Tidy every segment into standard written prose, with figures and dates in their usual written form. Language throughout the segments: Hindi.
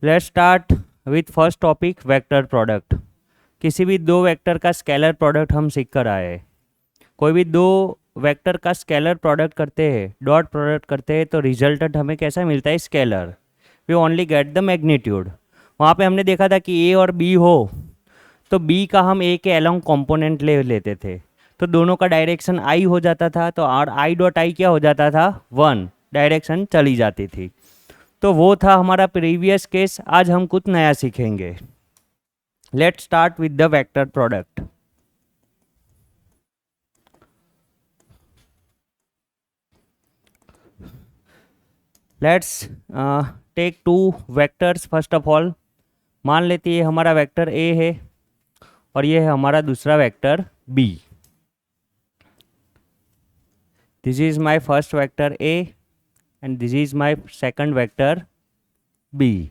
Let's start with first topic vector product. किसी भी दो वेक्टर का स्केलर प्रोडक्ट हम सीख कर आए हैं। कोई भी दो वेक्टर का स्केलर प्रोडक्ट करते हैं, डॉट प्रोडक्ट करते हैं, तो रिजल्टेंट हमें कैसा मिलता है? Scalar. We only get the magnitude. वहाँ पे हमने देखा था कि ए और बी हो तो बी का हम ए के अलोंग कंपोनेंट ले लेते थे, तो दोनों का डायरेक्शन आई हो जाता था, तो आर आई डॉट आई क्या हो जाता था? वन, डायरेक्शन चली जाती थी। तो वो था हमारा प्रीवियस केस। आज हम कुछ नया सीखेंगे। Let's start with the vector product. Let's take two vectors first of all. मान लेते हैं हमारा वेक्टर ए है और ये है हमारा दूसरा vector B. This is my first vector A and this is my second vector B.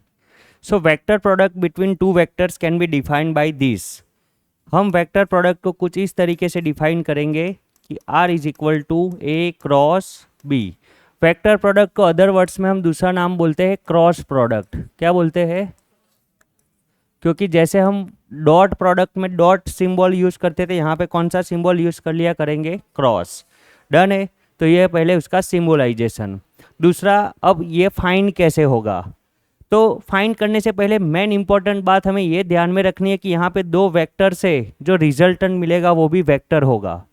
So vector product between two vectors can be defined by this. हम वेक्टर प्रोडक्ट को कुछ इस तरीके से डिफाइन करेंगे कि R is equal to A cross B. Vector product को अदर वर्ड्स में हम दूसरा नाम बोलते हैं क्रॉस प्रोडक्ट। क्या बोलते हैं? क्योंकि जैसे हम डॉट प्रोडक्ट में डॉट सिंबल यूज करते थे, यहाँ पे कौन सा सिंबल यूज कर लिया करेंगे? क्रॉस। डन है। तो ये पहले उसका सिंबलाइजेशन। दूसरा, अब ये फाइंड कैसे होगा? तो फाइंड करने से पहले मेन इंपॉर्टेंट बात हमें ये ध्यान में रखनी है कि यहाँ पे दो वेक्टर से जो रिजल्टेंट मिलेगा वो भी वेक्टर होगा।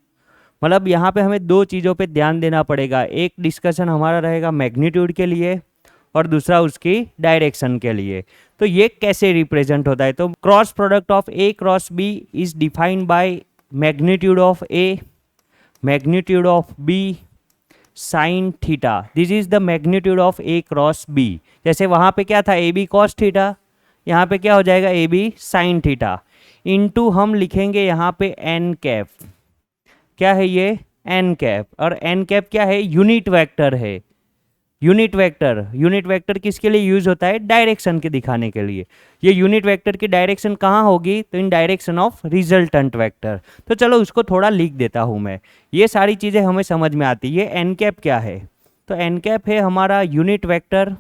मतलब यहाँ पे हमें दो चीज़ों पे ध्यान देना पड़ेगा। एक डिस्कशन हमारा रहेगा मैग्नीट्यूड के लिए और दूसरा उसकी डायरेक्शन के लिए। तो ये कैसे रिप्रेजेंट होता है? तो cross product of A cross B is defined by magnitude of A, magnitude of B, sine theta. This is the magnitude of A cross B. जैसे वहाँ पे क्या था? ए बी कॉस थीटा, यहाँ पे क्या हो जाएगा? A B sine theta. Into हम लिखेंगे यहाँ पे एन कैप। क्या है ये? N cap. और एन कैप क्या है? यूनिट वेक्टर है। यूनिट वेक्टर, यूनिट वेक्टर किसके लिए यूज होता है? डायरेक्शन के दिखाने के लिए। ये यूनिट वेक्टर की डायरेक्शन कहाँ होगी? तो in direction of resultant vector. तो चलो उसको थोड़ा लिख देता हूँ मैं। ये सारी चीज़ें हमें समझ में आती है। एन कैप क्या है? तो एन कैप है हमारा unit vector,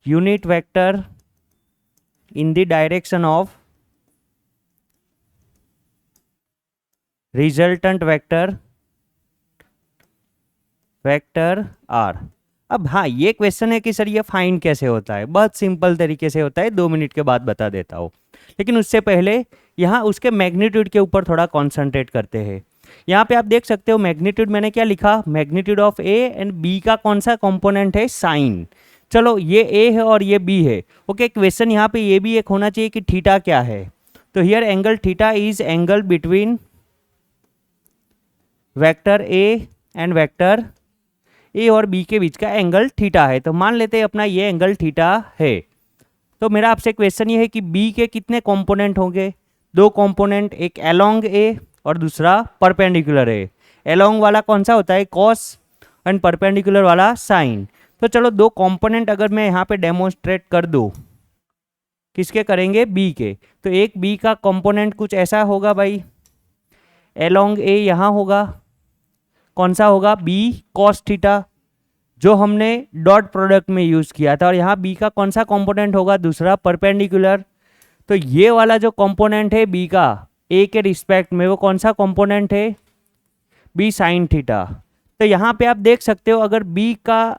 unit vector in the direction of resultant vector, vector R. अब हाँ, ये क्वेश्चन है कि सर ये फाइंड कैसे होता है? बहुत सिंपल तरीके से होता है, 2 मिनट के बाद बता देता हूँ। लेकिन उससे पहले यहाँ उसके मैग्नीट्यूड के ऊपर थोड़ा कॉन्सेंट्रेट करते हैं। यहाँ पे आप देख सकते हो मैग्नीट्यूड मैंने क्या लिखा? Magnitude of A and B का कौन सा कंपोनेंट है? साइन। चलो ये ए है और ये बी है। ओके, क्वेश्चन यहाँ पे ये भी एक होना चाहिए कि थीटा क्या है। तो here angle theta is angle between vector A and vector A और बी के बीच का एंगल थीटा है। तो मान लेते हैं अपना ये एंगल थीटा है। तो मेरा आपसे क्वेश्चन ये है कि बी के कितने कंपोनेंट होंगे? दो कंपोनेंट, एक अलोंग ए और दूसरा परपेंडिकुलर ए। अलोंग वाला कौन सा होता है? कॉस, एंड परपेंडिकुलर वाला साइन। तो चलो दो कंपोनेंट अगर मैं यहाँ पे डेमोन्स्ट्रेट कर दूँ, किसके करेंगे? बी के। तो एक बी का कंपोनेंट कुछ ऐसा होगा भाई, अलोंग ए यहाँ होगा, कौन सा होगा? बी कॉस थीटा, जो हमने डॉट प्रोडक्ट में यूज किया था। और यहाँ बी का कौन सा कंपोनेंट होगा? दूसरा परपेंडिकुलर। तो ये वाला जो कंपोनेंट है बी का ए के रिस्पेक्ट में, वो कौन सा कंपोनेंट है? B sine theta. तो यहाँ पे आप देख सकते हो अगर बी का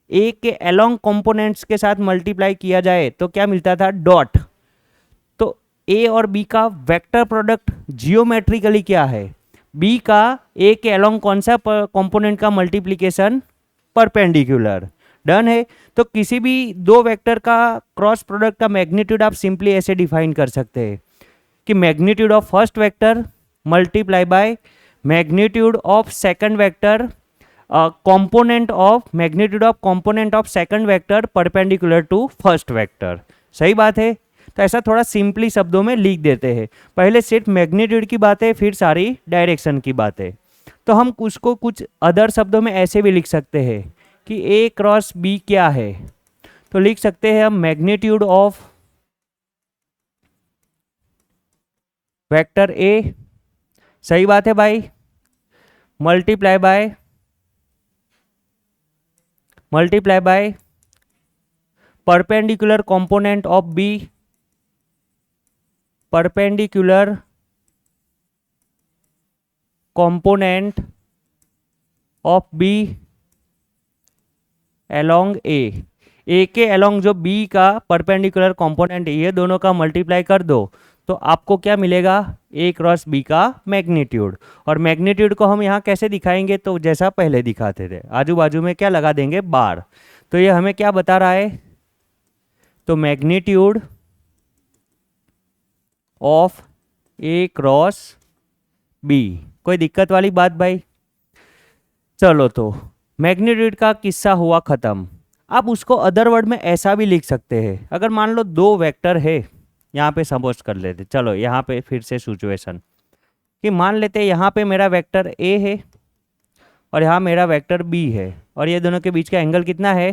ए के अलोंग कंपोनेंट्स के साथ मल्टीप्लाई किया जाए तो क्या मिलता था? डॉट। तो ए और बी का वेक्टर प्रोडक्ट जियोमेट्रिकली क्या है? बी का ए के अलोंग कौन सा कंपोनेंट का मल्टीप्लिकेशन? परपेंडिकुलर। डन है। तो किसी भी दो वेक्टर का क्रॉस प्रोडक्ट का मैग्नीट्यूड आप सिंपली ऐसे डिफाइन कर सकते हैं कि magnitude of first vector multiply by magnitude of second vector, component of magnitude of component of second vector perpendicular to first vector. सही बात है। तो ऐसा थोड़ा सिंपली शब्दों में लिख देते हैं। पहले सिर्फ मैग्नीट्यूड की बातें, फिर सारी डायरेक्शन की बातें। तो हम उसको कुछ अदर शब्दों में ऐसे भी लिख सकते हैं कि ए क्रॉस बी क्या है? तो लिख सकते हैं हम मैग्नीट्यूड ऑफ वेक्टर ए, सही बात है भाई, multiply by perpendicular component of B, perpendicular component of B along A के अलोंग जो बी का परपेंडिकुलर कंपोनेंट, ये दोनों का मल्टीप्लाई कर दो तो आपको क्या मिलेगा, ए क्रॉस बी का मैग्नीट्यूड। और मैग्नीट्यूड को हम यहाँ कैसे दिखाएंगे, तो जैसा पहले दिखाते थे, आजू बाजू में क्या लगा देंगे, बार। तो ये हमें क्या बता रहा है, तो magnitude of A cross B. कोई दिक्कत वाली बात भाई? चलो, तो मैग्नीट्यूड का किस्सा हुआ ख़त्म। आप उसको अदर वर्ड में ऐसा भी लिख सकते हैं, अगर मान लो दो वेक्टर है, यहाँ पे सपोज कर लेते, चलो यहाँ पे फिर से सिचुएशन कि मान लेते यहाँ पे मेरा वेक्टर ए है और यहाँ मेरा वेक्टर बी है, और ये दोनों के बीच का एंगल कितना है,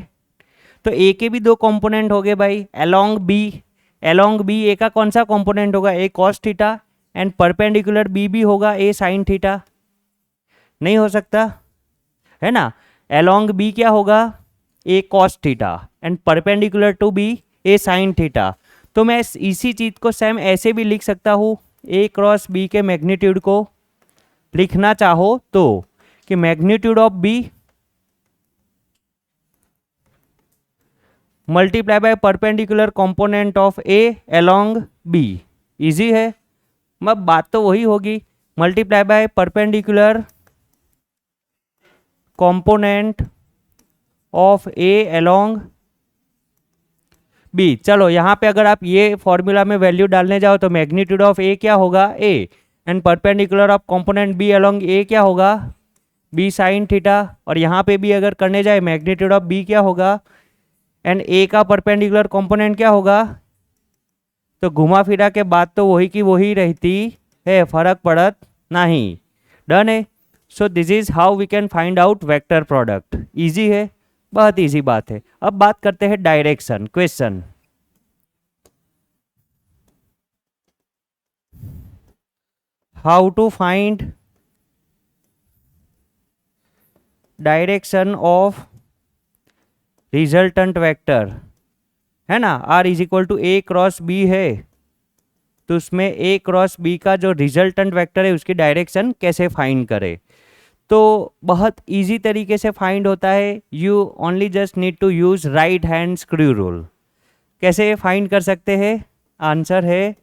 तो ए के भी दो कंपोनेंट हो गए भाई, along B. Along B A का कौन सा कंपोनेंट होगा, A cos theta, and perpendicular B भी होगा ए साइन थीटा। नहीं हो सकता है ना, अलोंग बी क्या होगा, A cos theta, and perpendicular to B A sine theta. तो मैं इसी चीज़ को सेम ऐसे भी लिख सकता हूँ, ए क्रॉस बी के मैग्नीट्यूड को लिखना चाहो तो, कि magnitude of B multiply by perpendicular component of A along B. Easy है, मतलब बात तो वही होगी, multiply by perpendicular component of A along B. चलो यहाँ पे अगर आप ये फॉर्मूला में वैल्यू डालने जाओ तो मैग्नीट्यूड ऑफ ए क्या होगा, A, and perpendicular of component B along A क्या होगा, बी साइन थीटा। और यहाँ पे भी अगर करने जाए मैग्नीट्यूड ऑफ बी क्या होगा, एंड ए का परपेंडिकुलर कंपोनेंट क्या होगा, तो घुमा फिरा के बात तो वही की वही रहती है, फर्क पड़त नहीं। डन है। So this is how we can find out vector product. Easy है, बहुत इजी बात है। अब बात करते हैं direction question. How to find direction of resultant vector, है ना, R is equal to A cross B है, तो उसमें ए क्रॉस बी का जो रिजल्टेंट वेक्टर है उसकी डायरेक्शन कैसे फाइंड करें। तो बहुत इजी तरीके से फाइंड होता है, you only just need to use right hand screw rule. कैसे फाइंड कर सकते हैं, आंसर है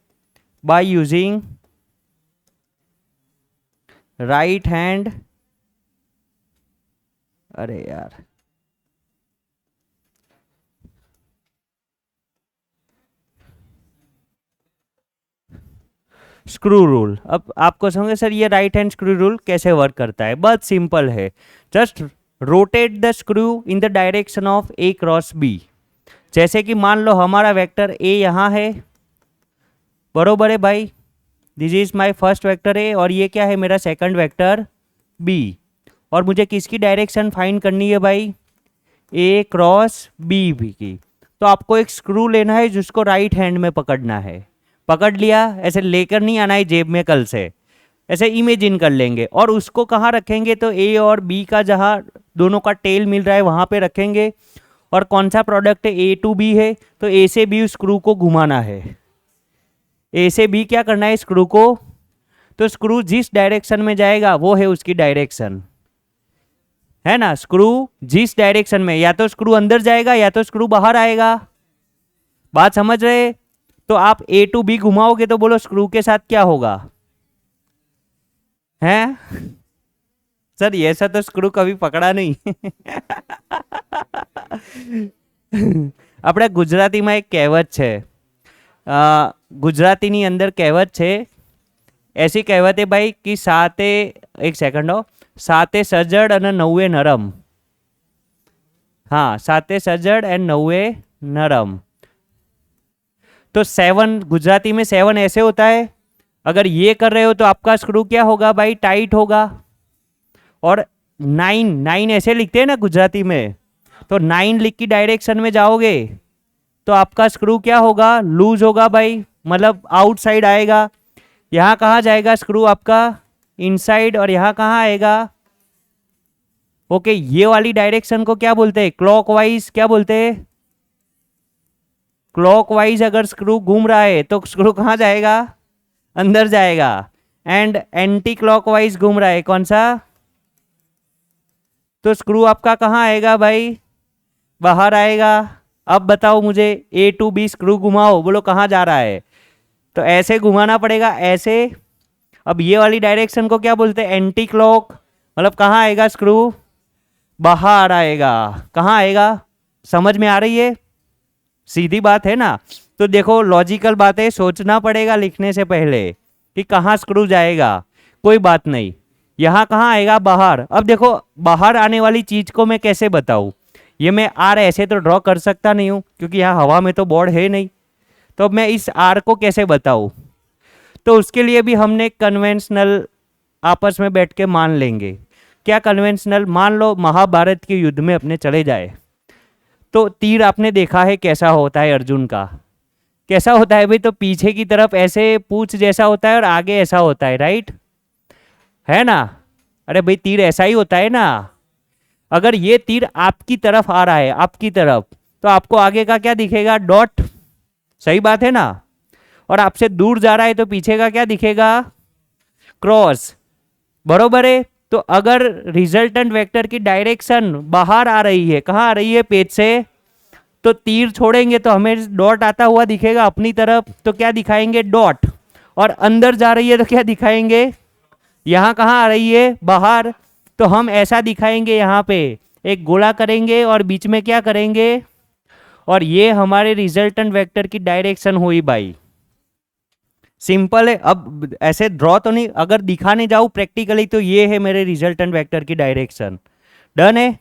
बाय यूजिंग राइट हैंड, अरे यार स्क्रू रूल। अब आपको समझे सर ये राइट हैंड स्क्रू रूल कैसे वर्क करता है, बहुत सिंपल है, just rotate the screw in the direction of A cross B. जैसे कि मान लो हमारा वेक्टर ए यहाँ है, बरोबर है भाई, this is my first vector ए, और ये क्या है मेरा सेकंड वेक्टर बी, और मुझे किसकी डायरेक्शन फाइंड करनी है भाई, ए क्रॉस बी की। तो आपको एक स्क्रू लेना है जिसको राइट हैंड में पकड़ना है, पकड़ लिया, ऐसे लेकर नहीं आना है जेब में कल से, ऐसे इमेजिन कर लेंगे, और उसको कहाँ रखेंगे, तो ए और बी का जहाँ दोनों का टेल मिल रहा है वहाँ पे रखेंगे। और कौन सा प्रोडक्ट है, ए टू बी है, तो ए से बी स्क्रू को घुमाना है, ए से बी क्या करना है स्क्रू को, तो स्क्रू जिस डायरेक्शन में जाएगा वो है उसकी डायरेक्शन, है ना। स्क्रू जिस डायरेक्शन में, या तो स्क्रू अंदर जाएगा या तो स्क्रू बाहर आएगा, बात समझ रहे। तो आप ए टू बी घुमाओगे तो बोलो स्क्रू के साथ क्या होगा, हैं सर ये ऐसा तो स्क्रू कभी पकड़ा नहीं આપણે ગુજરાતીમાં એક કહેવત છે, ગુજરાતીની અંદર કહેવત છે, ऐसी કહેવત है भाई कि साते, एक सेकंड हो, साते सजड़ અને નવે નરમ, हाँ साते सजड़ एंड नवे नरम। तो 7 गुजराती में 7 ऐसे होता है, अगर ये कर रहे हो तो आपका स्क्रू क्या होगा भाई, टाइट होगा। और 9 ऐसे लिखते हैं ना गुजराती में, तो 9 लिख की डायरेक्शन में जाओगे तो आपका स्क्रू क्या होगा, लूज होगा भाई, मतलब आउटसाइड आएगा। यहाँ कहाँ जाएगा स्क्रू आपका, इनसाइड, और यहाँ कहाँ आएगा, ओके ये वाली डायरेक्शन को क्या बोलते हैं, क्लॉकवाइज क्या बोलते हैं, क्लॉकवाइज अगर स्क्रू घूम रहा है तो स्क्रू कहाँ जाएगा, अंदर जाएगा। एंड एंटी क्लॉकवाइज घूम रहा है, कौन सा, तो स्क्रू आपका कहाँ आएगा भाई, बाहर आएगा। अब बताओ मुझे ए टू बी स्क्रू घुमाओ, बोलो कहाँ जा रहा है, तो ऐसे घुमाना पड़ेगा, ऐसे। अब ये वाली डायरेक्शन को क्या बोलते हैं, एंटी क्लॉक, मतलब कहाँ आएगा स्क्रू, बाहर आएगा। कहाँ आएगा, समझ में आ रही है, सीधी बात है ना। तो देखो लॉजिकल बात है, सोचना पड़ेगा लिखने से पहले कि कहाँ स्क्रू जाएगा, कोई बात नहीं। यहाँ कहाँ आएगा, बाहर। अब देखो बाहर आने वाली चीज को मैं कैसे बताऊँ, ये मैं आर ऐसे तो ड्रॉ कर सकता नहीं हूँ क्योंकि यहाँ हवा में तो बोर्ड है नहीं, तो अब मैं इस आर को कैसे बताऊँ, तो उसके लिए भी हमने कन्वेंशनल आपस में बैठ के मान लेंगे। क्या कन्वेंशनल, मान लो महाभारत के युद्ध में अपने चले जाए, तो तीर आपने देखा है कैसा होता है अर्जुन का, कैसा होता है भाई, तो पीछे की तरफ ऐसे पूंछ जैसा होता है और आगे ऐसा होता है, राइट है ना। अरे भाई तीर ऐसा ही होता है ना। अगर ये तीर आपकी तरफ आ रहा है, आपकी तरफ, तो आपको आगे का क्या दिखेगा, डॉट, सही बात है ना। और आपसे दूर जा रहा है तो पीछे का क्या दिखेगा, क्रॉस, बरोबर है। तो अगर रिजल्टेंट वेक्टर की डायरेक्शन बाहर आ रही है, कहाँ आ रही है, पेज से, तो तीर छोड़ेंगे तो हमें डॉट आता हुआ दिखेगा अपनी तरफ, तो क्या दिखाएंगे, डॉट। और अंदर जा रही है तो क्या दिखाएंगे, यहाँ कहाँ आ रही है, बाहर, तो हम ऐसा दिखाएंगे, यहाँ पे एक गोला करेंगे और बीच में क्या करेंगे, और ये हमारे रिजल्टेंट वेक्टर की डायरेक्शन हुई भाई। सिंपल है। अब ऐसे ड्रॉ तो नहीं, अगर दिखाने जाऊँ प्रैक्टिकली तो ये है मेरे रिजल्टेंट वेक्टर की डायरेक्शन, डन है।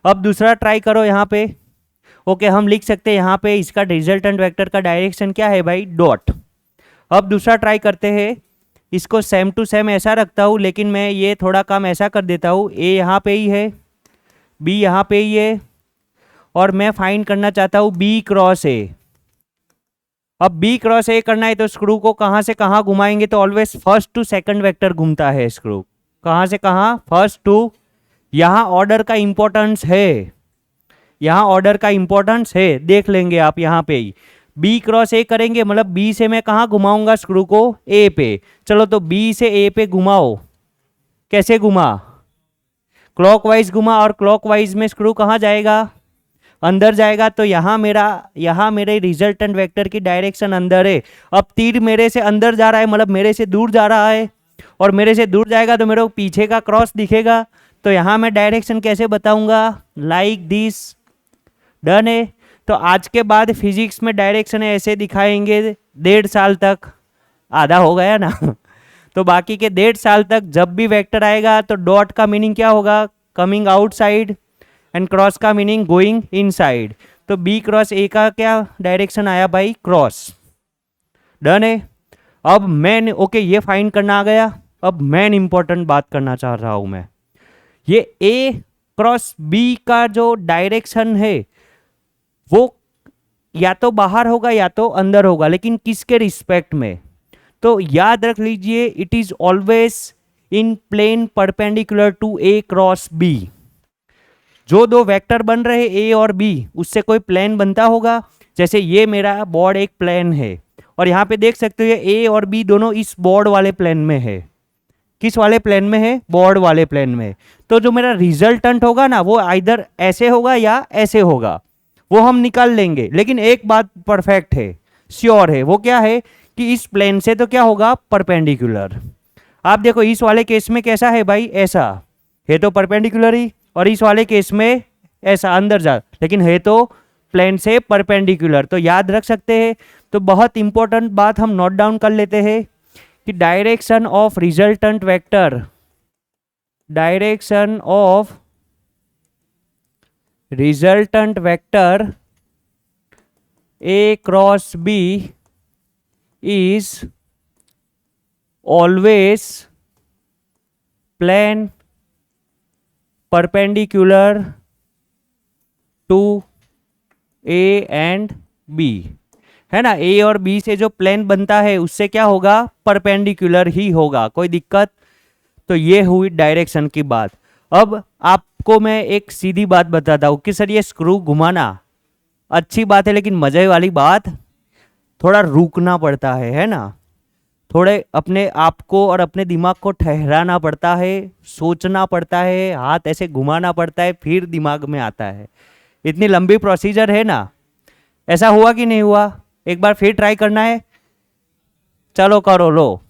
अब दूसरा ट्राई करो यहाँ पे, ओके हम लिख सकते हैं यहाँ पे इसका रिजल्टेंट वेक्टर का डायरेक्शन क्या है भाई, डॉट। अब दूसरा ट्राई करते हैं, इसको सेम टू सेम ऐसा रखता हूँ, लेकिन मैं ये थोड़ा काम ऐसा कर देता हूँ, ए यहाँ पे ही है, बी यहाँ पे ही है, और मैं फाइंड करना चाहता हूँ बी क्रॉस ए। अब बी क्रॉस ए करना है तो स्क्रू को कहाँ से कहाँ घुमाएंगे, तो always first to second vector घूमता है स्क्रू, कहाँ से कहाँ, फर्स्ट टू। यहाँ ऑर्डर का इंपॉर्टेंस है, यहाँ ऑर्डर का इंपॉर्टेंस है, देख लेंगे आप यहाँ पे ही। बी क्रॉस ए करेंगे मतलब बी से मैं कहाँ घुमाऊंगा स्क्रू को, ए पे। चलो तो बी से ए पे घुमाओ, कैसे घुमा, क्लॉकवाइज घुमा, और क्लॉकवाइज में स्क्रू कहाँ जाएगा, अंदर जाएगा। तो यहाँ मेरे रिजल्टेंट वेक्टर की डायरेक्शन अंदर है। अब तीर मेरे से अंदर जा रहा है मतलब मेरे से दूर जा रहा है, और मेरे से दूर जाएगा तो मेरे को पीछे का क्रॉस दिखेगा। तो यहाँ मैं डायरेक्शन कैसे बताऊंगा, लाइक दिस, डन है। तो आज के बाद फिजिक्स में डायरेक्शन ऐसे दिखाएंगे 1.5 साल तक, आधा हो गया ना तो बाकी के 1.5 साल तक जब भी वेक्टर आएगा तो डॉट का मीनिंग क्या होगा, कमिंग आउटसाइड, एंड क्रॉस का मीनिंग गोइंग इनसाइड। तो बी क्रॉस ए का क्या डायरेक्शन आया भाई, क्रॉस, डन है। अब मैन, ओके ये फाइंड करना आ गया। अब मैन इंपॉर्टेंट बात करना चाह रहा हूं मैं, ये ए क्रॉस बी का जो डायरेक्शन है वो या तो बाहर होगा या तो अंदर होगा, लेकिन किसके रिस्पेक्ट में, तो याद रख लीजिए it is always in plane perpendicular to A cross B. जो दो वेक्टर बन रहे ए और बी उससे कोई प्लेन बनता होगा, जैसे ये मेरा बोर्ड एक प्लेन है, और यहाँ पे देख सकते हो ए और बी दोनों इस बोर्ड वाले प्लेन में है, किस वाले प्लेन में है, बोर्ड वाले प्लेन में। तो जो मेरा रिजल्टेंट होगा ना वो आइदर ऐसे होगा या ऐसे होगा, वो हम निकाल लेंगे। लेकिन एक बात परफेक्ट है, श्योर है, वो क्या है कि इस प्लेन से तो क्या होगा, परपेंडिकुलर। आप देखो इस वाले केस में कैसा है भाई, ऐसा है तो परपेंडिकुलर ही, और इस वाले केस में ऐसा अंदर जा, लेकिन है तो प्लेन से परपेंडिकुलर। तो याद रख सकते हैं। तो बहुत इंपॉर्टेंट बात हम नोट डाउन कर लेते हैं कि direction of resultant vector, direction of resultant vector A cross B is always plane perpendicular to A and B, है ना। A और B से जो प्लेन बनता है उससे क्या होगा, परपेंडिकुलर ही होगा, कोई दिक्कत। तो ये हुई डायरेक्शन की बात। अब आपको मैं एक सीधी बात बताता हूँ कि सर ये स्क्रू घुमाना अच्छी बात है, लेकिन मज़े वाली बात, थोड़ा रुकना पड़ता है ना, थोड़े अपने आप को और अपने दिमाग को ठहराना पड़ता है, सोचना पड़ता है, हाथ ऐसे घुमाना पड़ता है, फिर दिमाग में आता है। इतनी लंबी प्रोसीजर है ना। ऐसा हुआ कि नहीं हुआ? एक बार फिर ट्राई करना है। चलो करो लो।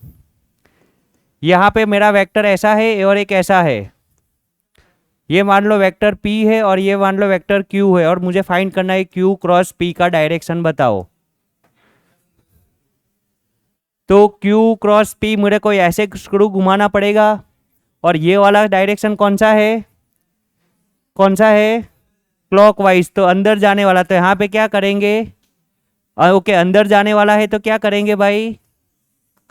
यहाँ पे मेरा वेक्टर ऐसा है और एक ऐसा है। ये मान लो वेक्टर P है और ये मान लो वेक्टर Q है, और मुझे फाइंड करना है Q क्रॉस P का डायरेक्शन बताओ। तो Q क्रॉस P मुझे कोई ऐसे स्क्रू घुमाना पड़ेगा, और ये वाला डायरेक्शन कौन सा है? कौन सा है? क्लॉकवाइज, तो अंदर जाने वाला। तो यहाँ पे क्या करेंगे? ओके, अंदर जाने वाला है तो क्या करेंगे भाई?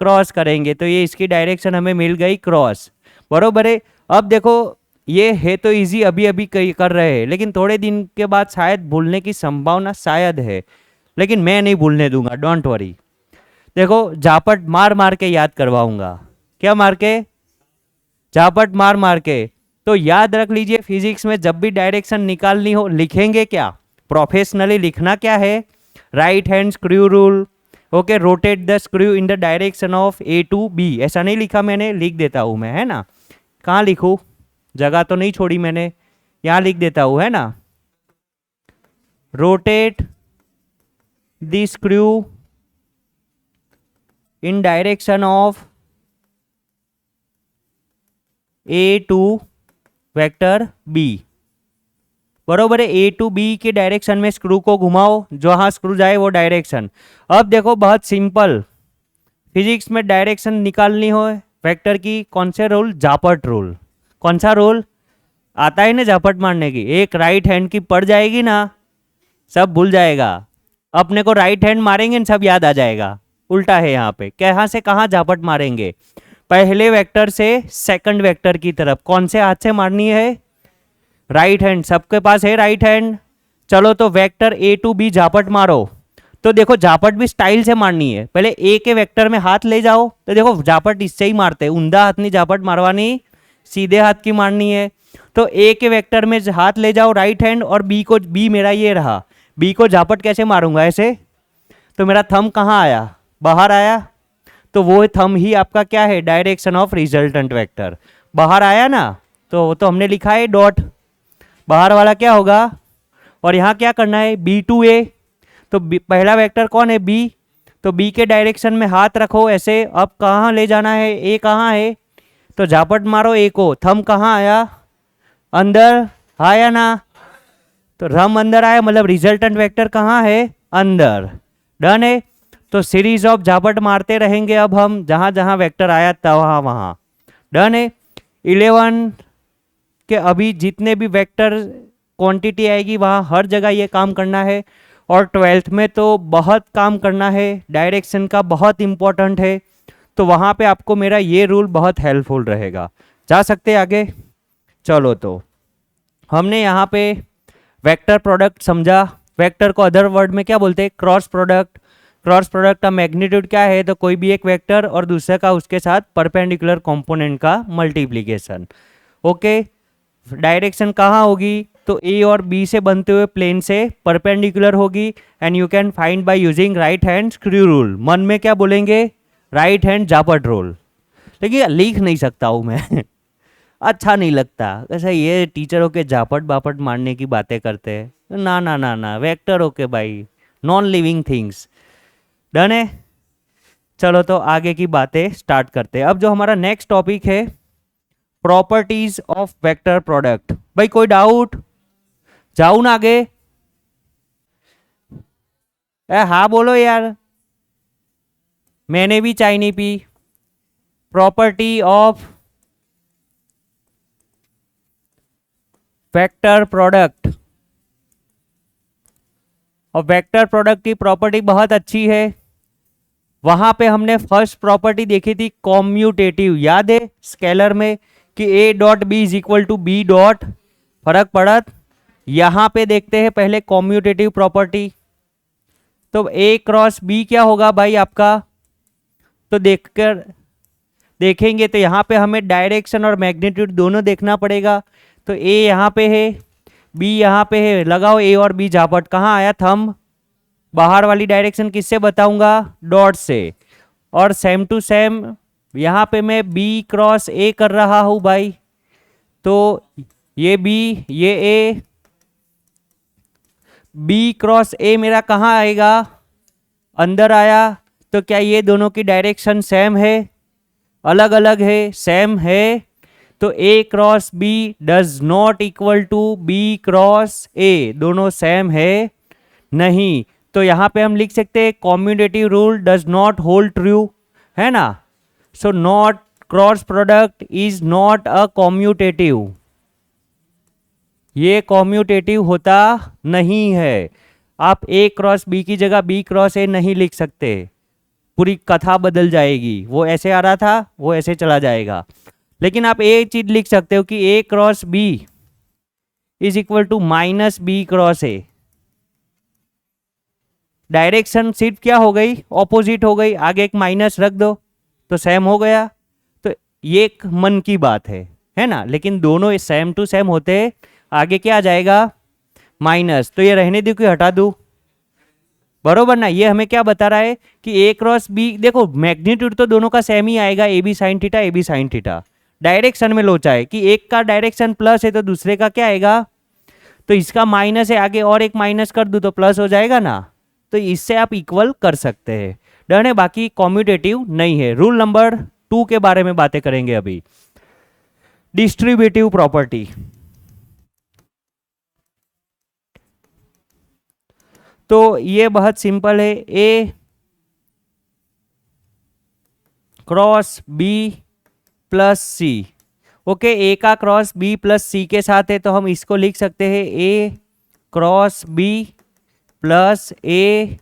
क्रॉस करेंगे। तो ये इसकी डायरेक्शन हमें मिल गई क्रॉस, बरोबर है। अब देखो, ये है तो इजी, अभी अभी कर रहे हैं, लेकिन थोड़े दिन के बाद शायद भूलने की संभावना शायद है, लेकिन मैं नहीं भूलने दूंगा, डोंट वरी। देखो, झापट मार मार के याद करवाऊंगा। क्या मार के? झापट मार मार के। तो याद रख लीजिए, फिजिक्स में जब भी डायरेक्शन निकालनी हो, लिखेंगे क्या? प्रोफेशनली लिखना क्या है? Right hand screw rule. Okay, rotate the screw in the direction of A to B। ऐसा नहीं लिखा मैंने, लिख देता हूँ मैं, है ना। कहाँ लिखूँ? जगह तो नहीं छोड़ी मैंने, यहाँ लिख देता हूँ, है ना। Rotate the screw in direction of A to vector B, बरोबर है। A to B के डायरेक्शन में स्क्रू को घुमाओ, जहां स्क्रू जाए वो डायरेक्शन। अब देखो, बहुत सिंपल, फिजिक्स में डायरेक्शन निकालनी हो वेक्टर की, कौन से रूल? जापट रूल। कौन सा रूल? आता है ना जापट मारने की। एक राइट हैंड की पड़ जाएगी ना, सब भूल जाएगा। अपने को राइट हैंड मारेंगे सब याद आ जाएगा। उल्टा है यहाँ पे, कहाँ से कहाँ जापट मारेंगे? पहले वेक्टर से सेकंड वेक्टर की तरफ। कौन से हाथ से मारनी है? Right hand. सबके पास है राइट हैंड। चलो तो वेक्टर A to B झापट मारो। तो देखो, झापट भी स्टाइल से मारनी है। पहले A के वेक्टर में हाथ ले जाओ, तो देखो झापट इससे ही मारते हैं, उंधा हाथ नहीं झापट मारवानी, सीधे हाथ की मारनी है। तो A के वेक्टर में हाथ ले जाओ राइट हैंड, और B मेरा ये रहा, B को झापट कैसे मारूंगा? ऐसे। तो मेरा थंब कहाँ आया? बाहर आया। तो वो थंब ही आपका क्या है? Direction of resultant vector. बाहर आया ना, तो वो तो हमने लिखा है डॉट, बाहर वाला क्या होगा? और यहाँ क्या करना है? B to A। तो पहला वेक्टर कौन है? B। तो B के डायरेक्शन में हाथ रखो ऐसे। अब कहाँ ले जाना है? A कहाँ है? तो झापट मारो A को। थंब कहाँ आया? अंदर आया ना। तो थंब अंदर आया, मतलब रिजल्टेंट वेक्टर कहाँ है? अंदर। डन है। तो सीरीज ऑफ झापट मारते रहेंगे अब हम, जहाँ जहाँ वेक्टर आया था वहाँ वहाँ। डन है। 11 के अभी जितने भी वेक्टर क्वांटिटी आएगी वहाँ हर जगह ये काम करना है। और 12th में तो बहुत काम करना है, डायरेक्शन का बहुत इंपॉर्टेंट है। तो वहाँ पे आपको मेरा ये रूल बहुत हेल्पफुल रहेगा। जा सकते आगे? चलो, तो हमने यहाँ पे वेक्टर प्रोडक्ट समझा। वेक्टर को अदर वर्ड में क्या बोलते हैं? Cross product. क्रॉस प्रोडक्ट का मैग्नीट्यूड क्या है? तो कोई भी एक वेक्टर और दूसरे का उसके साथ परपेंडिकुलर कंपोनेंट का मल्टीप्लिकेशन। ओके, डायरेक्शन कहाँ होगी? तो A और B से बनते हुए प्लेन से परपेंडिकुलर होगी, and you can find by using right hand screw rule. मन में क्या बोलेंगे? राइट हैंड जापट रूल। लेकिन लिख नहीं सकता हूँ मैं अच्छा नहीं लगता ऐसा, ये टीचरों के जापट बापट मारने की बातें करते हैं। ना ना ना ना, वेक्टर ओके भाई, नॉन लिविंग थिंग्स। डन है। चलो तो आगे की बातें स्टार्ट करते हैं। अब जो हमारा नेक्स्ट टॉपिक है, प्रॉपर्टीज ऑफ वेक्टर प्रोडक्ट। भाई कोई डाउट? जाऊं ना आगे? हाँ बोलो यार, मैंने भी चाय नहीं P. Property of vector product. और वेक्टर प्रोडक्ट की प्रॉपर्टी बहुत अच्छी है। वहां पे हमने फर्स्ट प्रॉपर्टी देखी थी कॉम्यूटेटिव, याद है स्केलर में, कि A dot B is equal to B dot, फर्क पड़त। यहां पे देखते हैं पहले कॉम्यूटेटिव प्रॉपर्टी। तो A क्रॉस B क्या होगा भाई आपका? तो देखेंगे तो यहाँ पे हमें डायरेक्शन और मैग्नीट्यूड दोनों देखना पड़ेगा। तो A यहाँ पे है, बी यहाँ पे है, लगाओ ए और बी झापट, कहाँ आया थंब, बाहर वाली डायरेक्शन किससे बताऊंगा, डॉट से। और सेम टू सेम यहाँ पे मैं बी क्रॉस ए कर रहा हूँ भाई, तो ये बी ये ए, बी क्रॉस ए मेरा कहाँ आएगा, अंदर आया, तो क्या ये दोनों की डायरेक्शन सेम है, अलग अलग है, सेम है, तो A cross B does not equal to B cross A, दोनों सेम है नहीं, तो यहां पे हम लिख सकते हैं commutative rule does not hold true, है ना। So not cross product is not a commutative, ये कॉम्यूटेटिव होता नहीं है। आप ए क्रॉस बी की जगह बी क्रॉस ए नहीं लिख सकते, पूरी कथा बदल जाएगी, वो ऐसे आ रहा था वो ऐसे चला जाएगा। लेकिन आप एक चीज लिख सकते हो कि A cross B is equal to minus B cross A, direction सिर्फ क्या हो गई, ऑपोजिट हो गई, आगे एक माइनस रख दो तो सेम हो गया, तो ये एक मन की बात है ना। लेकिन दोनों सेम टू सेम होते, आगे क्या आ जाएगा, माइनस, तो ये रहने दो कि हटा दूं, बरोबर ना। ये हमें क्या बता रहा है कि ए क्रॉस बी, देखो मैग्नीट्यूड तो दोनों का सेम ही आएगा, A B sine theta A B sine theta, direction में लोचा है कि एक का डायरेक्शन प्लस है तो दूसरे का क्या आएगा, तो इसका माइनस है, आगे और एक माइनस कर दूं तो प्लस हो जाएगा ना, तो इससे आप इक्वल कर सकते हैं, डन है। बाकी कॉम्यूटेटिव नहीं है। रूल नंबर 2 के बारे में बातें करेंगे अभी, डिस्ट्रीब्यूटिव प्रॉपर्टी। तो ये बहुत सिंपल है, ए क्रॉस बी प्लस सी, ओके, ए का क्रॉस बी प्लस सी के साथ है तो हम इसको लिख सकते हैं A cross B plus A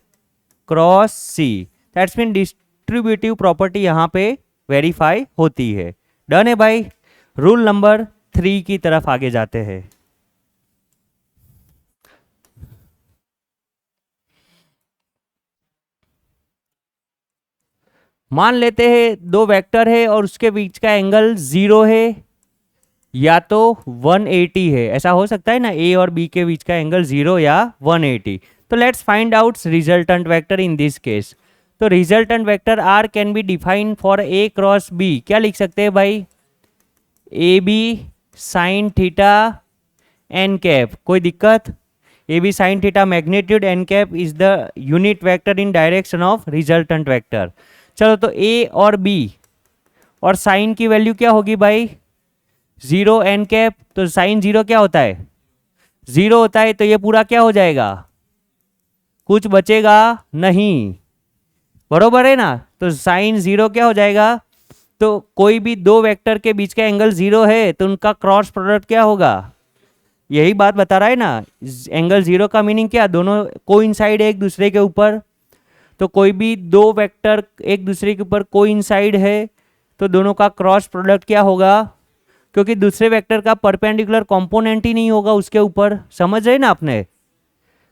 cross C, that's mean distributive property यहां पे वेरीफाई होती है, डन है भाई। रूल नंबर 3 की तरफ आगे जाते हैं। मान लेते हैं दो वेक्टर है और उसके बीच का एंगल 0 है या तो 180 है, ऐसा हो सकता है ना, ए और बी के बीच का एंगल 0 या 180। तो let's find out resultant vector in this case. तो resultant vector R can be define for A cross B, क्या लिख सकते हैं भाई, A B sine theta N cap, कोई दिक्कत, A B sine theta magnitude, N cap is the unit vector in direction of resultant vector. चलो तो ए और बी और साइन की वैल्यू क्या होगी भाई, 0 एन कैप, तो साइन 0 क्या होता है, 0 होता है, तो ये पूरा क्या हो जाएगा, कुछ बचेगा नहीं, बरोबर है ना। तो साइन 0 क्या हो जाएगा, तो कोई भी दो वेक्टर के बीच का एंगल 0 है तो उनका क्रॉस प्रोडक्ट क्या होगा, यही बात बता रहा है ना। एंगल 0 का मीनिंग क्या, दोनों कोइंसाइड है एक दूसरे के ऊपर, तो कोई भी दो वेक्टर एक दूसरे के ऊपर कोइंसाइड है तो दोनों का क्रॉस प्रोडक्ट क्या होगा, क्योंकि दूसरे वेक्टर का परपेंडिकुलर कंपोनेंट ही नहीं होगा उसके ऊपर, समझ रहे ना आपने,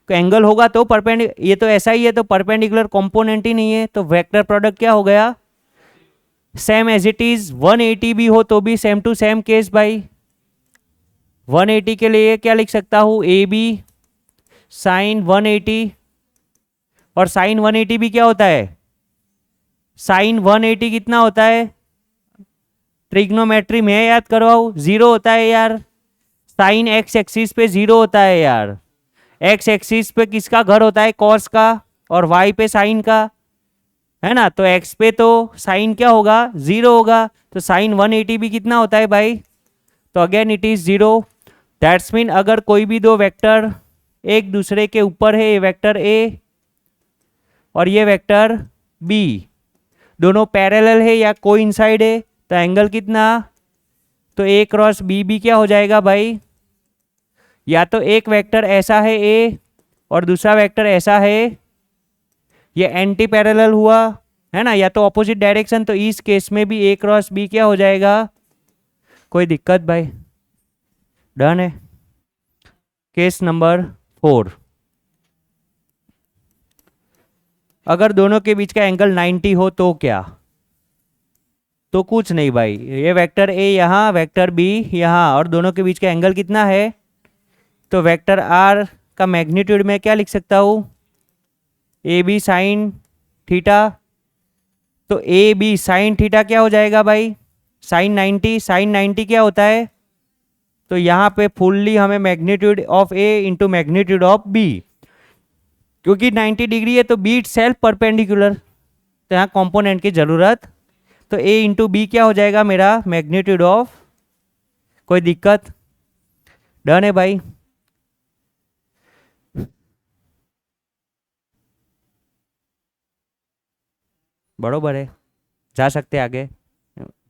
तो एंगल होगा तो परपेंडिकुलर, ये तो ऐसा ही है तो परपेंडिकुलर कंपोनेंट ही नहीं है, तो वेक्टर प्रोडक्ट क्या हो गया, सेम एज इट इज। 180 भी हो तो भी सेम टू सेम केस भाई, 180 के लिए क्या लिख सकता हूं, ए बी साइन 180, और साइन 180 भी क्या होता है, साइन 180 कितना होता है, ट्रिग्नोमेट्री में याद करवाओ, 0 होता है यार, साइन एक्स एक्सिस पे 0 होता है यार, एक्स एक्सिस पे किसका घर होता है, कॉस का, और वाई पे साइन का, है ना, तो एक्स पे तो साइन क्या होगा, 0 होगा, तो साइन 180 भी कितना होता है भाई, तो again it is 0। That's mean अगर कोई भी दो वेक्टर एक दूसरे के ऊपर है, ये वेक्टर ए और ये वेक्टर बी, दोनों पैरेलल है या कोइंसाइड है, तो एंगल कितना, तो ए क्रॉस बी भी क्या हो जाएगा भाई, या तो एक वेक्टर ऐसा है ए और दूसरा वेक्टर ऐसा है, ये एंटी पैरेलल हुआ, है ना, या तो ऑपोजिट डायरेक्शन, तो इस केस में भी ए क्रॉस बी क्या हो जाएगा, कोई दिक्कत भाई, डन है। केस नंबर 4, अगर दोनों के बीच का एंगल 90 हो तो क्या, तो कुछ नहीं भाई, ये वेक्टर ए यहाँ वेक्टर बी यहाँ और दोनों के बीच का एंगल कितना है, तो वेक्टर आर का मैग्नीट्यूड में क्या लिख सकता हूँ, ए बी साइन थीटा। तो ए बी साइन थीटा क्या हो जाएगा भाई, साइन 90। साइन 90 क्या होता है, तो यहाँ पे फुल्ली हमें magnitude of A into magnitude of B, क्योंकि 90 डिग्री है तो बी इट सेल्फ परपेंडिकुलर, तो यहाँ कॉम्पोनेंट की जरूरत, तो ए इंटू बी क्या हो जाएगा मेरा मैग्नीट्यूड ऑफ, कोई दिक्कत, डन है भाई। बरोबर है, जा सकते आगे।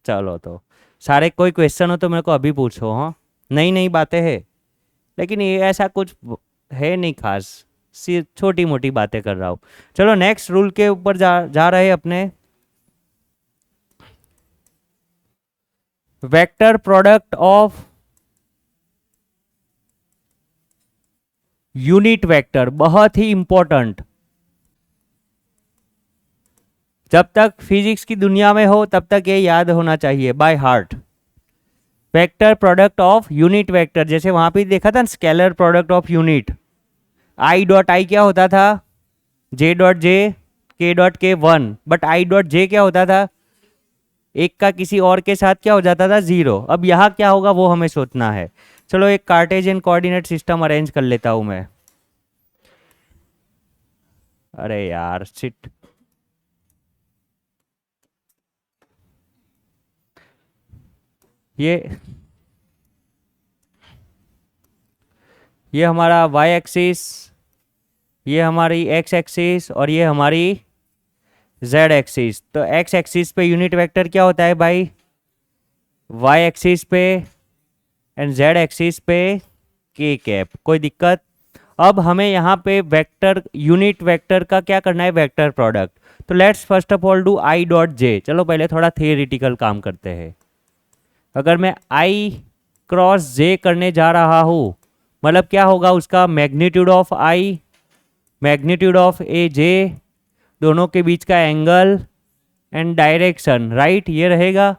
चलो तो सारे कोई क्वेश्चन हो तो मेरे को अभी पूछो, हाँ नई नई बातें हैं, लेकिन ये ऐसा कुछ है नहीं खास, सिर्फ छोटी मोटी बातें कर रहा हूँ। चलो नेक्स्ट रूल के ऊपर जा रहे हैं अपने। Vector product of unit vector, बहुत ही इंपॉर्टेंट, जब तक फिजिक्स की दुनिया में हो तब तक ये याद होना चाहिए by heart. Vector product of unit vector, जैसे वहां पे देखा था scalar product of unit, I dot I क्या होता था, जे डॉट जे, के डॉट के 1, बट आई डॉट जे क्या होता था, एक का किसी और के साथ क्या हो जाता था, 0। अब यहाँ क्या होगा वो हमें सोचना है। चलो एक कार्टेशियन कोऑर्डिनेट सिस्टम अरेंज कर लेता हूं मैं। अरे यार शिट, ये हमारा वाई एक्सिस, ये हमारी एक्स एक्सिस, और ये हमारी जेड एक्सिस। तो एक्स एक्सिस पे यूनिट वेक्टर क्या होता है भाई, वाई एक्सिस पे एंड जेड एक्सिस पे के कैप, कोई दिक्कत। अब हमें यहाँ पे वेक्टर यूनिट वेक्टर का क्या करना है, वेक्टर प्रोडक्ट। तो let's first of all do I dot J. चलो पहले थोड़ा थियोरिटिकल काम करते हैं। अगर मैं आई क्रॉस जे करने जा रहा हूँ, मतलब क्या होगा, उसका magnitude of I, magnitude of A J, दोनों के बीच का एंगल एंड डायरेक्शन, राइट, ये रहेगा।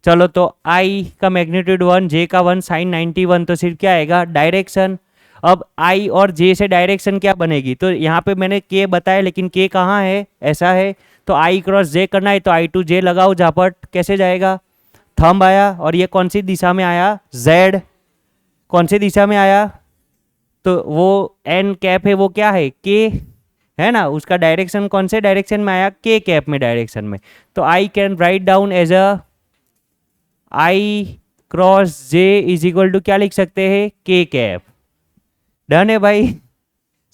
चलो तो आई का मैग्नीट्यूड 1, जे का 1, साइन 91, तो सिर्फ क्या आएगा, डायरेक्शन। अब आई और जे से डायरेक्शन क्या बनेगी, तो यहाँ पे मैंने के बताया, लेकिन के कहाँ है, ऐसा है, तो आई क्रॉस जे करना है, तो आई टू जे लगाओ झापट, कैसे जाएगा, थंब आया, और ये कौन सी दिशा में आया, जेड, कौन सी दिशा में आया, तो वो एन कैप है, वो क्या है, के है ना, उसका डायरेक्शन कौन से डायरेक्शन में आया, के कैप में डायरेक्शन में। तो I can write down as a I cross J is equal to क्या लिख सकते हैं, के कैप। डन है भाई,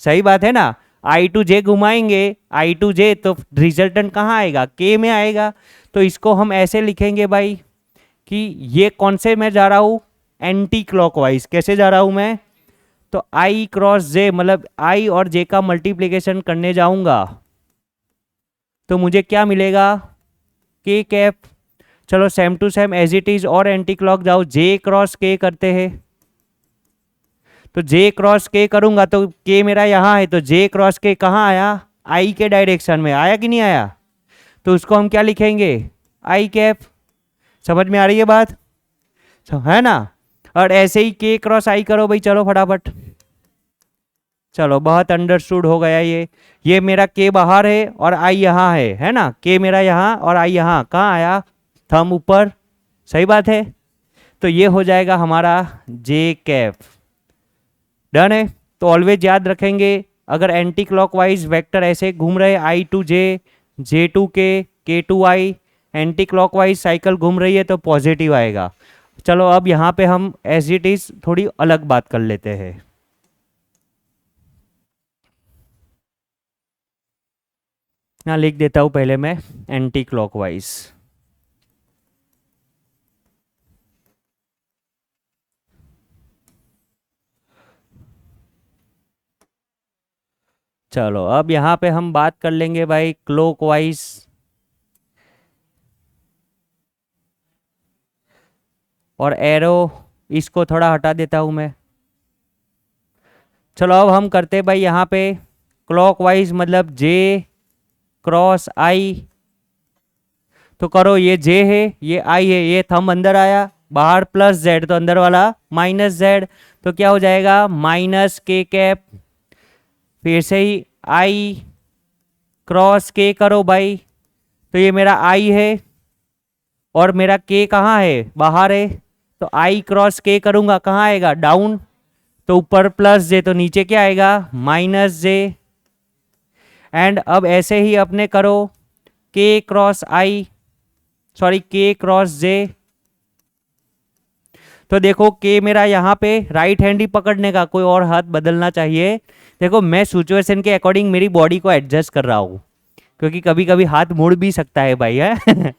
सही बात है ना। आई टू जे घुमाएंगे, आई टू जे, तो रिजल्टेंट कहाँ आएगा, के में आएगा। तो इसको हम ऐसे लिखेंगे भाई कि ये कौन से मैं जा रहा हूँ, एंटी क्लॉकवाइज। कैसे जा रहा हूँ मैं, तो आई क्रॉस जे, मतलब आई और जे का मल्टीप्लिकेशन करने जाऊंगा तो मुझे क्या मिलेगा, के कैप। चलो same to same as it is, और एंटी क्लॉक जाओ, जे क्रॉस के करते हैं। तो जे क्रॉस के करूंगा तो के मेरा यहाँ है, तो जे क्रॉस के कहाँ आया, आई के डायरेक्शन में आया कि नहीं आया, तो उसको हम क्या लिखेंगे, आई कैप। समझ में आ रही है बात, है ना। और ऐसे ही के क्रॉस आई करो भाई, चलो फटाफट। चलो बहुत अंडरस्टूड हो गया ये मेरा के बाहर है और आई यहाँ है ना, के मेरा यहाँ और आई यहाँ, कहाँ आया, थंब ऊपर, सही बात है। तो ये हो जाएगा हमारा जे कैप। डन है। तो ऑलवेज याद रखेंगे, अगर एंटी क्लॉकवाइज वेक्टर ऐसे घूम रहे, I to J, J to K to I, anti clockwise cycle घूम रही है तो पॉजिटिव आएगा। चलो अब यहाँ पे हम एज इट इज थोड़ी अलग बात कर लेते हैं। यहाँ लिख देता हूँ पहले मैं एंटी क्लॉकवाइज। चलो अब यहाँ पे हम बात कर लेंगे भाई क्लॉकवाइज। और एरो इसको थोड़ा हटा देता हूँ मैं। चलो अब हम करते भाई यहाँ पे क्लॉकवाइज, मतलब जे क्रॉस आई। तो करो, ये जे है, ये आई है, ये थंब अंदर आया, बाहर प्लस जेड, तो अंदर वाला माइनस जेड। तो क्या हो जाएगा माइनस के कैप, फिर से ही आई क्रॉस के करो भाई, तो ये मेरा आई है और मेरा के कहाँ है, बाहर है, तो आई क्रॉस के करूँगा कहाँ आएगा, डाउन, तो ऊपर प्लस जे, तो नीचे क्या आएगा माइनस जे। एंड अब ऐसे ही अपने करो के क्रॉस आई, सॉरी के क्रॉस जे, तो देखो के मेरा यहाँ पे राइट हैंड ही पकड़ने का, कोई और हाथ बदलना चाहिए। देखो मैं सिचुएशन के अकॉर्डिंग मेरी बॉडी को एडजस्ट कर रहा हूँ, क्योंकि कभी कभी हाथ मुड़ भी सकता है भाई है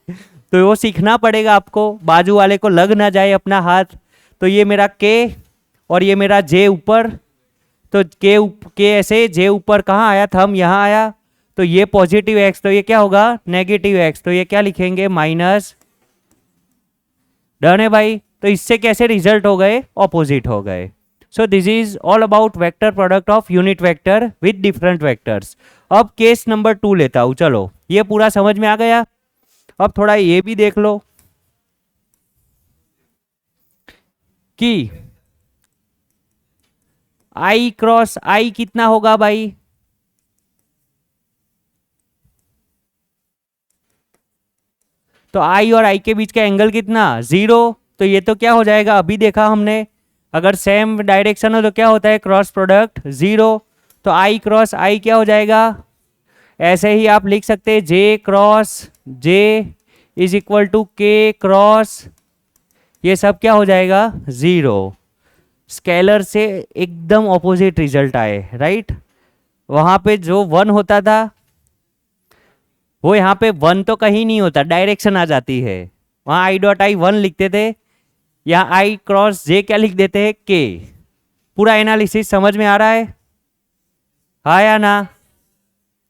तो वो सीखना पड़ेगा आपको, बाजू वाले को लग ना जाए अपना हाथ। तो ये मेरा के और ये मेरा जे ऊपर, तो के ऐसे जे ऊपर कहाँ आया, थंब यहाँ आया, तो ये पॉजिटिव एक्स, तो ये क्या होगा नेगेटिव एक्स, तो ये क्या लिखेंगे माइनस। डन है भाई। तो इससे कैसे रिजल्ट हो गए, ऑपोजिट हो गए। सो this is all about vector product of unit vector with different vectors. अब केस नंबर 2 लेता हूं, चलो ये पूरा समझ में आ गया। अब थोड़ा ये भी देख लो कि आई क्रॉस आई कितना होगा भाई, तो आई और आई के बीच का एंगल कितना 0, तो ये तो क्या हो जाएगा, अभी देखा हमने अगर सेम डायरेक्शन हो तो क्या होता है क्रॉस प्रोडक्ट 0, तो आई क्रॉस आई क्या हो जाएगा, ऐसे ही आप लिख सकते हैं J cross J is equal to K cross, ये सब क्या हो जाएगा 0। स्केलर से एकदम ऑपोजिट रिजल्ट आए, राइट। वहां पे जो 1 होता था वो यहाँ पे 1 तो कहीं नहीं होता, डायरेक्शन आ जाती है। वहाँ आई डॉट आई 1 लिखते थे, यहाँ आई क्रॉस जे क्या लिख देते हैं के। पूरा एनालिसिस समझ में आ रहा है, हाँ या ना,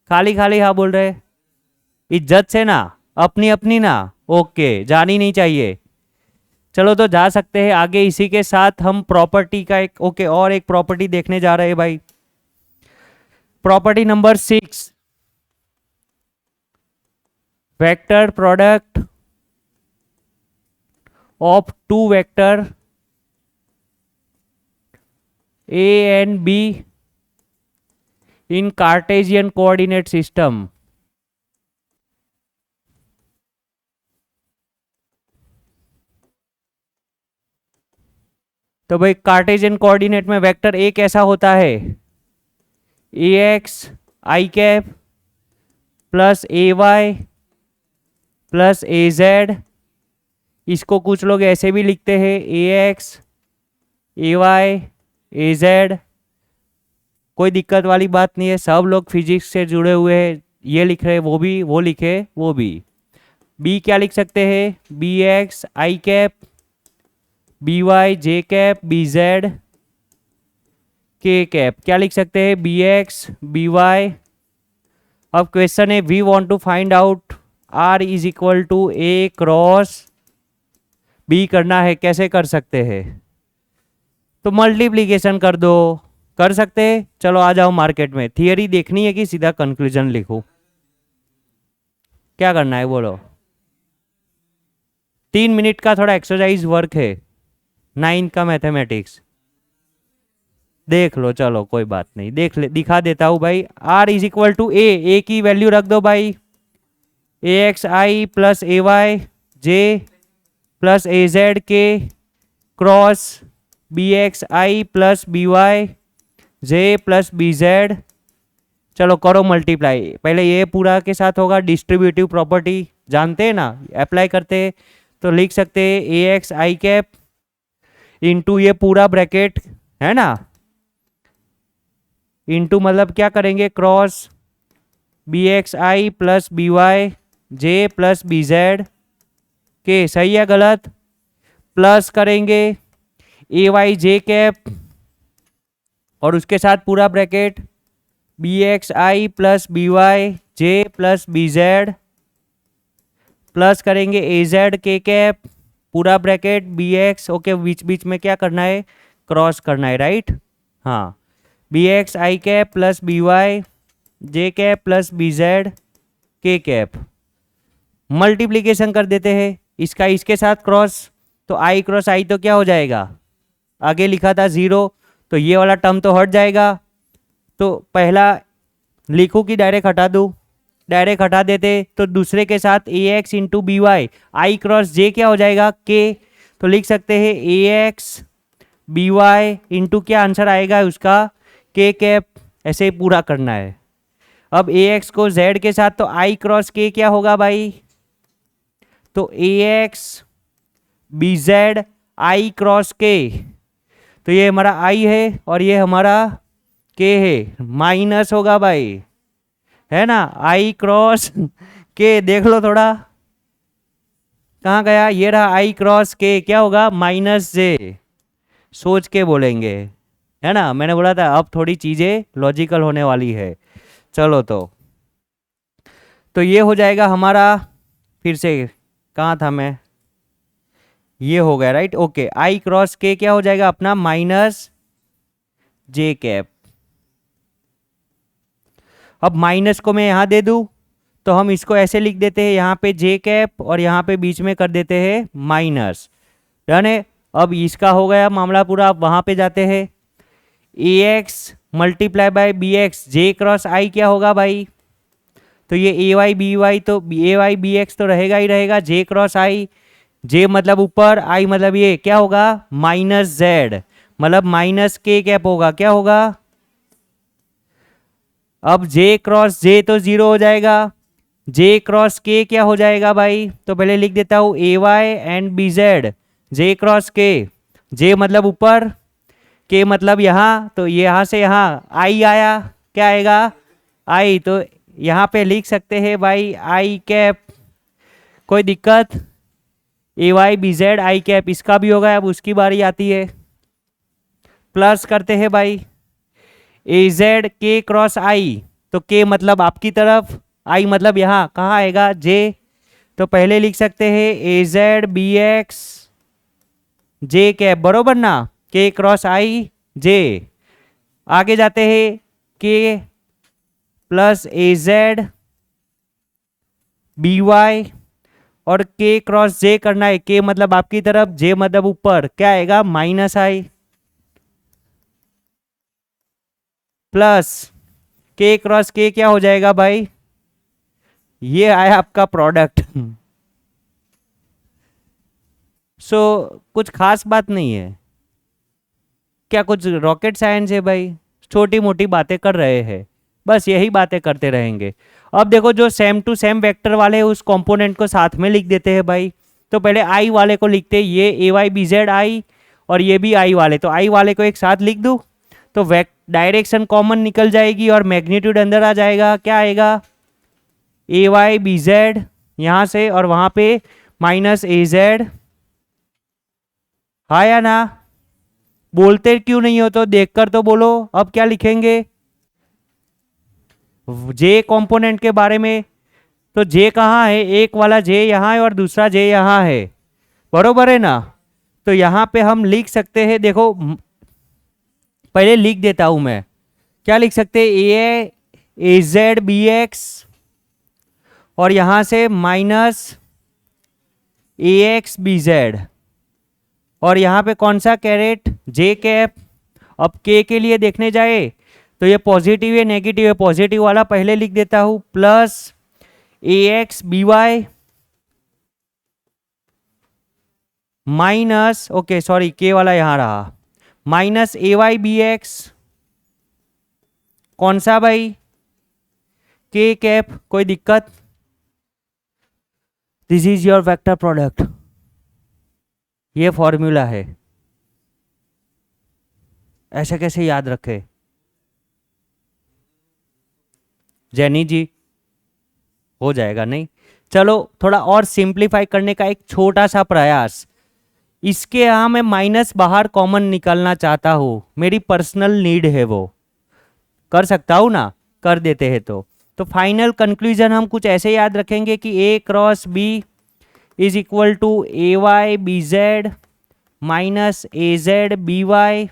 खाली खाली हाँ बोल रहे, इज्जत से ना, अपनी अपनी ना, ओके जानी नहीं चाहिए। चलो तो जा सकते हैं आगे। इसी के साथ हम प्रॉपर्टी का एक और एक प्रॉपर्टी देखने जा रहे हैं भाई। Property number 6, vector product of 2 vector A and B in Cartesian coordinate system। तो भाई कार्टेशियन कोऑर्डिनेट में वेक्टर ए कैसा होता है, A X I cap plus A Y plus A Z. इसको कुछ लोग ऐसे भी लिखते हैं A X A Y A Z, कोई दिक्कत वाली बात नहीं है, सब लोग फिजिक्स से जुड़े हुए हैं, ये लिख रहे वो भी, वो लिखे वो भी। बी क्या लिख सकते हैं, B X I cap B Y J cap B Z K cap, क्या लिख सकते हैं बी एक्स बी वाई। अब क्वेश्चन है we want to find out R is equal to A cross B करना है, कैसे कर सकते हैं, तो मल्टीप्लीकेशन कर दो, कर सकते हैं। चलो आ जाओ मार्केट में, थियरी देखनी है कि सीधा कंक्लूजन लिखो, क्या करना है बोलो। 3 मिनट का थोड़ा एक्सरसाइज वर्क है, 9 का मैथमेटिक्स देख लो, चलो कोई बात नहीं, दिखा देता हूं भाई। आर इज इक्वल टू ए की वैल्यू रख दो भाई, ए एक्स आई प्लस ए वाई जे प्लस ए जेड के क्रॉस बी एक्स आई प्लस बी वाई जे प्लस बी जेड। चलो करो मल्टीप्लाई, पहले ये पूरा के साथ होगा, डिस्ट्रीब्यूटिव प्रॉपर्टी जानते हैं ना, अप्लाई करते हैं तो लिख सकते हैं A X I cap into ये पूरा ब्रैकेट है ना, इंटू मतलब क्या करेंगे क्रॉस बी एक्स आई प्लस बी वाई जे प्लस बी जेड के, सही है गलत, प्लस करेंगे ए वाई जे कैप और उसके साथ पूरा ब्रैकेट बी एक्स आई प्लस बी वाई जे प्लस बी जेड, प्लस करेंगे ए जेड के कैप पूरा ब्रैकेट बी एक्स, ओके बीच बीच में क्या करना है क्रॉस करना है, राइट। हाँ, B X I cap plus B Y J cap plus B Z K cap, multiplication कर देते हैं इसका इसके साथ क्रॉस, तो आई क्रॉस आई तो क्या हो जाएगा आगे लिखा था 0, तो ये वाला टर्म तो हट जाएगा। तो पहला लिखूँ कि डायरेक्ट हटा दूँ? डायरेक्ट हटा देते तो दूसरे के साथ ए एक्स इंटू बी वाई, आई क्रॉस जे क्या हो जाएगा? के। तो लिख सकते हैं A X B Y into क्या आंसर आएगा उसका? के कैप। ऐसे ही पूरा करना है। अब ए एक्स को जेड के साथ, तो आई क्रॉस के क्या होगा भाई? तो A X B Z I cross K, तो ये हमारा आई है और ये हमारा के है, माइनस होगा भाई, है ना? आई क्रॉस के देख लो थोड़ा कहाँ गया, ये रहा आई क्रॉस के, क्या होगा? माइनस जे। सोच के बोलेंगे, है ना? मैंने बोला था अब थोड़ी चीजें लॉजिकल होने वाली है। चलो तो ये हो जाएगा हमारा, फिर से कहाँ था मैं, ये हो गया राइट। ओके, आई क्रॉस के क्या हो जाएगा अपना? माइनस जे कैप। अब माइनस को मैं यहाँ दे दूँ तो हम इसको ऐसे लिख देते हैं, यहाँ पे जे कैप और यहाँ पे बीच में कर देते हैं माइनस। डन है। अब इसका हो गया मामला पूरा। अब वहाँ पे जाते हैं, A X multiply by B X, J cross I क्या होगा भाई? तो ये ए वाई बी वाई, तो ए वाई बी एक्स तो रहेगा ही रहेगा, जे क्रॉस आई, जे मतलब ऊपर, आई मतलब ये क्या होगा? माइनस जेड, मतलब माइनस के कैप होगा, क्या होगा? अब जे क्रॉस जे तो 0 हो जाएगा, जे क्रॉस के क्या हो जाएगा भाई? तो पहले लिख देता हूँ A Y and B Z, J cross K, J मतलब ऊपर, के मतलब यहाँ, तो ये यहाँ से यहाँ आई आया, क्या आएगा? आई। तो यहाँ पे लिख सकते हैं भाई आई कैप, कोई दिक्कत? A Y B Z I cap, इसका भी होगा। अब उसकी बारी आती है, प्लस करते हैं भाई ए जेड के क्रॉस आई, तो के मतलब आपकी तरफ, आई मतलब यहाँ कहाँ आएगा? जे। तो पहले लिख सकते हैं ए Z B X J cap, बरोबर ना? के क्रॉस आई जे। आगे जाते हैं, के प्लस ए जेड बी वाई, और के क्रॉस जे करना है, के मतलब आपकी तरफ, जे मतलब ऊपर, क्या आएगा? माइनस आई, प्लस के क्रॉस के क्या हो जाएगा भाई? ये आया आपका प्रोडक्ट। सो कुछ खास बात नहीं है, क्या कुछ रॉकेट साइंस है भाई? छोटी मोटी बातें कर रहे हैं, बस यही बातें करते रहेंगे। अब देखो, जो सेम टू सेम वेक्टर वाले उस कंपोनेंट को साथ में लिख देते हैं भाई। तो पहले आई वाले को लिखते हैं, ये ए वाई बी जेड आई, और ये भी आई वाले, तो आई वाले को एक साथ लिख दूँ तो डायरेक्शन कॉमन निकल जाएगी और मैग्नीट्यूड अंदर आ जाएगा, क्या आएगा? ए वाई बी जेड यहाँ से, और वहाँ पे माइनस ए जेड। हाँ या ना? बोलते क्यों नहीं हो? तो देखकर तो बोलो। अब क्या लिखेंगे जे कंपोनेंट के बारे में? तो जे कहाँ है? एक वाला जे यहाँ है और दूसरा जे यहाँ है, बरोबर है ना? तो यहाँ पे हम लिख सकते हैं, देखो पहले लिख देता हूं मैं, क्या लिख सकते हैं? ए जेड बी एक्स, और यहां से माइनस ए एक्स बी जेड, और यहाँ पे कौन सा कैरेट? जे कैप। अब के लिए देखने जाए तो ये पॉजिटिव है नेगेटिव है? पॉजिटिव वाला पहले लिख देता हूँ, plus A X B Y minus, okay sorry K वाला यहाँ रहा, minus A Y B X, कौन सा भाई? K cap. कोई दिक्कत? This is your vector product, ये फॉर्मूला है। ऐसे कैसे याद रखे जैनी जी? हो जाएगा नहीं? चलो थोड़ा और सिंप्लीफाई करने का एक छोटा सा प्रयास। इसके यहाँ मैं माइनस बाहर कॉमन निकालना चाहता हूँ, मेरी पर्सनल नीड है, वो कर सकता हूँ ना? कर देते हैं तो फाइनल कंक्लूजन हम कुछ ऐसे याद रखेंगे कि A cross B is equal to A Y B Z minus A Z B Y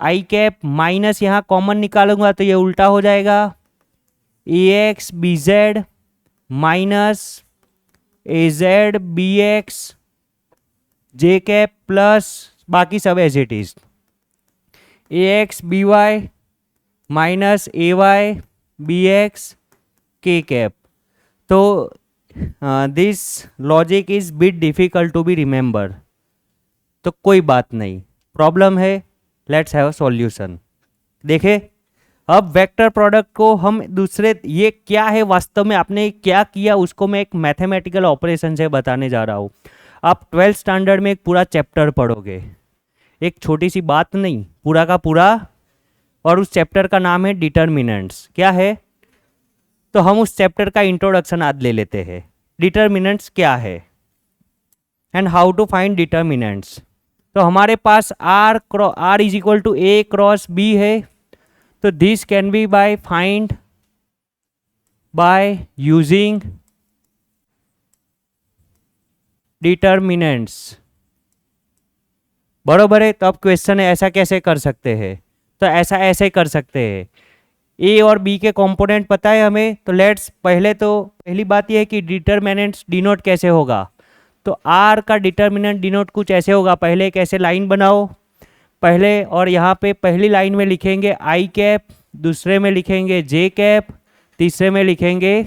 I cap, minus यहाँ कॉमन निकालूंगा तो ये उल्टा हो जाएगा, A X B Z minus A Z B X J cap, plus बाकी सब as it is, A X B Y minus A Y B X K cap. तो this logic is bit difficult to be remember, तो कोई बात नहीं, प्रॉब्लम है, लेट्स हैव अ सॉल्यूशन। देखे, अब वेक्टर प्रोडक्ट को हम दूसरे, ये क्या है वास्तव में आपने क्या किया उसको मैं एक मैथमेटिकल ऑपरेशन से बताने जा रहा हूँ। आप 12th स्टैंडर्ड में एक पूरा चैप्टर पढ़ोगे, एक छोटी सी बात नहीं, पूरा का पूरा, और उस चैप्टर का नाम है डिटर्मिनेंट्स। क्या है? तो हम उस चैप्टर का इंट्रोडक्शन आज ले लेते हैं। डिटर्मिनेंट्स क्या है and how to find determinants. तो हमारे पास R is equal to A cross B है, तो this can be by find by using determinants. बरोबर है। तो अब क्वेश्चन है ऐसा कैसे कर सकते हैं, तो ऐसा ऐसे कर सकते हैं। ए और बी के कंपोनेंट पता है हमें, तो लेट्स पहली बात यह है कि डिटर्मिनेंट्स डिनोट कैसे होगा। तो आर का डिटर्मिनेंट डिनोट कुछ ऐसे होगा, पहले एक ऐसे लाइन बनाओ पहले, और यहाँ पे पहली लाइन में लिखेंगे आई कैप, दूसरे में लिखेंगे जे कैप, तीसरे में लिखेंगे,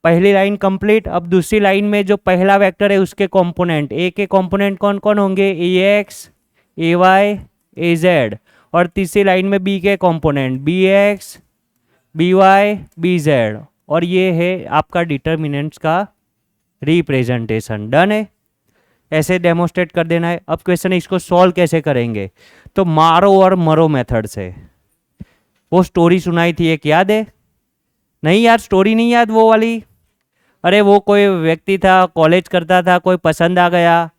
पहली लाइन कंप्लीट। अब दूसरी लाइन में जो पहला वेक्टर है उसके कंपोनेंट, ए के कंपोनेंट कौन कौन होंगे, A X A Y A Z, और तीसरी लाइन में बी के component B X B Y B Z, और ये है आपका डिटर्मिनेंट्स का रिप्रेजेंटेशन। डन है, ऐसे डेमोस्ट्रेट कर देना है। अब क्वेश्चन है इसको सॉल्व कैसे करेंगे, तो मारो और मरो मेथड से। वो स्टोरी सुनाई थी एक, याद है? नहीं यार, स्टोरी नहीं याद वो वाली? अरे वो कोई व्यक्ति था, कॉलेज करता था, कोई पसंद आ गया,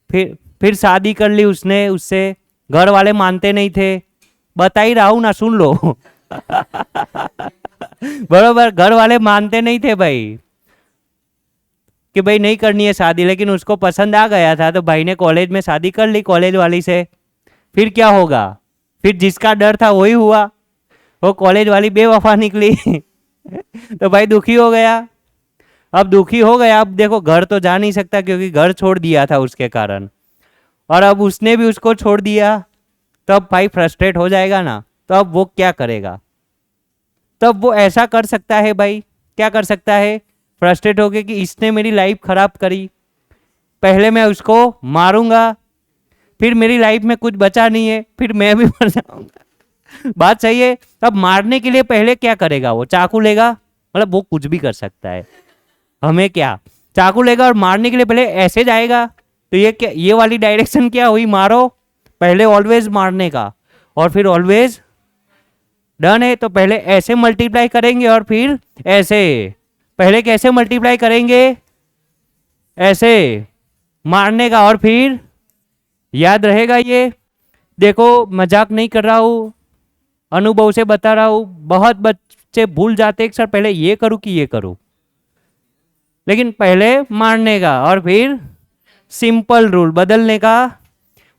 फिर शादी कर ली उसने उससे, घर वाले मानते नहीं थे, बता ही रहा हूं ना, सुन लो। बरोबर, घर वाले मानते नहीं थे भाई कि भाई नहीं करनी है शादी, लेकिन उसको पसंद आ गया था, तो भाई ने कॉलेज में शादी कर ली कॉलेज वाली से। फिर क्या होगा, फिर जिसका डर था वही हुआ, वो कॉलेज वाली बेवफा निकली। तो भाई दुखी हो गया। अब दुखी हो गया, अब देखो घर तो जा नहीं सकता क्योंकि घर छोड़ दिया था उसके कारण, और अब उसने भी उसको छोड़ दिया, तब भाई फ्रस्ट्रेट हो जाएगा ना। तो अब वो क्या करेगा, तब वो ऐसा कर सकता है भाई, क्या कर सकता है, फ्रस्ट्रेट हो गया कि इसने मेरी लाइफ खराब करी, पहले मैं उसको मारूंगा, फिर मेरी लाइफ में कुछ बचा नहीं है, फिर मैं भी मर जाऊंगा। बात सही है। तब मारने के लिए पहले क्या करेगा, वो चाकू लेगा, मतलब वो कुछ भी कर सकता है, हमें क्या, चाकू लेगा और मारने के लिए पहले ऐसे जाएगा। तो ये क्या, ये वाली डायरेक्शन क्या हुई, मारो, पहले ऑलवेज मारने का और फिर ऑलवेज। डन है। तो पहले ऐसे मल्टीप्लाई करेंगे और फिर ऐसे, पहले कैसे मल्टीप्लाई करेंगे, ऐसे मारने का, और फिर याद रहेगा ये, देखो मजाक नहीं कर रहा हूं, अनुभव से बता रहा हूं, बहुत बच्चे भूल जाते हैं कि सर पहले ये करूं कि ये करूं, लेकिन पहले मारने का और फिर सिंपल रूल बदलने का।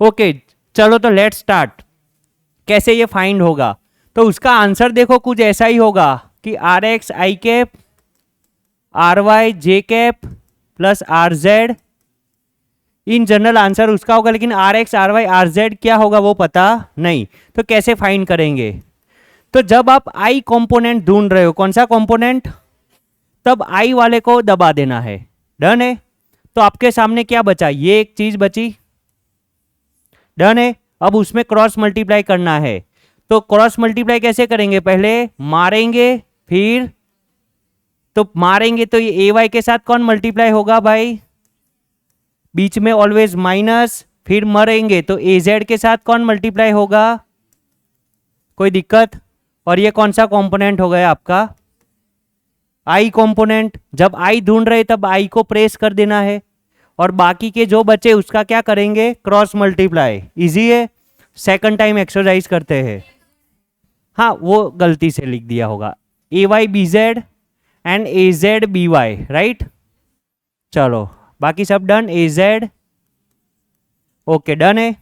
ओके चलो, तो लेट्स स्टार्ट। कैसे ये फाइंड होगा, तो उसका आंसर देखो कुछ ऐसा ही होगा कि R X I cap R Y J cap plus R Z, in general answer उसका होगा, लेकिन R X R Y R Z क्या होगा वो पता नहीं। तो कैसे फाइंड करेंगे, तो जब आप आई कंपोनेंट ढूंढ रहे हो, कौन सा कंपोनेंट, तब आई वाले को दबा देना है। डन है। तो आपके सामने क्या बचा, ये एक चीज बची। डन है। अब उसमें क्रॉस मल्टीप्लाई करना है, तो क्रॉस मल्टीप्लाई कैसे करेंगे, पहले मारेंगे, फिर तो मारेंगे तो ये ए वाई के साथ कौन मल्टीप्लाई होगा भाई, बीच में ऑलवेज माइनस, फिर मरेंगे तो ए जेड के साथ कौन मल्टीप्लाई होगा, कोई दिक्कत। और ये कौन सा कंपोनेंट हो गया आपका, आई कंपोनेंट। जब आई ढूंढ रहे तब आई को प्रेस कर देना है, और बाकी के जो बचे उसका क्या करेंगे, क्रॉस मल्टीप्लाई। इजी है। सेकंड टाइम एक्सरसाइज करते हैं। हाँ वो गलती से लिख दिया होगा, A Y B Z and A Z B Y, right. चलो बाकी सब done, A Z okay done है।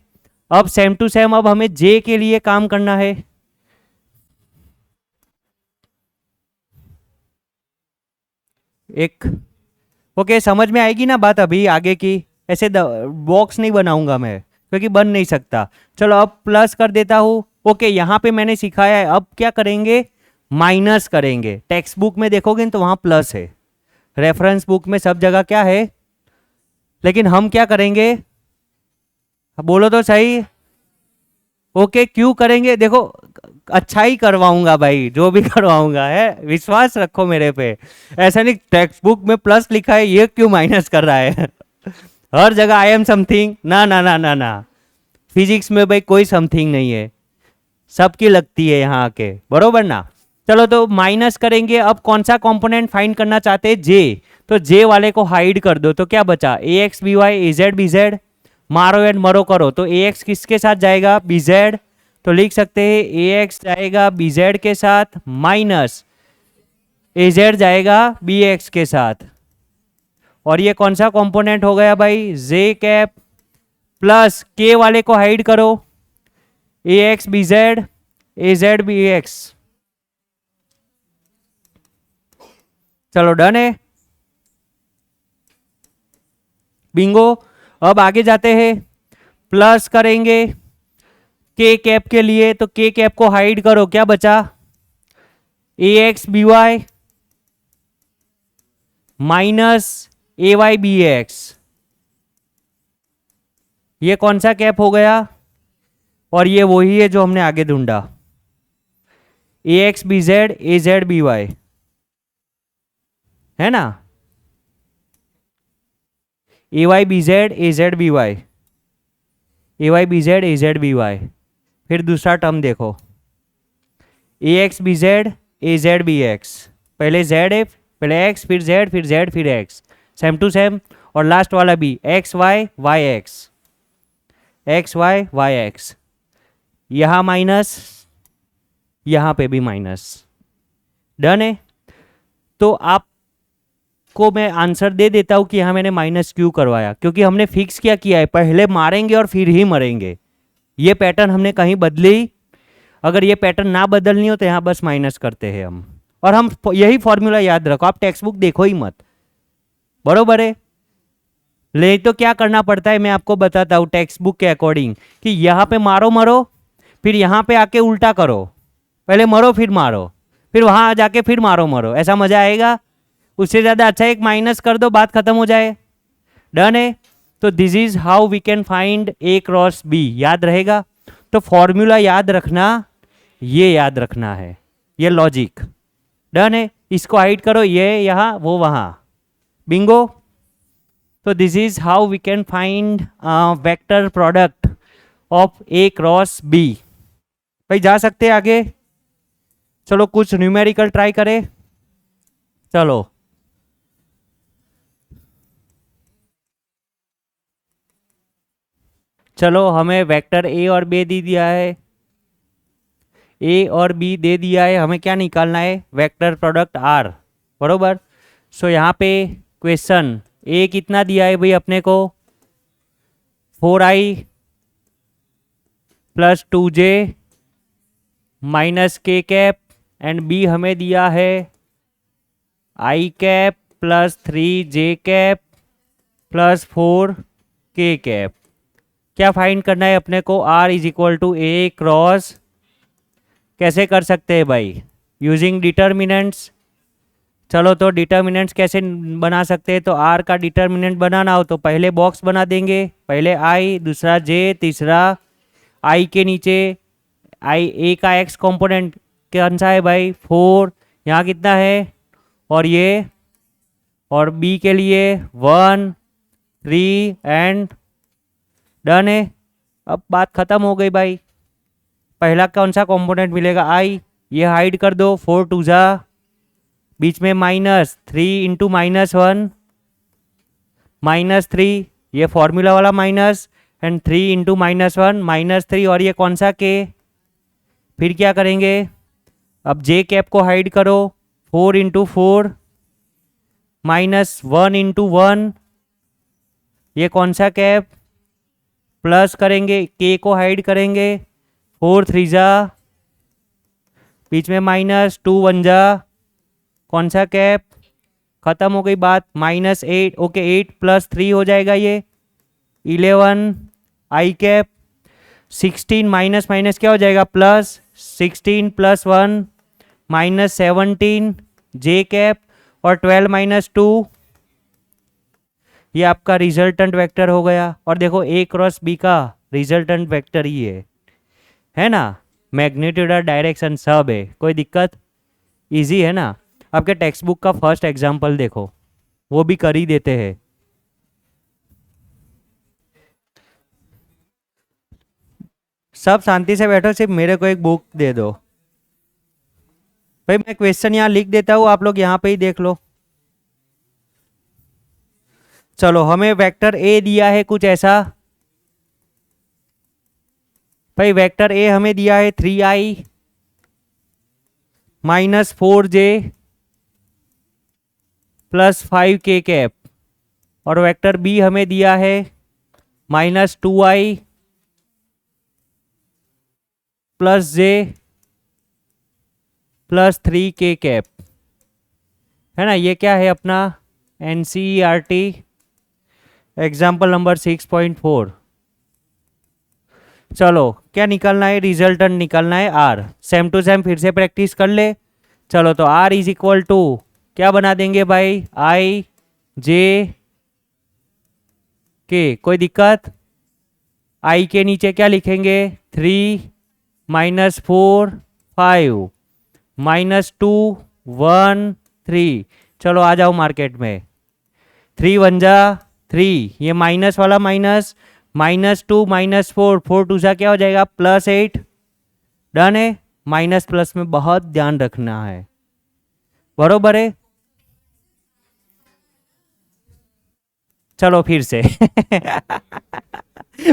अब सेम टू सेम अब हमें जे के लिए काम करना है। एक ओके समझ में आएगी ना बात अभी आगे की, ऐसे बॉक्स नहीं बनाऊंगा मैं, क्योंकि बन नहीं सकता। चलो अब प्लस कर देता हूँ। ओके, यहाँ पे मैंने सिखाया है, अब क्या करेंगे, माइनस करेंगे। टेक्स्ट बुक में देखोगे तो वहाँ प्लस है, रेफरेंस बुक में सब जगह क्या है, लेकिन हम क्या करेंगे, बोलो तो सही। ओके, क्यों करेंगे, देखो अच्छा ही करवाऊंगा भाई, जो भी करवाऊंगा है, विश्वास रखो मेरे पे। ऐसा नहीं टेक्स्ट बुक में प्लस लिखा है ये क्यों माइनस कर रहा है हर जगह आई एम समथिंग, ना ना ना ना ना। फिजिक्स में भाई कोई समथिंग नहीं है, सबकी लगती है यहाँ आके, बरोबर ना। चलो तो माइनस करेंगे। अब कौन सा कंपोनेंट फाइंड करना चाहते हैं, जे। तो जे वाले को हाइड कर दो, तो क्या बचा, ए X B Y A Z B Z. मारो एंड मरो करो, तो ए एक्स किसके साथ जाएगा, बी जेड। तो लिख सकते हैं ए एक्स जाएगा बी जेड के साथ, माइनस ए जेड जाएगा बी एक्स के साथ। और ये कौन सा कंपोनेंट हो गया भाई, जे कैप, प्लस के वाले को हाइड करो, A X B Z A Z B X. चलो डन है, बिंगो। अब आगे जाते हैं, प्लस करेंगे के कैप के लिए, तो के कैप को हाइड करो, क्या बचा, ए X B Y minus A Y B x. ये कौन सा कैप हो गया, और ये वही है जो हमने आगे ढूंढा, A X B Z A Z B Y, है ना, A Y B Z A Z B Y, A Y B Z A Z B Y. फिर दूसरा टर्म देखो, A X B Z A Z B X, पहले जेड है, पहले एक्स फिर जेड फिर जेड फिर एक्स, सेम टू सेम। और लास्ट वाला भी X Y Y X, X Y Y X, यहाँ माइनस, यहाँ पे भी माइनस। डन है। तो आपको मैं आंसर दे देता हूँ कि यहाँ मैंने माइनस क्यों करवाया, क्योंकि हमने फिक्स क्या किया है, पहले मारेंगे और फिर ही मरेंगे। ये पैटर्न हमने कहीं बदली, अगर ये पैटर्न ना बदलनी हो तो यहाँ बस माइनस करते हैं हम। और हम यही फॉर्मूला याद रखो, आप टेक्स्ट बुक देखो ही मत, बरोबर है। ले तो क्या करना पड़ता है मैं आपको बताता हूँ टेक्स्ट बुक के अकॉर्डिंग, कि यहाँ पे मारो मरो, फिर यहाँ पे आके उल्टा करो, पहले मरो फिर मारो, फिर वहाँ जाके फिर मारो मरो, ऐसा मजा आएगा। उससे ज़्यादा अच्छा एक माइनस कर दो, बात खत्म हो जाए। डन है। तो this is how we can find A cross B, याद रहेगा। तो फॉर्मूला याद रखना, ये याद रखना है, ये लॉजिक। डन है, इसको हाइड करो, ये यहाँ वो वहाँ, बिंगो। तो this is how we can find vector product of A cross B. भाई जा सकते हैं आगे, चलो कुछ न्यूमेरिकल ट्राई करें। चलो चलो हमें वेक्टर ए और बी दे दिया है, ए और बी दे दिया है, हमें क्या निकालना है, वेक्टर प्रोडक्ट आर, बरोबर। सो यहाँ पे क्वेश्चन ए कितना दिया है भाई अपने को, 4i plus 2j minus K cap, and B हमें दिया है I cap plus 3j cap plus 4k cap. क्या फाइंड करना है अपने को, r is equal to A cross, कैसे कर सकते हैं भाई, यूजिंग डिटर्मिनेंट्स। चलो तो डिटर्मिनेंट्स कैसे बना सकते हैं, तो r का डिटर्मिनेंट बनाना हो तो पहले बॉक्स बना देंगे, पहले i, दूसरा j, तीसरा i के नीचे i, a का x कंपोनेंट कौन सा है भाई 4, यहाँ कितना है, और ये, और b के लिए 1 3 एंड डन है। अब बात खत्म हो गई भाई, पहला कौन सा कंपोनेंट मिलेगा i, ये हाइड कर दो, 4 2 जा, बीच में माइनस 3 इंटू -1 -3, ये फॉर्मूला वाला माइनस, एंड 3 इंटू -1 -3, और ये कौन सा के। फिर क्या करेंगे, अब जे कैप को हाइड करो, 4 इंटू 4 -1 इंटू 1, ये कौन सा कैप, प्लस करेंगे के को हाइड करेंगे, 4 3 जा, बीच में -2 1 जा, कौन सा कैप, खत्म हो गई बात, -8, ओके 8 + 3 हो जाएगा ये, 11 आई कैप, 16 माइनस माइनस क्या हो जाएगा प्लस, 16 प्लस 1 माइनस 17 जे कैप, और 12 माइनस 2 ये आपका रिजल्टेंट वेक्टर हो गया। और देखो ए क्रॉस बी का रिजल्टेंट वेक्टर ही है ना, मैग्नीट्यूड और डायरेक्शन सब है, कोई दिक्कत, इजी है ना। आपके टेक्स्ट बुक का फर्स्ट एग्जाम्पल देखो, वो भी कर ही देते हैं। सब शांति से बैठो, सिर्फ मेरे को एक बुक दे दो भाई, मैं क्वेश्चन यहाँ लिख देता हूँ, आप लोग यहाँ पे ही देख लो। चलो हमें वेक्टर ए दिया है कुछ ऐसा, भाई वेक्टर ए हमें दिया है 3i minus 4j plus 5k cap, और वेक्टर बी हमें दिया है minus 2i plus j plus 3k cap, है ना। ये क्या है अपना NCERT एग्जाम्पल नंबर 6.4। चलो क्या निकलना है, रिजल्टेंट निकलना है R। सेम टू सेम फिर से प्रैक्टिस कर ले। चलो तो R इज इक्वल टू क्या बना देंगे भाई, I J K, कोई दिक्कत। I के नीचे क्या लिखेंगे, 3 माइनस 4 5 माइनस 2 1 3। चलो आ जाओ मार्केट में, 3 1 जा 3, ये माइनस वाला माइनस, माइनस 2 माइनस 4, 4 2 सा क्या हो जाएगा प्लस 8। डन है, माइनस प्लस में बहुत ध्यान रखना है, बरोबर है। चलो फिर से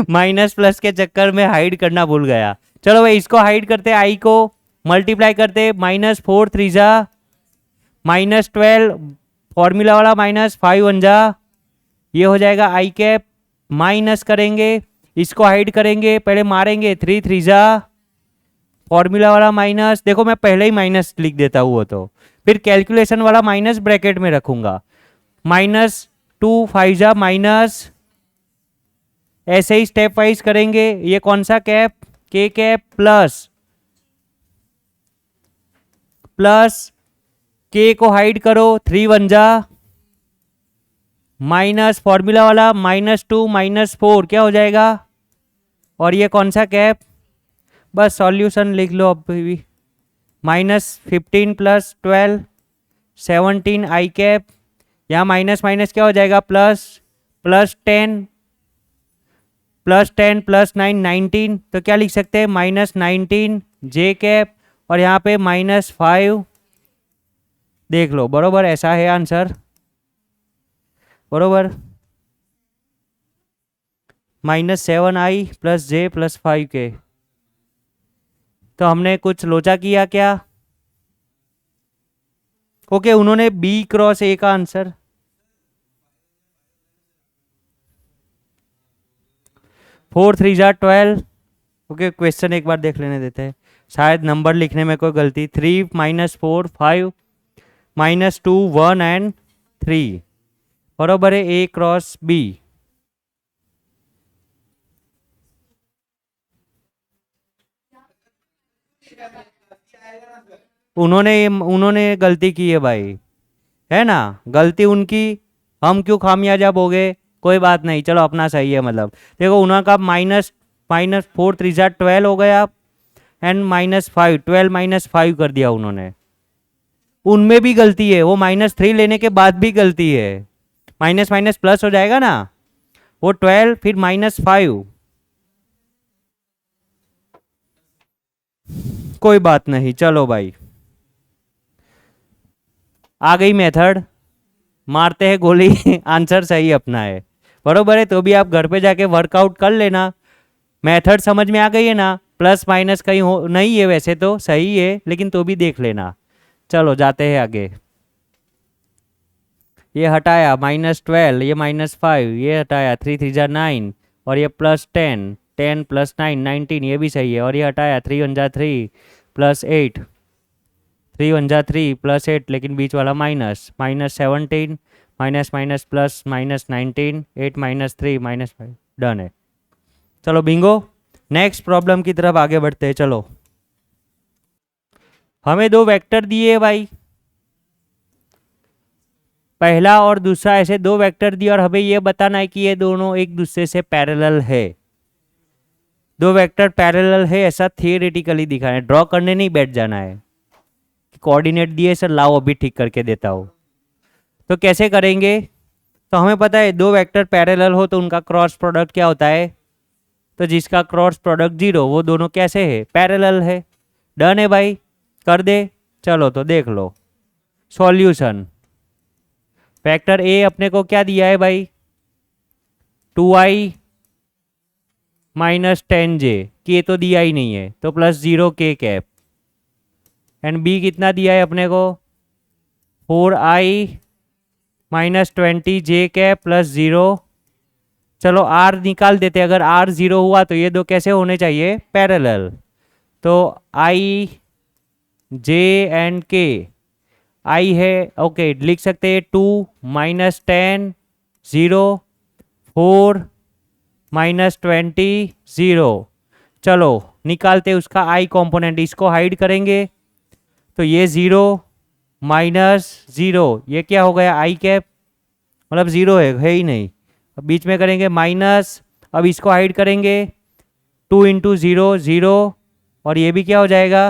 माइनस प्लस के चक्कर में हाइड करना भूल गया। चलो भाई इसको हाइड करते, आई को मल्टीप्लाई करते, माइनस 4 3 जा माइनस 12, फॉर्मूला वाला माइनस 5 1 जा, ये हो जाएगा आई कैप, माइनस करेंगे, इसको हाइड करेंगे, पहले मारेंगे 3 3 जा, फॉर्मूला वाला माइनस, देखो मैं पहले ही माइनस लिख देता हूँ वो तो, फिर कैलकुलेशन वाला माइनस ब्रैकेट में रखूंगा, माइनस 2 5 जा माइनस, ऐसे ही स्टेप वाइज करेंगे। ये कौन सा कैप, के कैप, प्लस प्लस के को हाइड करो, 3 1 जा माइनस, फॉर्मूला वाला माइनस 2 माइनस 4 क्या हो जाएगा, और ये कौन सा कैप, बस सॉल्यूशन लिख लो अब भी, माइनस 15 प्लस 12 17 आई कैप, यहाँ माइनस माइनस क्या हो जाएगा प्लस, प्लस 10 प्लस 10 प्लस 9 19, तो क्या लिख सकते हैं माइनस 19 जे कैप, और यहाँ पे माइनस 5, देख लो बरोबर, ऐसा है आंसर, बरोबर। माइनस 7i प्लस जे प्लस 5k, तो हमने कुछ लोचा किया क्या, ओके उन्होंने बी क्रॉस ए का आंसर, फोर 3 जा 12, ओके क्वेश्चन एक बार देख लेने देते हैं, शायद नंबर लिखने में कोई गलती, 3 माइनस 4 5 माइनस 2 1 एंड 3, बराबर है ए क्रॉस बी। उन्होंने गलती की है भाई, है ना, गलती उनकी, हम क्यों खामियाजा हो गए, कोई बात नहीं, चलो अपना सही है। मतलब देखो उन्होंने कहा माइनस माइनस 4 3 जा 12 हो गया, एंड माइनस 5, 12 माइनस 5 कर दिया उन्होंने, उनमें भी गलती है, वो माइनस 3 लेने के बाद भी गलती है, माइनस माइनस प्लस हो जाएगा ना, वो 12 फिर माइनस 5, कोई बात नहीं। चलो भाई आ गई मेथड, मारते हैं गोली आंसर सही अपना है, बरोबर है। तो भी आप घर पे जाके वर्कआउट कर लेना, मेथड समझ में आ गई है ना, प्लस माइनस कहीं हो नहीं है, वैसे तो सही है लेकिन तो भी देख लेना। चलो जाते हैं आगे, ये हटाया माइनस 12, ये माइनस 5, ये हटाया 3 3 जा 9, और ये प्लस 10 10 प्लस 9 19, ये भी सही है, और ये हटाया 3 1 जा 3 प्लस 8 3 1 जा 3 प्लस 8, लेकिन बीच वाला minus, minus 17 minus minus plus minus 19 8 minus 3 minus 5, done है। चलो बिंगो, नेक्स्ट प्रॉब्लम की तरफ आगे बढ़ते हैं। चलो, हमें दो वेक्टर दिए भाई, पहला और दूसरा, ऐसे दो वेक्टर दिए और हमें ये बताना है कि ये दोनों एक दूसरे से पैरेलल है। दो वेक्टर पैरेलल है ऐसा थियोरेटिकली दिखाना है, ड्रॉ करने नहीं बैठ जाना है। कोऑर्डिनेट दिए सर, लाओ अभी ठीक करके देता हूँ। तो कैसे करेंगे? तो हमें पता है दो वेक्टर पैरेलल हो तो उनका क्रॉस प्रोडक्ट क्या होता है, तो जिसका क्रॉस प्रोडक्ट 0 वो दोनों कैसे है, पैरेलल है। डन है भाई, कर दे। चलो तो देख लो सॉल्यूशन। वेक्टर ए अपने को क्या दिया है भाई, 2i माइनस 10j, के तो दिया ही नहीं है तो plus 0k cap. And B कितना दिया है अपने को, 4i minus 20j cap plus 0। चलो आर निकाल देते, अगर आर 0 हुआ तो ये दो कैसे होने चाहिए, पैरेलल। तो आई जे एंड के, आई है ओके, लिख सकते हैं 2 माइनस 10 0, 4 माइनस 20 0। चलो निकालते उसका आई कंपोनेंट, इसको हाइड करेंगे तो ये 0 माइनस 0, ये क्या हो गया आई कैप, मतलब 0 है ही नहीं। अब बीच में करेंगे माइनस, अब इसको हाइड करेंगे 2 इंटू 0 0, और ये भी क्या हो जाएगा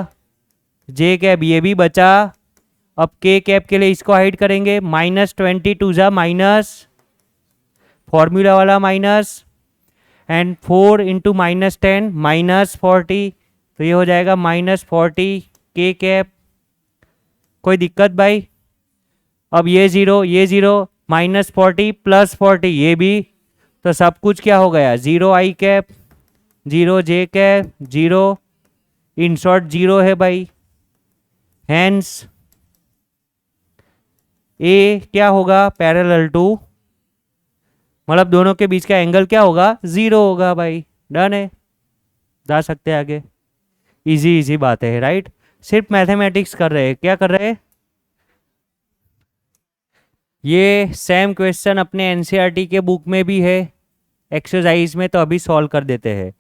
जे कैप, ये भी बचा। अब के कैप के लिए इसको हाइड करेंगे, माइनस 22 जा माइनस, फॉर्मूला वाला minus, and 4 into minus 10 minus 40, तो ये हो जाएगा माइनस 40 के कैप। कोई दिक्कत भाई? अब ये 0 माइनस 40 प्लस 40 ये भी, तो सब कुछ क्या हो गया, 0 I cap 0 J cap 0, in short 0 है भाई। हैंस ए क्या होगा, पैरेलल टू, मतलब दोनों के बीच का एंगल क्या होगा, 0 होगा भाई। डन है, जा सकते हैं आगे। इजी इजी बात है राइट, सिर्फ मैथमेटिक्स कर रहे हैं, क्या कर रहे हैं। ये सेम क्वेश्चन अपने एनसीईआरटी के बुक में भी है एक्सरसाइज में, तो अभी सॉल्व कर देते हैं।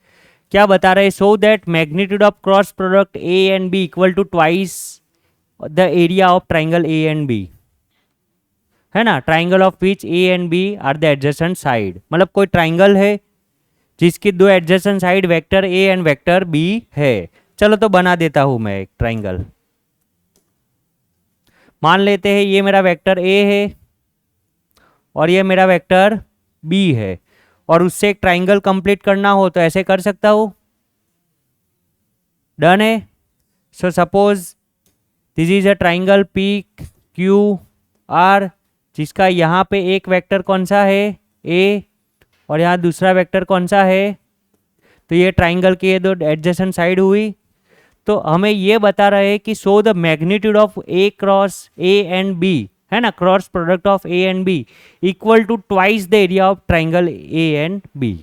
क्या बता रहे हैं, so that magnitude of cross product A and B equal to twice the area of triangle A and B, है ना। Triangle of which A and B are the adjacent side, मतलब कोई ट्राइंगल है जिसकी दो adjacent side vector A and vector B है। चलो तो बना देता हूं मैं एक ट्राइंगल। मान लेते हैं ये मेरा वेक्टर ए है और ये मेरा वेक्टर बी है, और उससे एक ट्राइंगल कंप्लीट करना हो तो ऐसे कर सकता हूं। डन है। So suppose this is a triangle P Q R, जिसका यहाँ पे एक वेक्टर कौन सा है, ए, और यहाँ दूसरा वेक्टर कौन सा है, तो ये ट्राइंगल की ये दो एडजेसेंट साइड हुई। तो हमें ये बता रहे हैं कि so the magnitude of A cross A and B, है ना, cross product of A and B equal to twice the area of triangle A and B.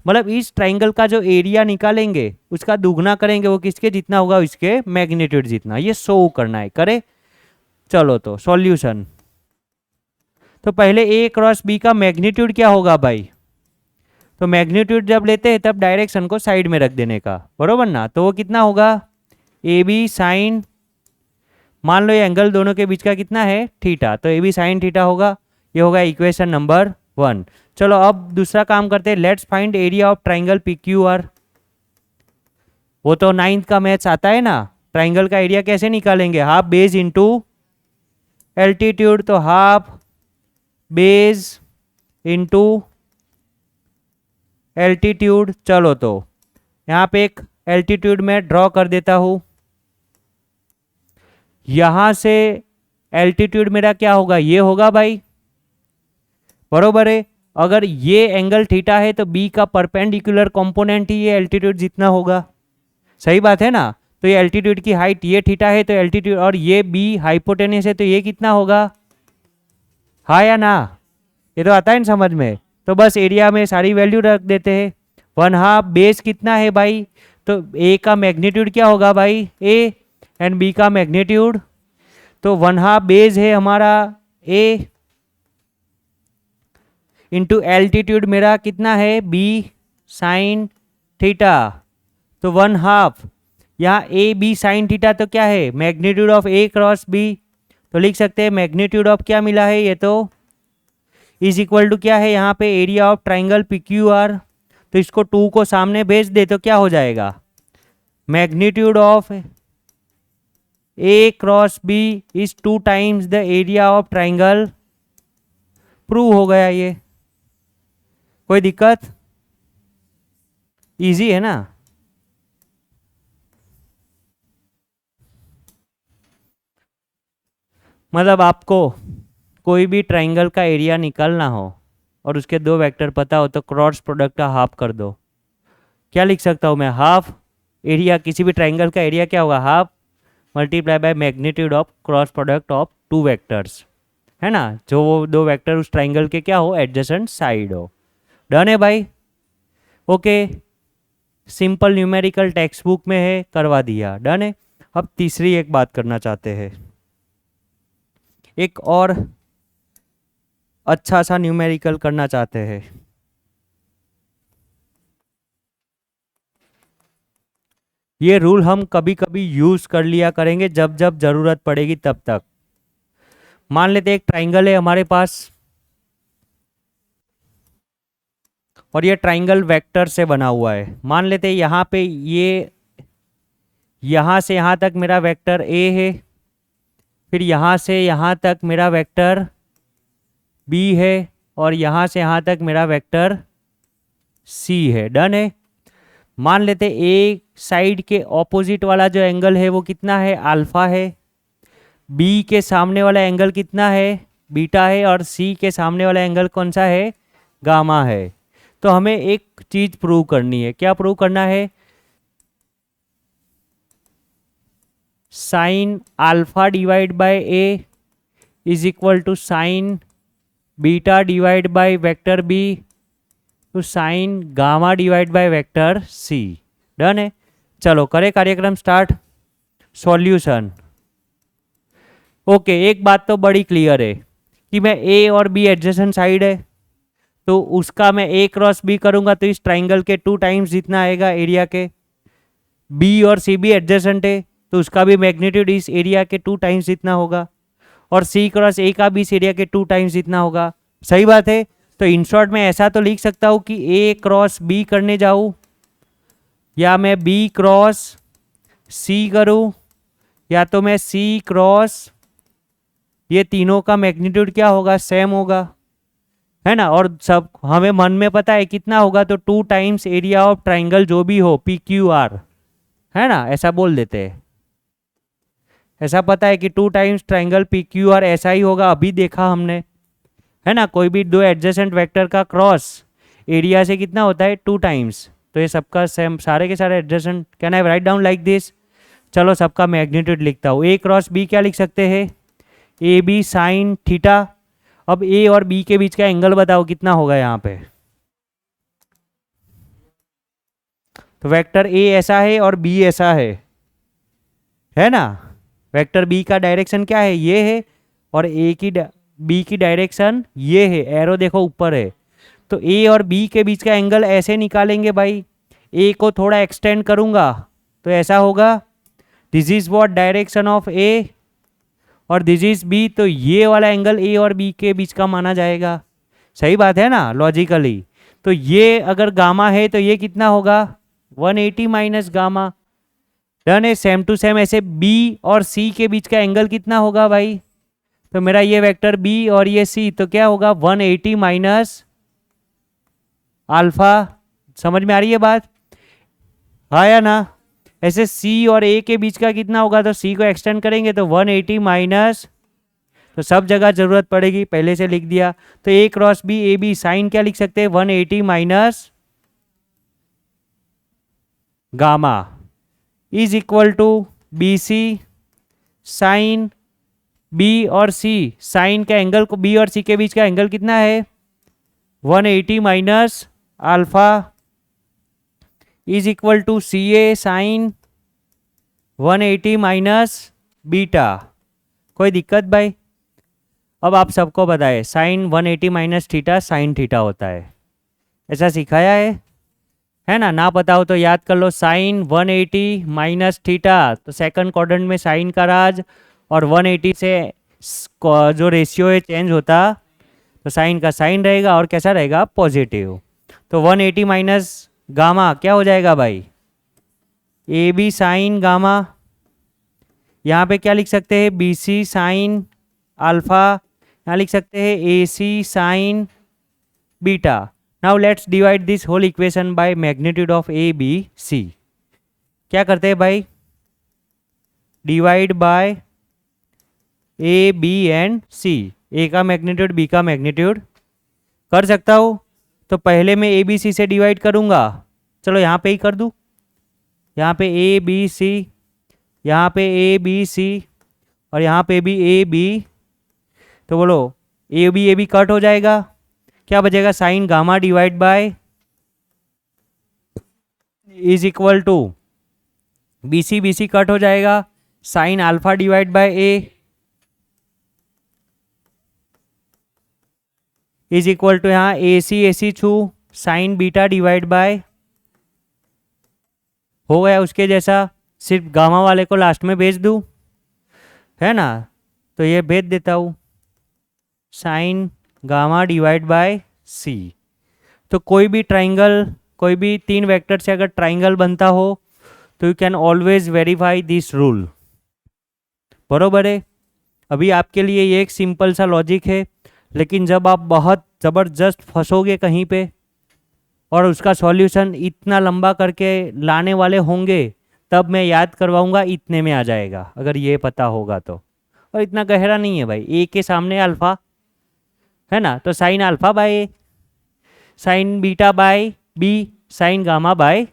मतलब इस ट्राइंगल का जो एरिया निकालेंगे उसका दुगना करेंगे, वो किसके जितना होगा, इसके मैग्नीट्यूड जितना। ये शो करना है, करे। चलो तो सॉल्यूशन। तो पहले ए क्रॉस बी का मैग्नीट्यूड क्या होगा भाई, तो मैग्नीट्यूड जब लेते हैं तब डायरेक्शन को साइड में रख देने का, बरोबर ना। तो वो कितना होगा, ए बी साइन, मान लो ये एंगल दोनों के बीच का कितना है, थीटा, तो ए बी साइन थीटा होगा। ये होगा इक्वेशन नंबर 1। चलो अब दूसरा काम करते हैं, let's find area of triangle P Q R. वो तो 9th का मैथ्स आता है ना, ट्राइंगल का एरिया कैसे निकालेंगे, हाफ बेस इंटू एल्टीट्यूड, तो हाफ बेस इंटू एल्टीट्यूड। चलो तो यहाँ पे एक एल्टीट्यूड में ड्रॉ कर देता हूँ। यहाँ से एल्टीट्यूड मेरा क्या होगा, ये होगा भाई, बरोबर है। अगर ये एंगल थीटा है तो बी का परपेंडिकुलर कंपोनेंट ही ये एल्टीट्यूड जितना होगा, सही बात है ना। तो ये एल्टीट्यूड की हाइट ये थीटा है तो एल्टीट्यूड, और ये बी हाइपोटेनस है तो ये कितना होगा, हाँ या ना, ये तो आता है ना समझ में। तो बस एरिया में सारी वैल्यू रख देते हैं। 1/2 बेस कितना है भाई, तो ए का मैग्नीट्यूड क्या होगा भाई, ए, एंड बी का मैग्नीट्यूड, तो 1/2 बेस है हमारा ए, इंटू एल्टीट्यूड मेरा कितना है बी, साइन थीटा, तो 1/2। यहाँ ए बी साइन थीटा तो क्या है, magnitude of A cross B, तो लिख सकते हैं मैग्नीट्यूड ऑफ क्या मिला है ये, तो इज इक्वल टू क्या है यहाँ पे, area of triangle P Q R. तो इसको 2 को सामने भेज दे तो क्या हो जाएगा, magnitude of A cross B is 2 times the area of triangle. Prove हो गया ये, कोई दिक्कत, इजी है ना। मतलब आपको कोई भी ट्राइंगल का एरिया निकालना हो और उसके 2 वेक्टर पता हो तो क्रॉस प्रोडक्ट का हाफ कर दो। क्या लिख सकता हूँ मैं, हाफ एरिया, किसी भी ट्राइंगल का एरिया क्या होगा, half multiply by magnitude of cross product of 2 vectors, है ना, जो वो 2 वेक्टर उस ट्राइंगल के क्या हो, एडजेसेंट साइड हो। डन है भाई, okay. Simple numerical text book में है, करवा दिया, डन है। अब तीसरी एक बात करना चाहते हैं, एक और अच्छा सा न्यूमेरिकल करना चाहते हैं। ये रूल हम कभी कभी यूज कर लिया करेंगे, जब जब जरूरत पड़ेगी तब तक। मान लेते एक ट्राइंगल है हमारे पास और ये ट्राइंगल वेक्टर से बना हुआ है। मान लेते यहाँ पे ये यहाँ से यहाँ तक मेरा वेक्टर ए है, फिर यहाँ से यहाँ तक मेरा वेक्टर बी है, और यहाँ से यहाँ तक मेरा वेक्टर सी है। डन है। मान लेते ए साइड के ऑपोजिट वाला जो एंगल है वो कितना है, अल्फा है। बी के सामने वाला एंगल कितना है, बीटा है। और सी के सामने वाला एंगल कौन सा है, गामा है। तो हमें एक चीज प्रूव करनी है। क्या प्रूव करना है, sine alpha divide by A is equal to sine beta divide by vector B to sine gamma divide by vector C. Done है। चलो करें कार्यक्रम स्टार्ट। सॉल्यूशन। ओके, एक बात तो बड़ी क्लियर है कि मैं ए और बी एडजेसेंट साइड है, तो उसका मैं ए क्रॉस बी करूंगा तो इस ट्राइंगल के 2 टाइम्स जितना आएगा एरिया के। बी और सी भी एडजेसेंट है तो उसका भी मैग्नीट्यूड इस एरिया के 2 टाइम्स जितना होगा, और सी क्रॉस ए का भी इस एरिया के 2 टाइम्स जितना होगा। सही बात है। तो इन शॉर्ट में ऐसा तो लिख सकता हूँ कि ए क्रॉस बी करने जाऊँ, या मैं बी क्रॉस सी करूँ, या तो मैं सी क्रॉस, ये तीनों का मैग्नीट्यूड क्या होगा, सेम होगा, है ना। और सब हमें मन में पता है कितना होगा, तो 2 टाइम्स एरिया ऑफ ट्राइंगल जो भी हो पी क्यू आर, है ना, ऐसा बोल देते हैं। ऐसा पता है कि 2 times triangle P Q R ऐसा ही होगा, अभी देखा हमने, है ना। कोई भी 2 एडजेसेंट वेक्टर का क्रॉस एरिया से कितना होता है, 2 टाइम्स। तो ये सबका सेम, सारे के सारे adjacent. Can I write down like this. चलो सबका मैग्नीट्यूड लिखता हूँ। ए क्रॉस बी क्या लिख सकते हैं, ए बी साइन थीटा। अब ए और बी के बीच का एंगल बताओ कितना होगा यहाँ पे। तो वेक्टर ए ऐसा है और बी ऐसा है ना। वेक्टर बी का डायरेक्शन क्या है, ये है, और ए की बी की डायरेक्शन ये है, एरो देखो ऊपर है। तो ए और बी के बीच का एंगल ऐसे निकालेंगे भाई। ए को थोड़ा एक्सटेंड करूंगा तो ऐसा होगा, this is what direction of A, और दिस इज बी, तो ये वाला एंगल ए और बी के बीच का माना जाएगा। सही बात है ना, लॉजिकली। तो ये अगर गामा है तो ये कितना होगा, 180 माइनस गामा। डन है। सेम टू सेम ऐसे बी और सी के बीच का एंगल कितना होगा भाई, तो मेरा ये वेक्टर बी और ये सी, तो क्या होगा, 180 माइनस अल्फा। समझ में आ रही है बात, आया ना। ऐसे सी और ए के बीच का कितना होगा, तो सी को एक्सटेंड करेंगे तो 180 माइनस, तो सब जगह जरूरत पड़ेगी, पहले से लिख दिया। तो A cross B, A B sine क्या लिख सकते हैं, 180 minus gamma is equal to B C sine B और सी। साइन का एंगल को, बी और सी के बीच का एंगल कितना है, 180 minus alpha is equal to C A sine 180 minus beta. कोई दिक्कत भाई। अब आप सबको बताए sine 180 minus theta sine theta होता है, ऐसा सिखाया है। है ना पता हो तो याद कर लो, साइन 180 माइनस थीटा, तो सेकंड क्वाड्रेंट में साइन का राज, और 180 से जो रेशियो है चेंज होता, तो साइन का साइन रहेगा और कैसा रहेगा, पॉजिटिव। तो 180 माइनस गामा क्या हो जाएगा भाई, ए बी साइन गामा। यहाँ पे क्या लिख सकते हैं, बी सी साइन अल्फा, यहाँ लिख सकते हैं A C sine beta. Now let's divide this whole equation by magnitude of A B C. क्या करते हैं भाई, divide by A B and C, A का मैग्नीट्यूड बी का मैग्नीट्यूड कर सकता हूँ, तो पहले मैं ए बी सी से डिवाइड करूँगा, चलो यहाँ पे ही कर दूँ, यहाँ पे ए बी सी, यहाँ पे ए बी सी और यहाँ पे भी ए बी, तो बोलो ए बी कट हो जाएगा, क्या बचेगा, sine gamma divide by is equal to B C cut हो जाएगा, sine alpha divide by A is equal to यहाँ ए सी छू साइन बीटा डिवाइड बाय, हो गया उसके जैसा, सिर्फ गामा वाले को लास्ट में भेज दूँ, है ना, तो ये भेज देता हूँ, साइन गामा डिवाइड बाय सी। तो कोई भी ट्राइंगल, कोई भी तीन वेक्टर से अगर ट्राइंगल बनता हो तो you can always verify this rule, बरोबर है। अभी आपके लिए ये एक सिंपल सा लॉजिक है, लेकिन जब आप बहुत ज़बरदस्त फंसोगे कहीं पे और उसका सॉल्यूशन इतना लंबा करके लाने वाले होंगे, तब मैं याद करवाऊंगा, इतने में आ जाएगा अगर ये पता होगा तो, और इतना गहरा नहीं है भाई, ए के सामने अल्फा है ना, तो sine alpha by A, sine beta by B, sine gamma by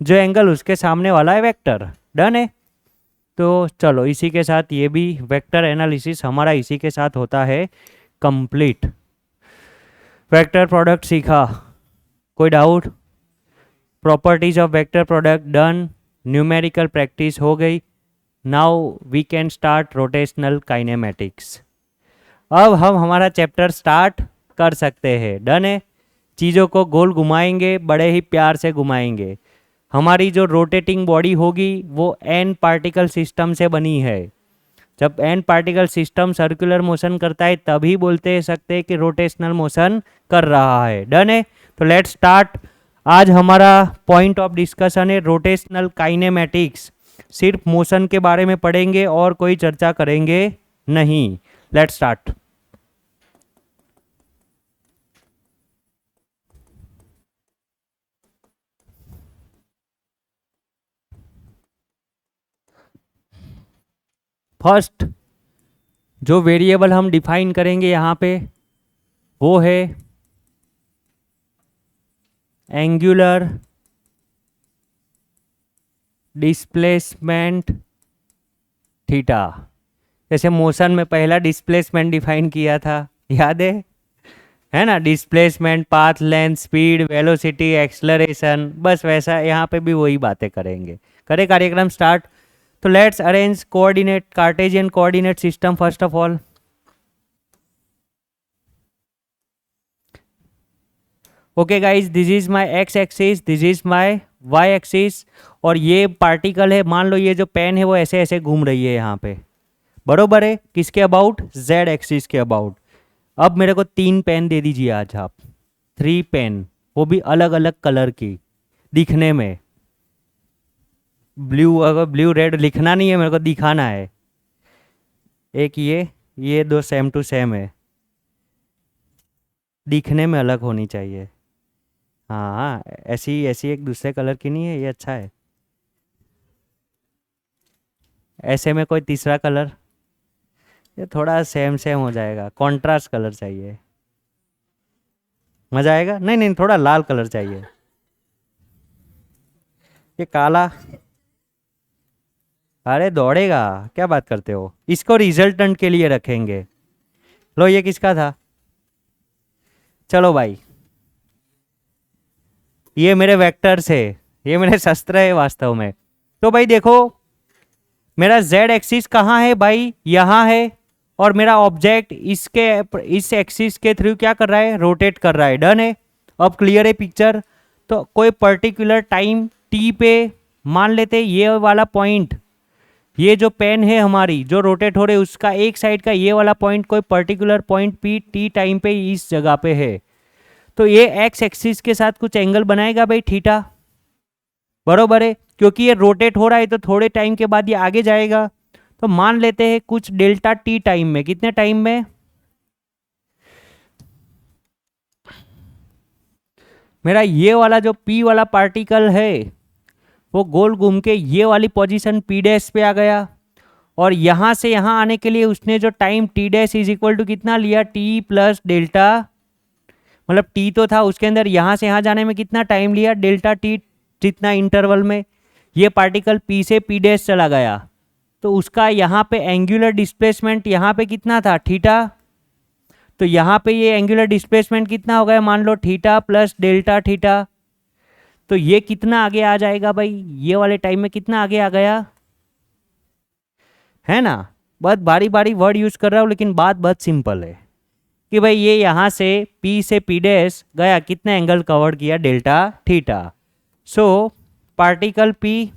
जो एंगल उसके सामने वाला है वेक्टर, डन है। तो चलो इसी के साथ ये भी वेक्टर एनालिसिस हमारा इसी के साथ होता है कंप्लीट। वेक्टर प्रोडक्ट सीखा, कोई doubt, properties of vector product done, numerical practice हो गई। Now we can start rotational kinematics. अब हम हमारा चैप्टर स्टार्ट कर सकते हैं, डन है। चीज़ों को गोल घुमाएंगे, बड़े ही प्यार से घुमाएंगे। हमारी जो रोटेटिंग बॉडी होगी वो एन पार्टिकल सिस्टम से बनी है। जब an particle system circular motion करता है तभी बोलते सकते हैं कि रोटेशनल मोशन कर रहा है, डन है। तो लेट्स स्टार्ट। आज हमारा पॉइंट ऑफ डिस्कशन है रोटेशनल काइनेमेटिक्स। सिर्फ मोशन के बारे में पढ़ेंगे और कोई चर्चा करेंगे नहीं। Let's start. फर्स्ट जो वेरिएबल हम डिफाइन करेंगे यहाँ पे वो है एंगुलर डिस्प्लेसमेंट थीटा। जैसे मोशन में पहला डिस्प्लेसमेंट डिफाइन किया था, याद है ना, displacement, path length, speed, velocity, acceleration, बस वैसा यहाँ पे भी वही बातें करेंगे। करें कार्यक्रम स्टार्ट। तो let's arrange coordinate, Cartesian coordinate system first of all. Okay guys, this is my X axis, this is my Y axis, और ये पार्टिकल है, मान लो ये जो पेन है वो ऐसे ऐसे घूम रही है यहाँ पे, बरोबर है, किसके अबाउट, जेड एक्सिस के अबाउट। अब मेरे को 3 पेन दे दीजिए आज आप, 3 पेन, वो भी अलग अलग कलर की दिखने में। ब्लू, अगर ब्लू रेड लिखना नहीं है, मेरे को दिखाना है। एक ये 2 सेम टू सेम है, दिखने में अलग होनी चाहिए। हाँ, ऐसी ऐसी एक दूसरे कलर की नहीं है, ये अच्छा है। ऐसे में कोई तीसरा कलर, ये थोड़ा सेम सेम हो जाएगा, कॉन्ट्रास्ट कलर चाहिए, मजा आएगा। नहीं नहीं, थोड़ा लाल कलर चाहिए। ये काला, अरे दौड़ेगा, क्या बात करते हो, इसको रिजल्टेंट के लिए रखेंगे। लो ये किसका था, चलो भाई, ये मेरे वेक्टर्स है, ये मेरे शस्त्र है वास्तव में। तो भाई देखो, मेरा z एक्सिस कहाँ है भाई, यहाँ है, और मेरा ऑब्जेक्ट इस एक्सिस के थ्रू क्या कर रहा है, रोटेट कर रहा है, डन है। अब क्लियर है पिक्चर। तो कोई पर्टिकुलर टाइम टी पे मान लेते ये वाला पॉइंट, ये जो पेन है हमारी जो रोटेट हो रही है उसका एक साइड का ये वाला पॉइंट कोई particular point P T time पे इस जगह पे है, तो ये एक्स एक्सिस के साथ कुछ एंगल बनाएगा भाई थीटा, बरोबर है, क्योंकि ये रोटेट हो रहा है तो थोड़े टाइम के बाद ये आगे जाएगा। तो मान लेते हैं कुछ डेल्टा टी टाइम में, कितने टाइम में, मेरा ये वाला जो पी वाला पार्टिकल है वो गोल घूम के ये वाली पोजीशन पी डैश पे आ गया, और यहां से यहां आने के लिए उसने जो time T dash is equal to कितना लिया, टी प्लस डेल्टा, मतलब टी तो था उसके अंदर, यहां से यहां जाने में कितना टाइम लिया, डेल्टा टी, जितना इंटरवल में ये पार्टिकल पी से पी डैश चला गया, तो उसका यहाँ पे एंगुलर डिस्प्लेसमेंट यहाँ पे कितना था, थीटा, तो यहाँ पे ये एंगुलर डिस्प्लेसमेंट कितना हो गया, मान लो थीटा प्लस डेल्टा थीटा, तो ये कितना आगे आ जाएगा भाई, ये वाले टाइम में कितना आगे आ गया, है ना। बहुत बारी बारी वर्ड यूज कर रहा हूँ लेकिन बात बहुत सिंपल है कि भाई ये यहाँ से P से P डैश गया, कितना एंगल कवर किया, delta theta. So particle P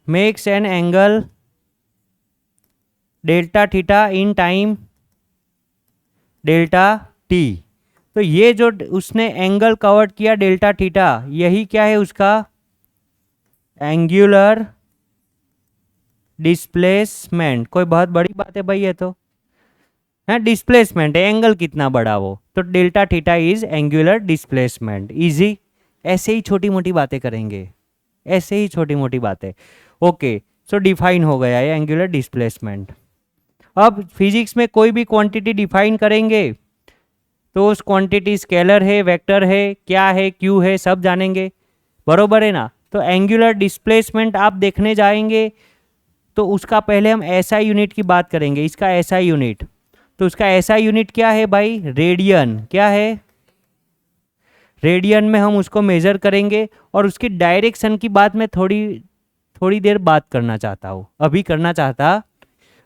makes an angle delta theta in time delta T, तो ये जो उसने एंगल कवर किया डेल्टा थीटा, यही क्या है उसका एंगुलर डिस्प्लेसमेंट। कोई बहुत बड़ी बात है भाई, ये तो है डिस्प्लेसमेंट है, एंगल कितना बड़ा वो, तो delta theta is angular displacement. Easy, ऐसे ही छोटी मोटी बातें करेंगे, ऐसे ही छोटी मोटी बातें। ओके, सो डिफाइन हो गया ये एंगुलर डिस्प्लेसमेंट। अब फिजिक्स में कोई भी क्वांटिटी डिफाइन करेंगे तो उस क्वांटिटी स्केलर है, वेक्टर है, क्या है, क्यू है, सब जानेंगे, बरोबर है ना। तो एंगुलर डिस्प्लेसमेंट आप देखने जाएंगे तो उसका पहले हम एसआई यूनिट की बात करेंगे, इसका एसआई यूनिट, तो उसका एसआई यूनिट क्या है भाई, रेडियन, क्या है, रेडियन में हम उसको मेजर करेंगे। और उसकी डायरेक्शन की बात मैं थोड़ी देर बात करना चाहता हूँ, अभी करना चाहता,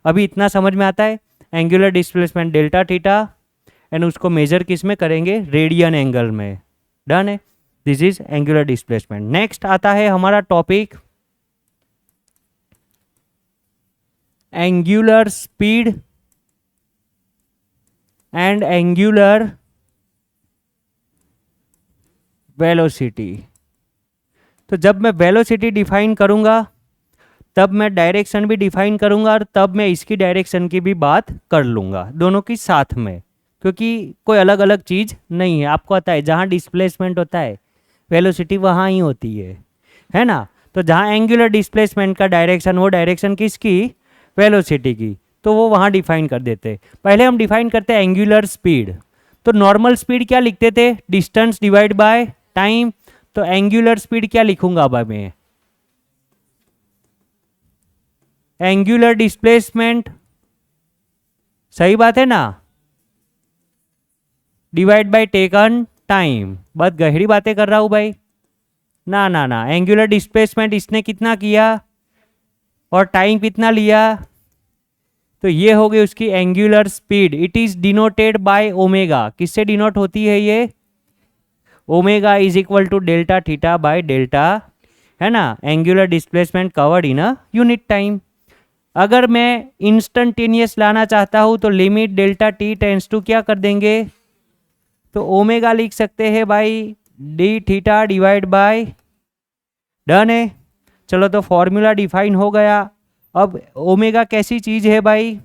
अभी इतना समझ में आता है, angular displacement delta theta, and उसको मेजर किस में करेंगे, रेडियन एंगल में, डन है, this is angular displacement. Next आता है हमारा topic angular speed and angular velocity. तो जब मैं वेलोसिटी डिफाइन करूंगा तब मैं डायरेक्शन भी डिफाइन करूंगा, और तब मैं इसकी डायरेक्शन की भी बात कर लूंगा, दोनों की साथ में, क्योंकि कोई अलग अलग चीज़ नहीं है। आपको आता है जहाँ डिस्प्लेसमेंट होता है वेलोसिटी वहाँ ही होती है ना। तो जहाँ एंगुलर डिस्प्लेसमेंट का डायरेक्शन, वो डायरेक्शन किसकी, वेलोसिटी की, तो वो वहाँ डिफाइन कर देते। पहले हम डिफाइन करते हैं एंगुलर स्पीड। तो नॉर्मल स्पीड क्या लिखते थे, डिस्टेंस डिवाइड बाय टाइम, तो एंगुलर स्पीड क्या लिखूंगा अब मैं, एंगुलर डिस्प्लेसमेंट, सही बात है ना, डिवाइड बाय टेकन टाइम। बहुत गहरी बातें कर रहा हूं भाई, ना ना ना, एंगुलर डिस्प्लेसमेंट इसने कितना किया और टाइम कितना लिया, तो ये हो गई उसकी angular speed. It is denoted by omega, किससे डिनोट होती है ये, omega is equal to delta theta by delta, है ना। Angular displacement covered in a unit time. अगर मैं इंस्टेंटेनियस लाना चाहता हूं तो limit delta T tends to क्या कर देंगे, तो ओमेगा लिख सकते हैं भाई D theta divide by, done है। चलो तो फॉर्मूला डिफाइन हो गया। अब ओमेगा कैसी चीज है भाई,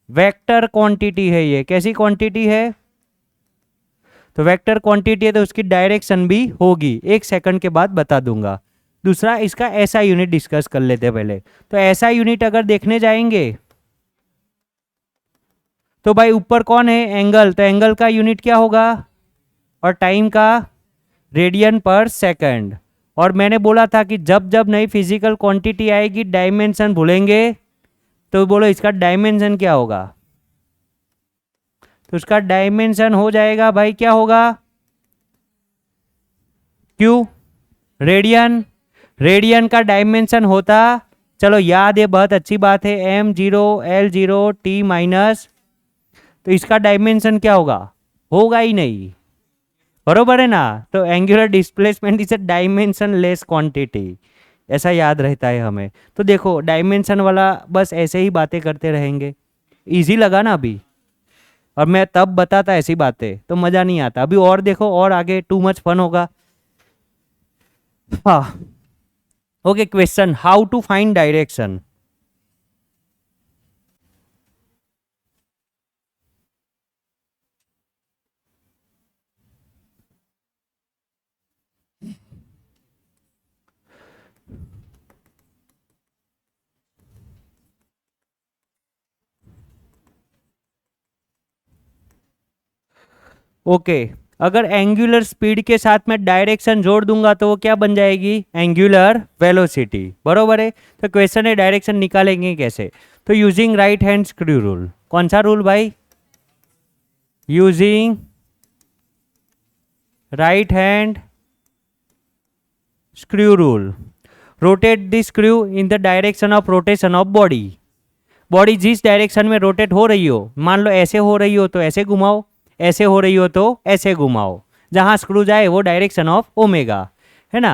वेक्टर क्वांटिटी है, ये कैसी क्वांटिटी है, तो वेक्टर क्वांटिटी है तो उसकी डायरेक्शन भी होगी, एक सेकंड के बाद बता दूंगा। दूसरा इसका ऐसा यूनिट डिस्कस कर लेते हैं पहले। तो ऐसा यूनिट अगर देखने जाएंगे तो भाई ऊपर कौन है, एंगल, तो एंगल का यूनिट क्या होगा, और टाइम का रेडियन पर सेकंड। और मैंने बोला था कि जब जब नई फिजिकल क्वांटिटी आएगी डायमेंशन भूलेंगे, तो बोलो इसका डायमेंशन क्या होगा, तो उसका डायमेंशन हो जाएगा भाई, क्या होगा, क्यू, रेडियन, रेडियन का डायमेंशन होता चलो याद है, बहुत अच्छी बात है, m0 l0 t-, तो इसका डायमेंशन क्या होगा, होगा ही नहीं, बरोबर है ना। तो angular displacement is a dimension less quantity, ऐसा याद रहता है हमें। तो देखो डायमेंशन वाला बस ऐसे ही बातें करते रहेंगे, इजी लगा ना अभी, और मैं तब बताता ऐसी बातें तो मज़ा नहीं आता। अभी और देखो, और आगे टू मच फन होगा। हाँ, okay, question, how to find direction. Okay, अगर एंगुलर स्पीड के साथ में डायरेक्शन जोड़ दूंगा तो वो क्या बन जाएगी, एंगुलर वेलोसिटी, बरोबर है। तो क्वेश्चन है डायरेक्शन निकालेंगे कैसे, तो using right hand screw rule. कौन सा रूल भाई, using right hand screw rule. Rotate the screw in the direction of rotation of body. Body जिस डायरेक्शन में रोटेट हो रही हो, मान लो ऐसे हो रही हो तो ऐसे घुमाओ, ऐसे हो रही हो तो ऐसे घुमाओ, जहां स्क्रू जाए वो डायरेक्शन ऑफ ओमेगा है ना।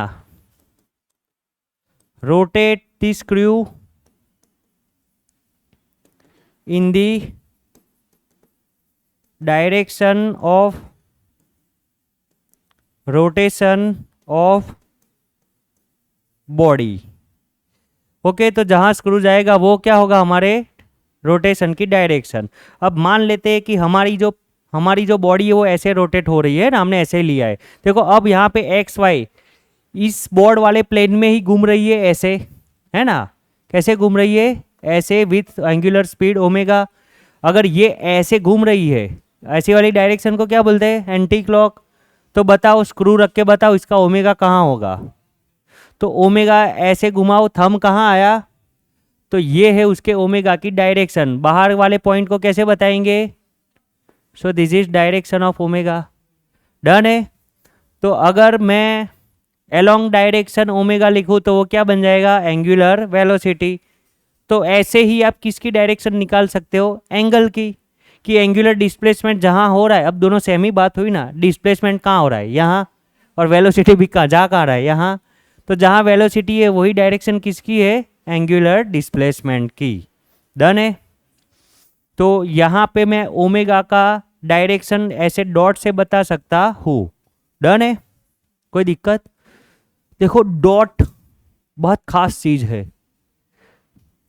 Rotate the screw in the direction of rotation of body. Okay, तो जहां स्क्रू जाएगा वो क्या होगा, हमारे रोटेशन की डायरेक्शन। अब मान लेते हैं कि हमारी जो बॉडी है वो ऐसे रोटेट हो रही है ना, हमने ऐसे लिया है। देखो अब यहाँ पे एक्स वाई इस बोर्ड वाले प्लेन में ही घूम रही है, ऐसे है ना। कैसे घूम रही है, ऐसे विथ एंगुलर स्पीड ओमेगा। अगर ये ऐसे घूम रही है, ऐसी वाली डायरेक्शन को क्या बोलते हैं, एंटी क्लॉक। तो बताओ, स्क्रू रख के बताओ इसका ओमेगा कहाँ होगा। तो ओमेगा ऐसे घुमाओ, थंब कहाँ आया, तो ये है उसके ओमेगा की डायरेक्शन। बाहर वाले पॉइंट को कैसे बताएंगे, सो this is direction of omega. Done है। तो अगर मैं अलोंग डायरेक्शन ओमेगा लिखूँ तो वो क्या बन जाएगा, एंगुलर वेलोसिटी। तो ऐसे ही आप किसकी डायरेक्शन निकाल सकते हो, एंगल की, कि एंगुलर डिस्प्लेसमेंट जहाँ हो रहा है, अब दोनों सेम ही बात हुई ना, डिस्प्लेसमेंट कहाँ हो रहा है, यहाँ, और वेलोसिटी भी कहाँ रहा है, यहाँ। तो जहाँ वेलोसिटी है वही डायरेक्शन किसकी है, एंगुलर डिस्प्लेसमेंट की। डन है। तो यहाँ पे मैं ओमेगा का डायरेक्शन ऐसे डॉट से बता सकता हूँ। डन है, कोई दिक्कत। देखो डॉट बहुत खास चीज है।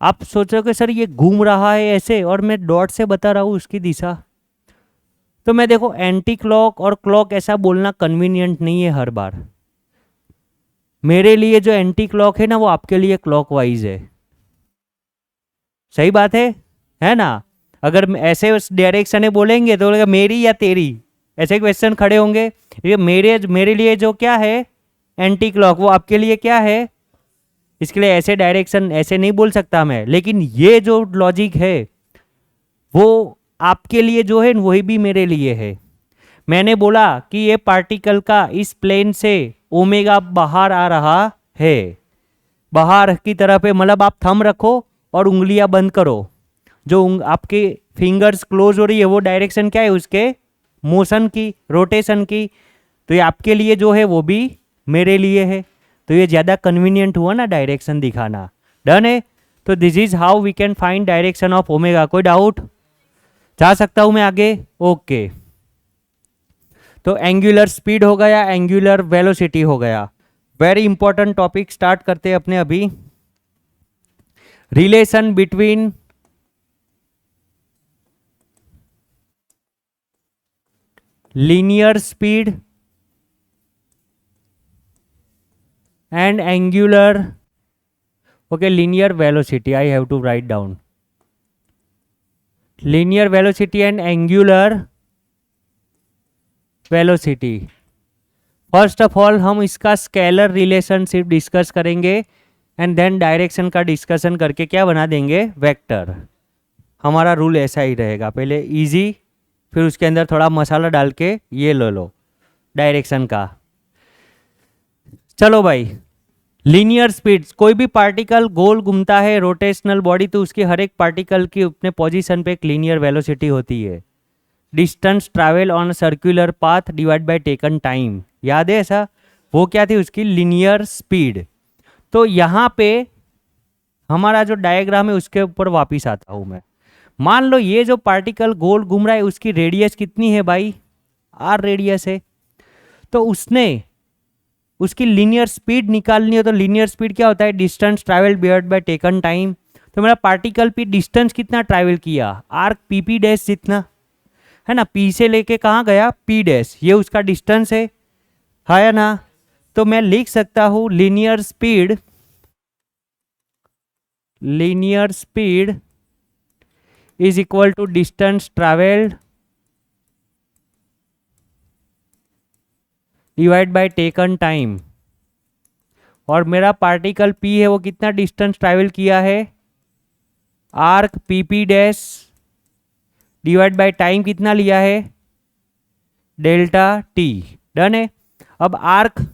आप सोचोगे सर ये घूम रहा है ऐसे और मैं डॉट से बता रहा हूँ उसकी दिशा, तो मैं देखो एंटी क्लॉक और क्लॉक ऐसा बोलना कन्वीनियंट नहीं है हर बार। मेरे लिए जो एंटी क्लॉक है ना वो आपके लिए क्लॉकवाइज है, सही बात है ना। अगर ऐसे उस डायरेक्शन में बोलेंगे तो बोलेगा मेरी या तेरी, ऐसे क्वेश्चन खड़े होंगे। ये मेरे लिए जो क्या है एंटी क्लॉक, वो आपके लिए क्या है, इसके लिए ऐसे डायरेक्शन ऐसे नहीं बोल सकता मैं। लेकिन ये जो लॉजिक है वो आपके लिए जो है वही भी मेरे लिए है। मैंने बोला कि ये पार्टिकल का इस प्लेन से ओमेगा बाहर आ रहा है, बाहर की तरफ है, मतलब आप थंब रखो और उंगलियां बंद करो, जो आपके फिंगर्स क्लोज हो रही है वो डायरेक्शन क्या है उसके, मोशन की, रोटेशन की। तो ये आपके लिए जो है वो भी मेरे लिए है, तो ये ज़्यादा कन्वीनियंट हुआ ना डायरेक्शन दिखाना। डन है। तो this is how we can find direction of omega. कोई डाउट, जा सकता हूं मैं आगे। ओके, तो एंगुलर स्पीड हो गया, एंगुलर वेलोसिटी हो गया। वेरी इंपॉर्टेंट टॉपिक स्टार्ट करते हैं अपने अभी। Relation between linear speed and angular, okay, linear velocity, I have to write down linear velocity and angular velocity। First of all हम इसका स्केलर रिलेशनशिप डिस्कस करेंगे एंड देन डायरेक्शन का डिस्कशन करके क्या बना देंगे, वेक्टर। हमारा रूल ऐसा ही रहेगा, पहले इजी, फिर उसके अंदर थोड़ा मसाला डाल के ये ले लो डायरेक्शन का। चलो भाई, लीनियर स्पीड, कोई भी पार्टिकल गोल घूमता है रोटेशनल बॉडी तो उसकी हर एक पार्टिकल की अपने पोजीशन पे एक लीनियर वेलोसिटी होती है। Distance travel on circular path divide by taken time, याद है ऐसा? वो क्या थी उसकी? Linear speed. तो यहाँ पे हमारा जो डायग्राम है उसके ऊपर वापिस आता हूँ मैं। मान लो ये जो पार्टिकल गोल घूम रहा है उसकी रेडियस कितनी है भाई? आर रेडियस है। तो उसने उसकी लीनियर स्पीड निकालनी हो तो लीनियर स्पीड क्या होता है? Distance travel divide by taken time. तो मेरा पार्टिकल पी डिस्टेंस कितना ट्रैवल किया? आर्क पी पी डैश जितना, है ना? पी से लेके कहाँ गया? पी डैश, ये उसका डिस्टेंस है या ना? तो मैं लिख सकता हूँ linear speed is equal to distance travelled divide by taken time. और मेरा पार्टिकल पी है वो कितना डिस्टेंस ट्रैवल किया है? Arc P P dash divide by time कितना लिया है? Delta T. डन है। अब आर्क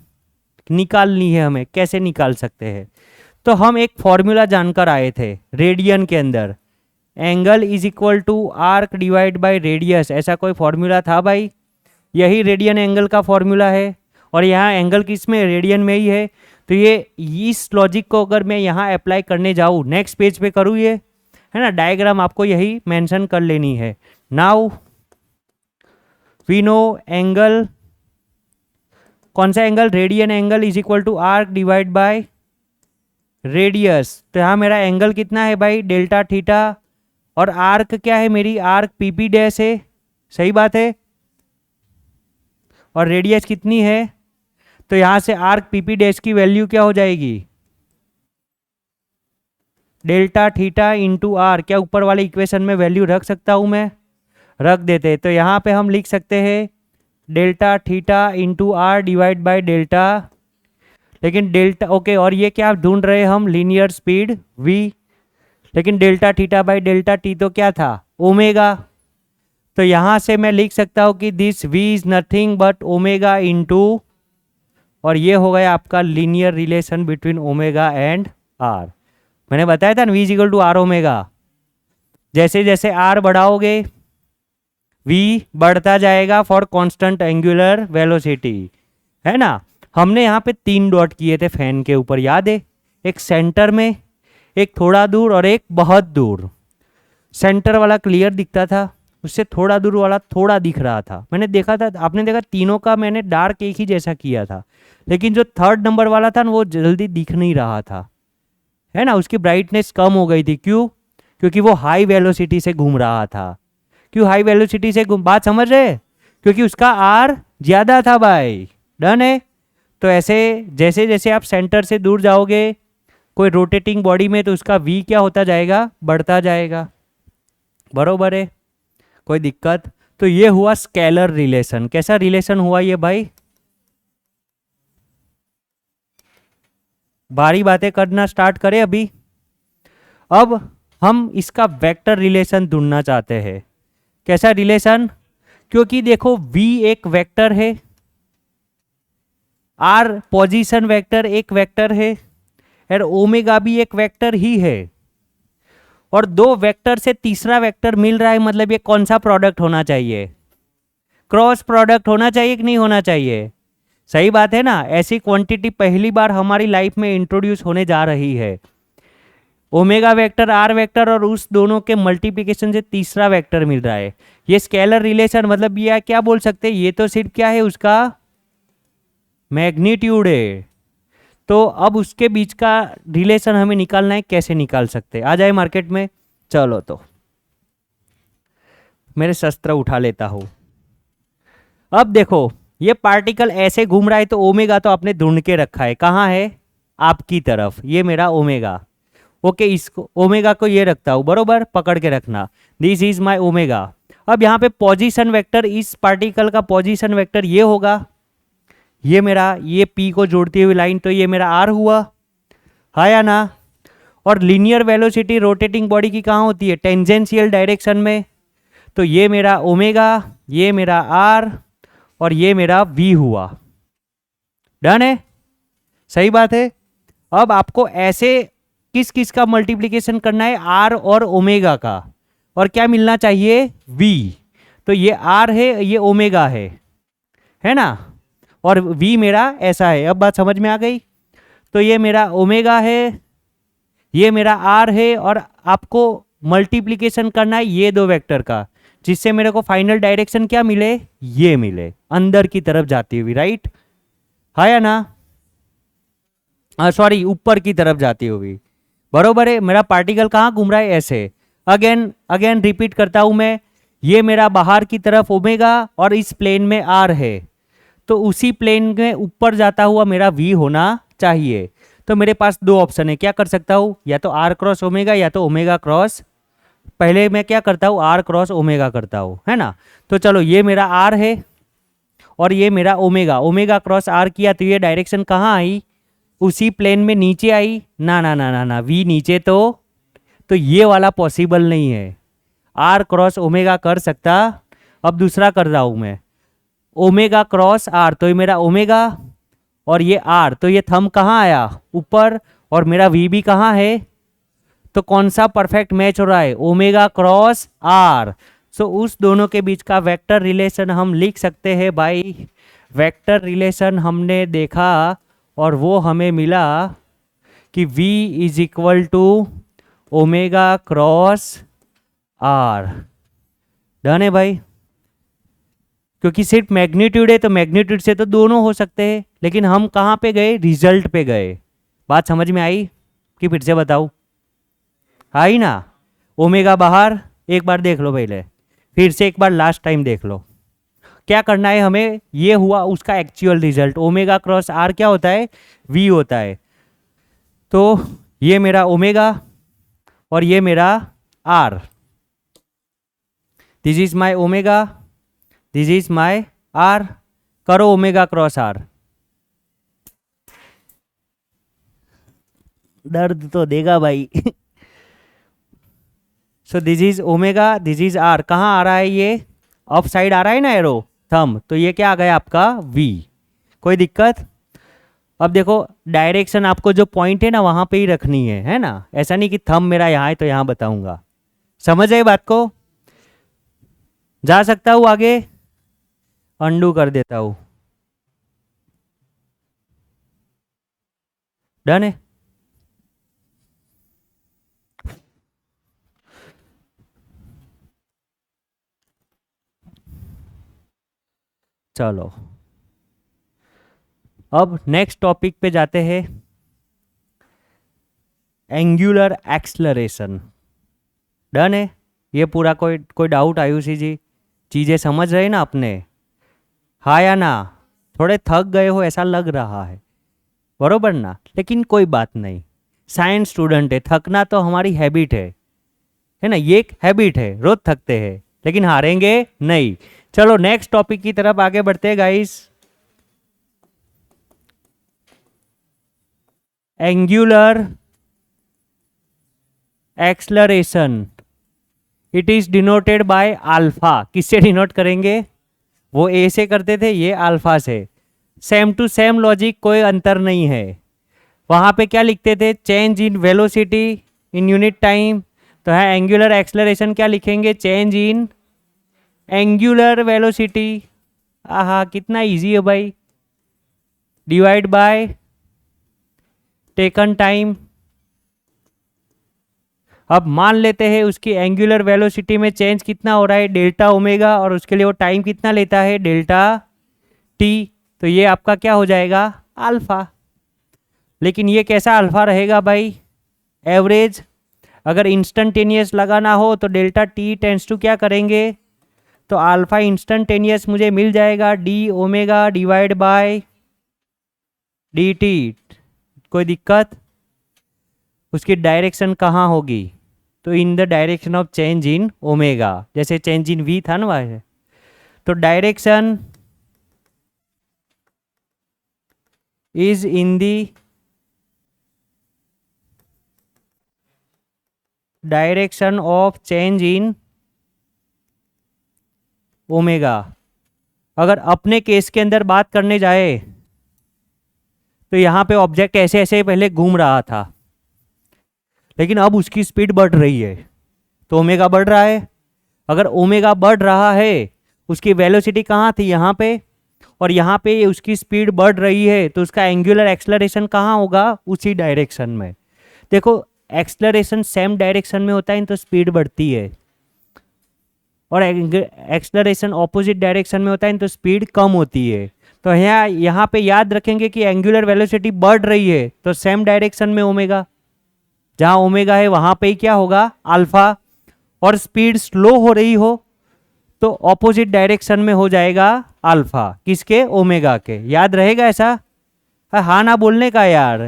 निकालनी है हमें, कैसे निकाल सकते हैं? तो हम एक फॉर्मूला जानकर आए थे रेडियन के अंदर, angle is equal to arc divide by radius, ऐसा कोई फॉर्मूला था भाई? यही रेडियन एंगल का फॉर्मूला है और यहाँ एंगल किस में? रेडियन में ही है। तो ये इस लॉजिक को अगर मैं यहाँ अप्लाई करने जाऊँ, नेक्स्ट पेज पे करूँ ये, है ना? डायग्राम आपको यही मेंशन कर लेनी है। नाउ वी नो एंगल, कौन सा angle? Radian angle is equal to arc divide by radius. तो यहाँ मेरा एंगल कितना है भाई? Delta theta. और आर्क क्या है मेरी? आर्क पीपी डैश है, सही बात है। और रेडियस कितनी है? तो यहाँ से आर्क पीपी डैश की वैल्यू क्या हो जाएगी? Delta theta into R. क्या ऊपर वाले इक्वेशन में वैल्यू रख सकता हूँ मैं? रख देते। तो यहाँ पे हम लिख सकते हैं delta theta into R divide by delta, लेकिन डेल्टा ओके। और ये क्या ढूंढ रहे हैं हम? Linear speed v। लेकिन delta theta by delta T तो क्या था? ओमेगा। तो यहाँ से मैं लिख सकता हूँ कि this v is nothing but omega into, और ये हो गया आपका linear relation between omega and R. मैंने बताया था ना v is equal to R omega. जैसे जैसे आर बढ़ाओगे v बढ़ता जाएगा फॉर कांस्टेंट एंगुलर वेलोसिटी, है ना? हमने यहाँ पे 3 डॉट किए थे फैन के ऊपर, याद है? एक सेंटर में, एक थोड़ा दूर और एक बहुत दूर। सेंटर वाला क्लियर दिखता था, उससे थोड़ा दूर वाला थोड़ा दिख रहा था। मैंने देखा था, आपने देखा तीनों का मैंने डार्क एक ही जैसा किया था, लेकिन जो 3rd नंबर वाला था ना वो जल्दी दिख नहीं रहा था, है ना? उसकी ब्राइटनेस कम हो गई थी। क्यों? क्योंकि वो हाई वेलोसिटी से घूम रहा था। क्यों हाई वेलोसिटी से घूम, बात समझ रहे? क्योंकि उसका आर ज्यादा था भाई। डन है। तो ऐसे जैसे जैसे आप सेंटर से दूर जाओगे कोई रोटेटिंग बॉडी में तो उसका v क्या होता जाएगा? बढ़ता जाएगा। बरोबर है? कोई दिक्कत? तो ये हुआ स्केलर रिलेशन। कैसा रिलेशन हुआ ये भाई? भारी बातें करना स्टार्ट करें अभी। अब हम इसका वेक्टर रिलेशन ढूंढना चाहते हैं। कैसा रिलेशन? क्योंकि देखो v एक वेक्टर है, r पोजीशन वेक्टर एक वेक्टर है, और ओमेगा भी एक वेक्टर ही है। और 2 वेक्टर से तीसरा वेक्टर मिल रहा है, मतलब ये कौन सा प्रोडक्ट होना चाहिए? क्रॉस प्रोडक्ट होना चाहिए कि नहीं होना चाहिए? सही बात है ना? ऐसी क्वांटिटी पहली बार हमारी लाइफ में इंट्रोड्यूस होने जा रही है। ओमेगा वेक्टर, आर वेक्टर, और उस दोनों के मल्टीप्लिकेशन से तीसरा वेक्टर मिल रहा है। ये स्केलर रिलेशन मतलब ये क्या बोल सकते हैं? ये तो सिर्फ क्या है? उसका मैग्नीट्यूड है। तो अब उसके बीच का रिलेशन हमें निकालना है। कैसे निकाल सकते हैं? आ जाए मार्केट में। चलो तो मेरे शस्त्र उठा लेता हूं। अब देखो ये पार्टिकल ऐसे घूम रहा है तो ओमेगा तो आपने ढूंढ के रखा है, कहाँ है? आपकी तरफ। ये मेरा ओमेगा। ओके, इसको ओमेगा को ये रखता हूं, बरोबर? पकड़ के रखना, दिस इज माय ओमेगा। अब यहाँ पे पोजीशन वेक्टर, इस पार्टिकल का पोजीशन वेक्टर ये होगा, ये मेरा, ये पी को जोड़ती हुई लाइन, तो ये मेरा आर हुआ, है या ना? और लीनियर वेलोसिटी रोटेटिंग बॉडी की कहाँ होती है? टेंजेंशियल डायरेक्शन में। तो ये मेरा ओमेगा, ये मेरा आर, और ये मेरा वी हुआ। डन है? सही बात है। अब आपको ऐसे किस किस का मल्टीप्लिकेशन करना है, आर और ओमेगा का, और क्या मिलना चाहिए, वी। तो ये आर है, ये ओमेगा है ना, और वी मेरा ऐसा है। अब बात समझ में आ गई। तो ये मेरा ओमेगा है, ये मेरा आर है, और आपको मल्टीप्लिकेशन करना है ये दो वेक्टर का, जिससे मेरे को फाइनल डायरेक्शन क्या मिले, ये मिले, अंदर की तरफ जाती हुई, राइट, है या ना, सॉरी ऊपर की तरफ जाती हुई, बरोबर है। मेरा पार्टिकल कहाँ घूम रहा है, ऐसे। अगेन अगेन रिपीट करता हूं मैं, ये मेरा बाहर की तरफ ओमेगा और इस प्लेन में आर है, तो उसी प्लेन में ऊपर जाता हुआ मेरा वी होना चाहिए। तो मेरे पास दो ऑप्शन है, क्या कर सकता हूँ, या तो आर क्रॉस ओमेगा या तो ओमेगा क्रॉस, पहले मैं क्या करता हूँ, आर क्रॉस ओमेगा करता हूँ, है ना। तो चलो ये मेरा आर है और ये मेरा ओमेगा, ओमेगा क्रॉस आर किया तो ये डायरेक्शन कहाँ आई, उसी प्लेन में नीचे आई, ना ना ना ना ना, वी नीचे, तो ये वाला पॉसिबल नहीं है, आर क्रॉस ओमेगा कर सकता। अब दूसरा कर रहा हूँ मैं, ओमेगा क्रॉस आर, तो ये मेरा ओमेगा और ये आर, तो ये थंब कहाँ आया, ऊपर, और मेरा वी भी कहाँ है, तो कौन सा परफेक्ट मैच हो रहा है, ओमेगा क्रॉस आर। सो उस दोनों के बीच का वेक्टर रिलेशन हम लिख सकते हैं भाई। वेक्टर रिलेशन हमने देखा और वो हमें मिला कि v is equal to omega cross R. Done है भाई, क्योंकि सिर्फ मैग्नीट्यूड है तो मैग्नीट्यूड से तो दोनों हो सकते हैं, लेकिन हम कहाँ पे गए, रिजल्ट पे गए। बात समझ में आई कि फिर से बताऊँ, आई ना। ओमेगा बाहर एक बार देख लो पहले, फिर से एक बार लास्ट टाइम देख लो। क्या करना है हमें, ये हुआ उसका actual result, omega cross R क्या होता है, वी होता है। तो ये मेरा ओमेगा और ये मेरा R, this is my omega, this is my R. करो ओमेगा क्रॉस आर, दर्द तो देगा भाई। So this is omega, this is R, कहाँ आ रहा है ये, अप साइड आ रहा है ना एरो, थंब, तो ये क्या आ गया आपका वी। कोई दिक्कत। अब देखो डायरेक्शन आपको जो पॉइंट है ना वहां पे ही रखनी है ना, ऐसा नहीं कि थंब मेरा यहाँ है तो यहाँ बताऊंगा। समझ आए बात को, जा सकता हूँ आगे, अंडू कर देता हूँ, डन है। चलो अब नेक्स्ट टॉपिक पे जाते हैं, एंगुलर एक्सलरेशन। डन है, ये पूरा कोई डाउट आयुषी जी, चीज़ें समझ रहे ना अपने, हाँ या ना। थोड़े थक गए हो ऐसा लग रहा है, बरोबर ना, लेकिन कोई बात नहीं, साइंस स्टूडेंट है, थकना तो हमारी हैबिट है ना, ये एक हैबिट है, रोज थकते हैं लेकिन हारेंगे नहीं। चलो नेक्स्ट टॉपिक की तरफ आगे बढ़ते हैं guys. Angular acceleration, it is denoted by alpha. किससे डिनोट करेंगे, वो ए से करते थे, ये अल्फा से। सेम टू सेम लॉजिक, कोई अंतर नहीं है। वहां पे क्या लिखते थे, change in velocity in unit time, तो है एंगुलर एक्सलरेशन क्या लिखेंगे, चेंज इन एंगुलर वेलोसिटी। आहा कितना इजी है भाई, डिवाइड बाय टेकन टाइम। अब मान लेते हैं उसकी एंगुलर वेलोसिटी में चेंज कितना हो रहा है, डेल्टा ओमेगा, और उसके लिए वो टाइम कितना लेता है, डेल्टा टी। तो ये आपका क्या हो जाएगा, अल्फा। लेकिन ये कैसा अल्फा रहेगा भाई, एवरेज। अगर इंस्टेंटेनियस लगाना हो तो डेल्टा टी टेंस टू क्या करेंगे, तो अल्फा इंस्टेंटेनियस मुझे मिल जाएगा D omega divide by D T. कोई दिक्कत, उसकी डायरेक्शन कहाँ होगी, तो इन the direction of change in omega, जैसे चेंज इन वी था ना वैसे। तो direction is in the direction of change in omega. अगर अपने केस के अंदर बात करने जाए तो यहाँ पे ऑब्जेक्ट ऐसे ऐसे पहले घूम रहा था, लेकिन अब उसकी स्पीड बढ़ रही है, तो ओमेगा बढ़ रहा है। अगर ओमेगा बढ़ रहा है, उसकी वेलोसिटी कहाँ थी, यहाँ पे, और यहाँ पे उसकी स्पीड बढ़ रही है, तो उसका एंगुलर एक्सलरेशन कहाँ होगा, उसी डायरेक्शन में। देखो एक्सलरेशन सेम डायरेक्शन में होता है तो स्पीड बढ़ती है, और एक्सलरेशन ऑपोजिट डायरेक्शन में होता है तो स्पीड कम होती है। तो यहाँ पे याद रखेंगे कि एंगुलर वेलोसिटी बढ़ रही है तो सेम डायरेक्शन में ओमेगा, जहाँ ओमेगा है वहाँ पे ही क्या होगा, अल्फा। और स्पीड स्लो हो रही हो तो ऑपोजिट डायरेक्शन में हो जाएगा अल्फा, किसके, ओमेगा के। याद रहेगा ऐसा, हाँ ना बोलने का यार,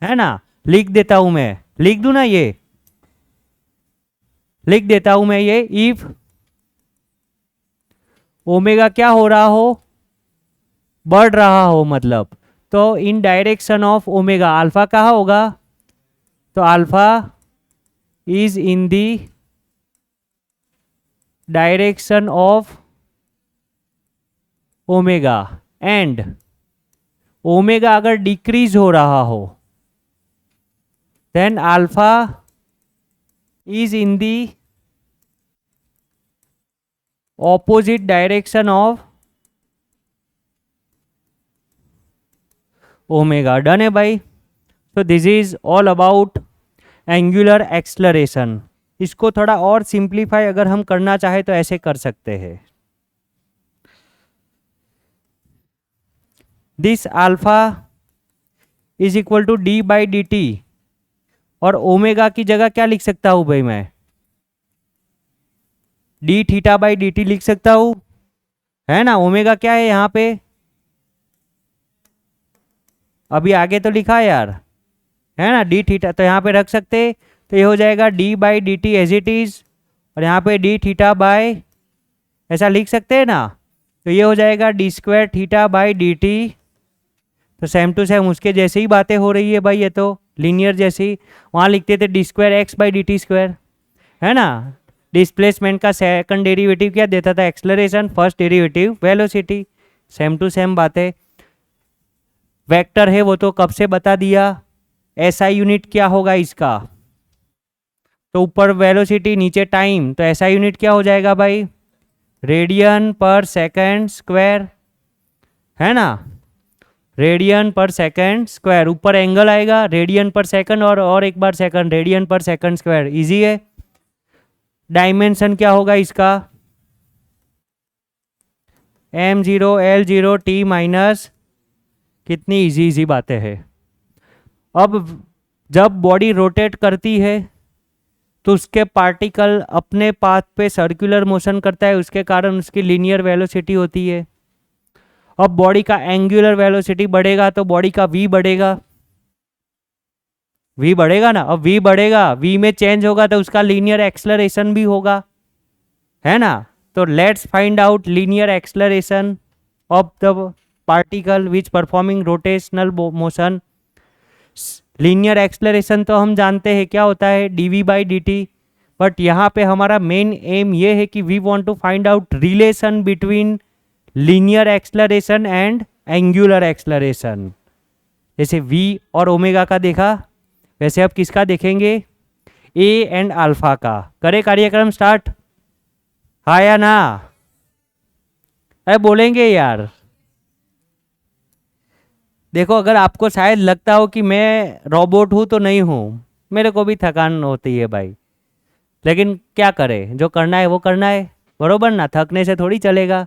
है ना। लिख देता हूं मैं, लिख दूं ना, ये लिख देता हूं मैं ये, इफ ओमेगा क्या हो रहा हो, बढ़ रहा हो मतलब, तो in direction of omega alpha कहाँ होगा, तो alpha is in the direction of omega, and omega अगर डिक्रीज हो रहा हो then alpha is in the opposite direction of omega. Done है भाई। तो this is all about angular acceleration. इसको थोड़ा और सिंप्लीफाई अगर हम करना चाहे तो ऐसे कर सकते हैं, this alpha is equal to D by D T, और ओमेगा की जगह क्या लिख सकता हूं भाई मैं, D theta by D T लिख सकता हूं, है ना। ओमेगा क्या है यहाँ पे, अभी आगे तो लिखा है यार, है ना, डी थीटा, तो यहाँ पे रख सकते, तो ये हो जाएगा D by D T as it is, और यहाँ पे डी थीटा बाई, ऐसा लिख सकते हैं ना, तो ये हो जाएगा D square theta by D T. तो सेम टू सेम उसके जैसे ही बातें हो रही है भाई, ये तो लीनियर जैसी। वहाँ लिखते थे D square X by D T square, है ना। डिस्प्लेसमेंट का सेकंड डेरिवेटिव क्या देता था, acceleration, first derivative velocity, same to same बातें। वेक्टर है वो तो कब से बता दिया, एसआई यूनिट क्या होगा इसका, तो ऊपर वेलोसिटी नीचे टाइम, तो एसआई यूनिट क्या हो जाएगा भाई, रेडियन पर सेकंड स्क्वायर, है ना, रेडियन पर सेकंड स्क्वायर। ऊपर एंगल आएगा रेडियन पर सेकंड, और एक बार सेकंड, रेडियन पर सेकंड स्क्वायर, इजी है। डायमेंशन क्या होगा इसका, m0 l0 t माइनस, कितनी इजी इजी बातें हैं। अब जब बॉडी रोटेट करती है तो उसके पार्टिकल अपने पाथ पे सर्कुलर मोशन करता है, उसके कारण उसकी लीनियर वेलोसिटी होती है। अब बॉडी का एंगुलर वेलोसिटी बढ़ेगा तो बॉडी का v बढ़ेगा, v बढ़ेगा ना। अब v बढ़ेगा, v में चेंज होगा तो उसका लीनियर एक्सलरेशन भी होगा, है ना। तो let's find out linear acceleration of the particle which performing rotational motion. Linear acceleration तो हम जानते हैं क्या होता है, dv बाई dt, बट यहाँ पे हमारा मेन एम ये है कि we want to find out relation between linear acceleration and angular acceleration. जैसे v और ओमेगा का देखा, वैसे अब किसका देखेंगे, a एंड अल्फा का। करे कार्यक्रम स्टार्ट, हाँ या ना, अरे बोलेंगे यार। देखो अगर आपको शायद लगता हो कि मैं रोबोट हूँ तो नहीं हूँ, मेरे को भी थकान होती है भाई, लेकिन क्या करें, जो करना है वो करना है, बरोबर ना। थकने से थोड़ी चलेगा,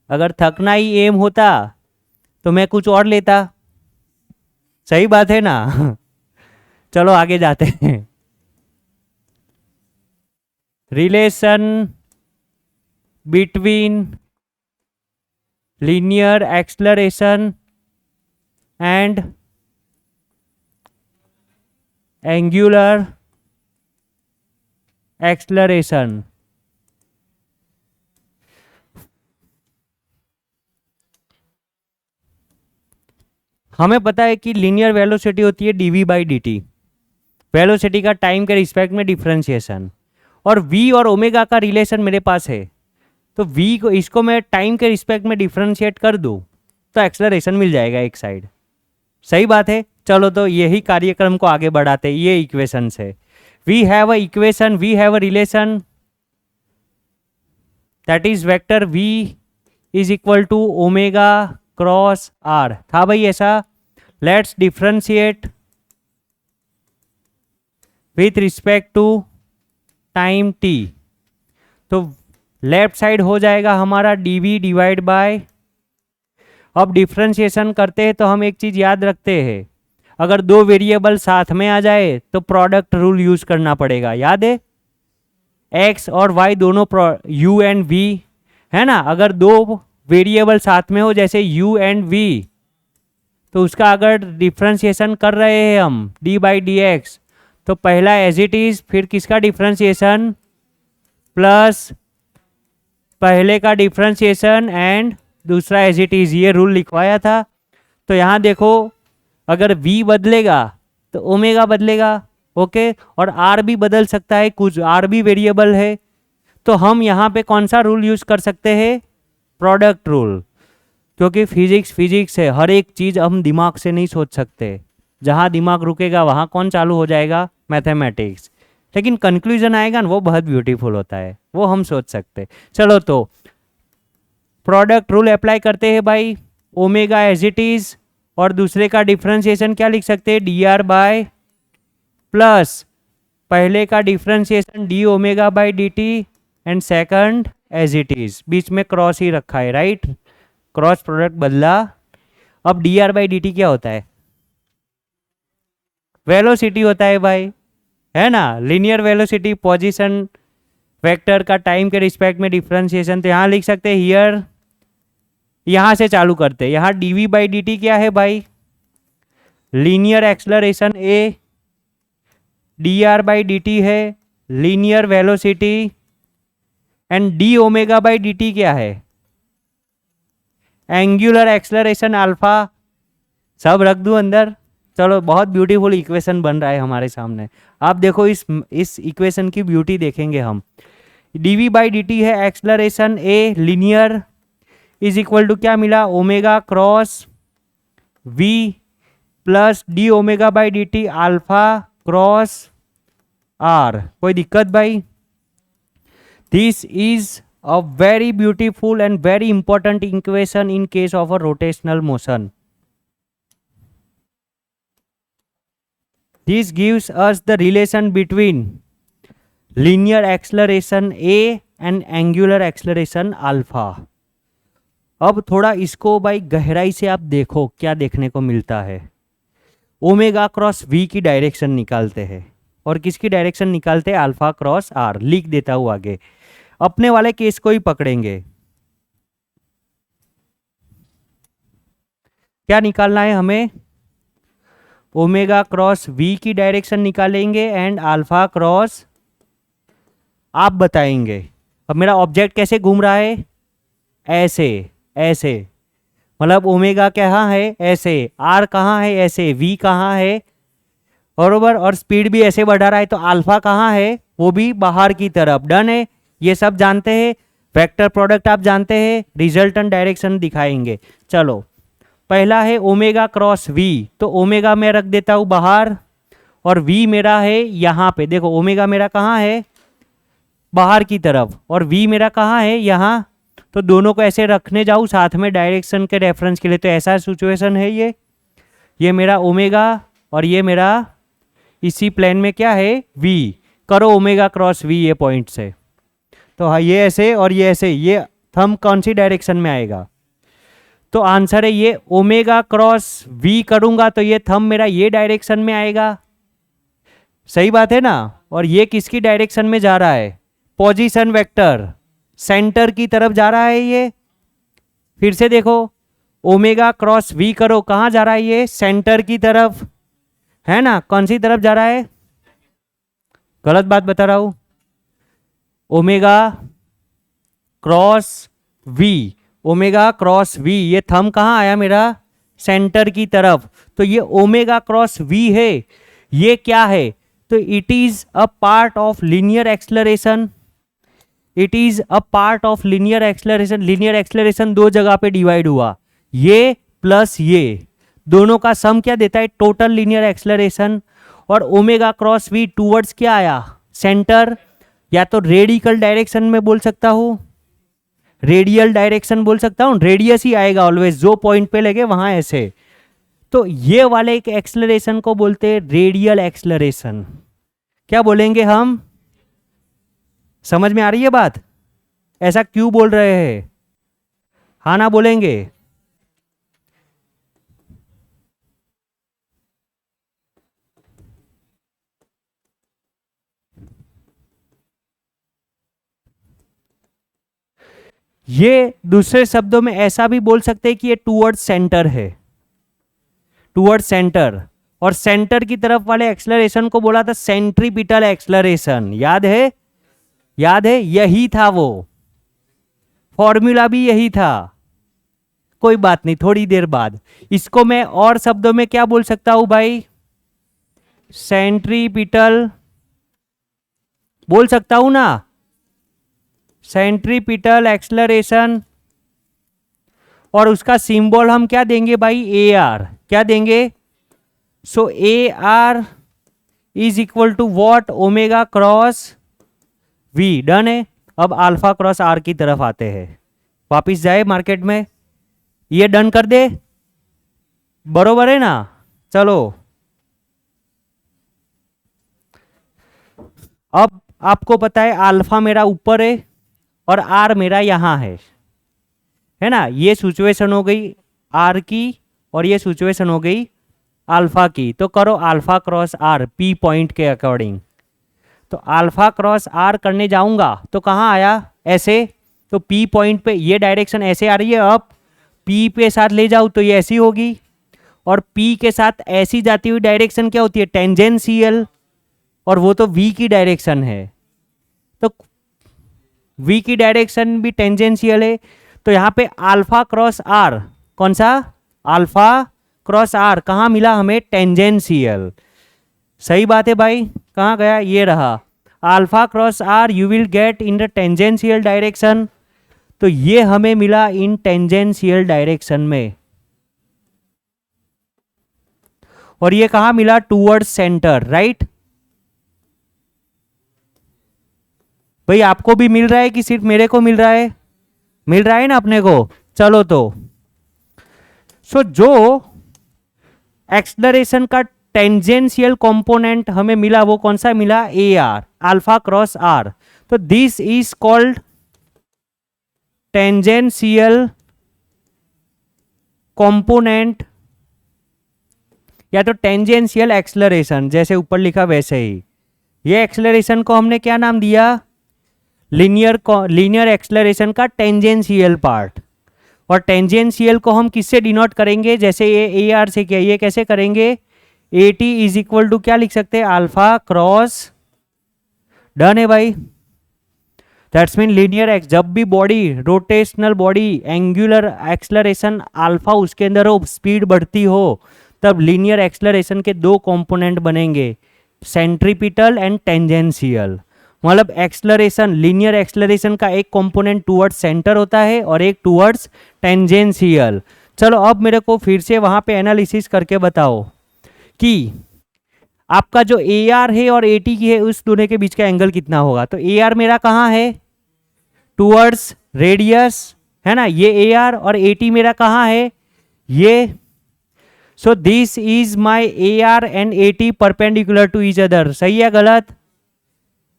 अगर थकना ही एम होता तो मैं कुछ और लेता, सही बात है ना। चलो आगे जाते हैं। Relation between linear acceleration and angular acceleration। हमें पता है कि लीनियर वेलोसिटी होती है dv बाई dt, वेलोसिटी का टाइम के रिस्पेक्ट में डिफरेंशिएशन, और v और ओमेगा का रिलेशन मेरे पास है, तो v को, इसको मैं टाइम के रिस्पेक्ट में डिफरेंशिएट कर दूँ तो एक्सेलरेशन मिल जाएगा एक साइड। सही बात है। चलो तो यही कार्यक्रम को आगे बढ़ाते हैं ये इक्वेशन से। We have a equation, we have a relation that is vector v is equal to omega cross r था भाई ऐसा। Let's differentiate with respect to time t। तो लेफ्ट साइड हो जाएगा हमारा dv डिवाइड बाय, अब डिफ्रेंशिएशन करते हैं तो हम एक चीज याद रखते हैं, अगर दो वेरिएबल साथ में आ जाए तो प्रोडक्ट रूल यूज करना पड़ेगा, याद है। x और y दोनों u एंड v है ना, अगर दो वेरिएबल साथ में हो जैसे u एंड v, तो उसका अगर डिफ्रेंशिएशन कर रहे हैं हम d बाई डी एक्स, तो पहला एज इट इज, फिर किसका डिफ्रेंशिएशन प्लस पहले का डिफ्रेंशिएशन एंड दूसरा एज इट इज, ये रूल लिखवाया था। तो यहाँ देखो अगर v बदलेगा तो ओमेगा बदलेगा, ओके, और r भी बदल सकता है, कुछ r भी वेरिएबल है। तो हम यहाँ पे कौन सा रूल यूज कर सकते हैं, प्रोडक्ट रूल, क्योंकि फिजिक्स है, हर एक चीज हम दिमाग से नहीं सोच सकते, जहाँ दिमाग रुकेगा वहाँ कौन चालू हो जाएगा, मैथमेटिक्स। लेकिन कंक्लूजन आएगा ना वो बहुत ब्यूटीफुल होता है, वो हम सोच सकते। चलो तो प्रोडक्ट रूल अप्लाई करते हैं भाई, ओमेगा एज इट इज, और दूसरे का डिफ्रेंशिएशन क्या लिख सकते हैं, डी आर बाय प्लस पहले का differentiation D omega by D T and second as it is, बीच में क्रॉस ही रखा है, राइट, क्रॉस प्रोडक्ट बदला। अब D R by D T क्या होता है, वेलोसिटी होता है भाई, है ना, लीनियर वेलोसिटी, पोजीशन वेक्टर का टाइम के रिस्पेक्ट में डिफ्रेंशिएशन। तो यहाँ लिख सकते हैं हियर, यहाँ से चालू करते हैं, यहाँ dv बाई डी टी क्या है भाई, linear acceleration a, dr by D T है linear velocity, and D omega by D T क्या है, एंगुलर एक्सलरेशन अल्फा। सब रख दूं अंदर। चलो बहुत ब्यूटीफुल इक्वेशन बन रहा है हमारे सामने। आप देखो इस इक्वेशन की ब्यूटी देखेंगे हम। dv बाई डी टी है acceleration a linear is equal to क्या मिला, omega cross v plus D omega by D T alpha cross r। कोई दिक्कत भाई? This is a very beautiful and very important equation in case of a rotational motion. This gives us the relation between linear acceleration a and angular acceleration alpha। अब थोड़ा इसको भाई गहराई से आप देखो क्या देखने को मिलता है। ओमेगा क्रॉस v की डायरेक्शन निकालते हैं और किसकी डायरेक्शन निकालते हैं, अल्फा क्रॉस r। लिख देता हूं आगे, अपने वाले केस को ही पकड़ेंगे। क्या निकालना है हमें, ओमेगा क्रॉस v की डायरेक्शन निकालेंगे एंड अल्फा क्रॉस, आप बताएंगे। अब मेरा ऑब्जेक्ट कैसे घूम रहा है, ऐसे ऐसे, मतलब ओमेगा कहाँ है, ऐसे, r कहाँ है, ऐसे, v कहाँ है, बरोबर, और स्पीड भी ऐसे बढ़ा रहा है, तो अल्फा कहाँ है, वो भी बाहर की तरफ। डन है, ये सब जानते हैं। वेक्टर प्रोडक्ट आप जानते हैं, रिजल्टेंट डायरेक्शन दिखाएंगे। चलो पहला है ओमेगा क्रॉस v, तो ओमेगा मैं रख देता हूँ बाहर और v मेरा है यहाँ पे। देखो ओमेगा मेरा कहाँ है, बाहर की तरफ, और v मेरा कहाँ है, यहाँ। तो दोनों को ऐसे रखने जाऊँ साथ में डायरेक्शन के रेफरेंस के लिए, तो ऐसा सिचुएशन है ये मेरा ओमेगा और ये मेरा इसी प्लेन में क्या है, v। करो ओमेगा क्रॉस v ये पॉइंट से, तो हाँ ये ऐसे और ये ऐसे, ये थंब कौन सी डायरेक्शन में आएगा, तो आंसर है ये ओमेगा क्रॉस v करूंगा तो ये थंब मेरा ये डायरेक्शन में आएगा। सही बात है ना, और ये किसकी डायरेक्शन में जा रहा है, पोजीशन वेक्टर, सेंटर की तरफ जा रहा है ये। फिर से देखो ओमेगा क्रॉस v करो, कहाँ जा रहा है ये, सेंटर की तरफ, है ना। कौन सी तरफ जा रहा है, गलत बात बता रहा हूं, omega cross v, omega cross v, ये थंब कहाँ आया मेरा, सेंटर की तरफ। तो ये ओमेगा क्रॉस v है, ये क्या है, तो it is a part of linear acceleration, it is a part of linear acceleration. Linear acceleration दो जगह पे डिवाइड हुआ, ये प्लस ये दोनों का सम क्या देता है, टोटल लीनियर एक्सेलरेशन। और ओमेगा क्रॉस वी टूवर्ड्स क्या आया, सेंटर, या तो रेडिकल डायरेक्शन में बोल सकता हूँ, रेडियल डायरेक्शन बोल सकता हूँ, रेडियस ही आएगा ऑलवेज, जो पॉइंट पे लगे वहां ऐसे। तो ये वाले एक एक्सेलरेशन को बोलते हैं रेडियल एक्सेलरेशन। क्या बोलेंगे हम, समझ में आ रही है बात, ऐसा क्यों बोल रहे हैं, हाँ ना बोलेंगे। ये दूसरे शब्दों में ऐसा भी बोल सकते हैं कि ये टूवर्ड्स सेंटर है, टूवर्ड्स सेंटर। और सेंटर की तरफ वाले एक्सेलरेशन को बोला था सेंट्रीपिटल एक्सेलरेशन, याद है, याद है, यही था वो फॉर्मूला भी यही था। कोई बात नहीं, थोड़ी देर बाद इसको मैं और शब्दों में क्या बोल सकता हूं भाई, सेंट्रीपिटल बोल सकता हूं ना, सेंट्रीपिटल एक्सेलरेशन। और उसका सिंबल हम क्या देंगे भाई, ए आर, क्या देंगे, so A R is equal to what, omega cross V. Done है। अब अल्फा क्रॉस आर की तरफ आते हैं, वापिस जाए मार्केट में, ये डन कर दे, बरोबर है ना। चलो अब आपको पता है अल्फा मेरा ऊपर है और आर मेरा यहां है ना, ये सिचुएशन हो गई आर की और ये सिचुएशन हो गई अल्फा की। तो करो alpha cross R P point के अकॉर्डिंग। तो अल्फा क्रॉस आर करने जाऊंगा तो कहाँ आया, ऐसे, तो पी पॉइंट पे ये डायरेक्शन ऐसे आ रही है, अप, पी पे साथ ले जाऊं तो ये ऐसी होगी, और पी के साथ ऐसी जाती हुई डायरेक्शन क्या होती है, टेंजेंशियल, और वो तो वी की डायरेक्शन है, तो वी की डायरेक्शन भी टेंजेंशियल है। तो यहाँ पे अल्फा क्रॉस आर, कौन सा, अल्फा क्रॉस आर कहाँ मिला हमें, टेंजेंशियल। सही बात है भाई, कहाँ गया, ये रहा, alpha cross R you will get in the tangential direction. तो ये हमें मिला इन टेंजेंशियल डायरेक्शन में, और ये कहाँ मिला, टूवर्ड्स सेंटर, राइट। भाई आपको भी मिल रहा है कि सिर्फ मेरे को मिल रहा है, मिल रहा है ना अपने को। चलो तो जो एक्सेलरेशन का टेंजेंशियल कंपोनेंट हमें मिला वो कौन सा मिला, A R, alpha cross R. तो this is called tangential component, या तो टेंजेंशियल एक्सेलरेशन, जैसे ऊपर लिखा वैसे ही। ये एक्सेलरेशन को हमने क्या नाम दिया, लीनियर एक्सेलरेशन का टेंजेंशियल पार्ट। और टेंजेंशियल को हम किससे डिनोट करेंगे, जैसे ये ए आर से किया, ये कैसे करेंगे, A T is equal to क्या लिख सकते हैं, अल्फा क्रॉस, डन है भाई। दैट्स मीन लीनियर एक्स, जब भी body, rotational body, angular acceleration alpha उसके अंदर हो, स्पीड बढ़ती हो, तब लीनियर एक्सेलरेशन के दो कंपोनेंट बनेंगे, सेंट्रीपिटल एंड टेंजेंशियल। मतलब एक्सेलरेशन, लीनियर एक्सेलरेशन का एक कंपोनेंट टूवर्ड्स सेंटर होता है और एक टूवर्ड्स टेंजेंशियल। चलो अब मेरे को फिर से वहां पे एनालिसिस करके बताओ कि आपका जो ए आर है और ए टी की है उस दोनों के बीच का एंगल कितना होगा। तो ए आर मेरा कहाँ है, टूवर्ड्स रेडियस, है ना, ये ए आर, और ए टी मेरा कहाँ है, ये। So this is my A R and A T perpendicular to each other, सही है गलत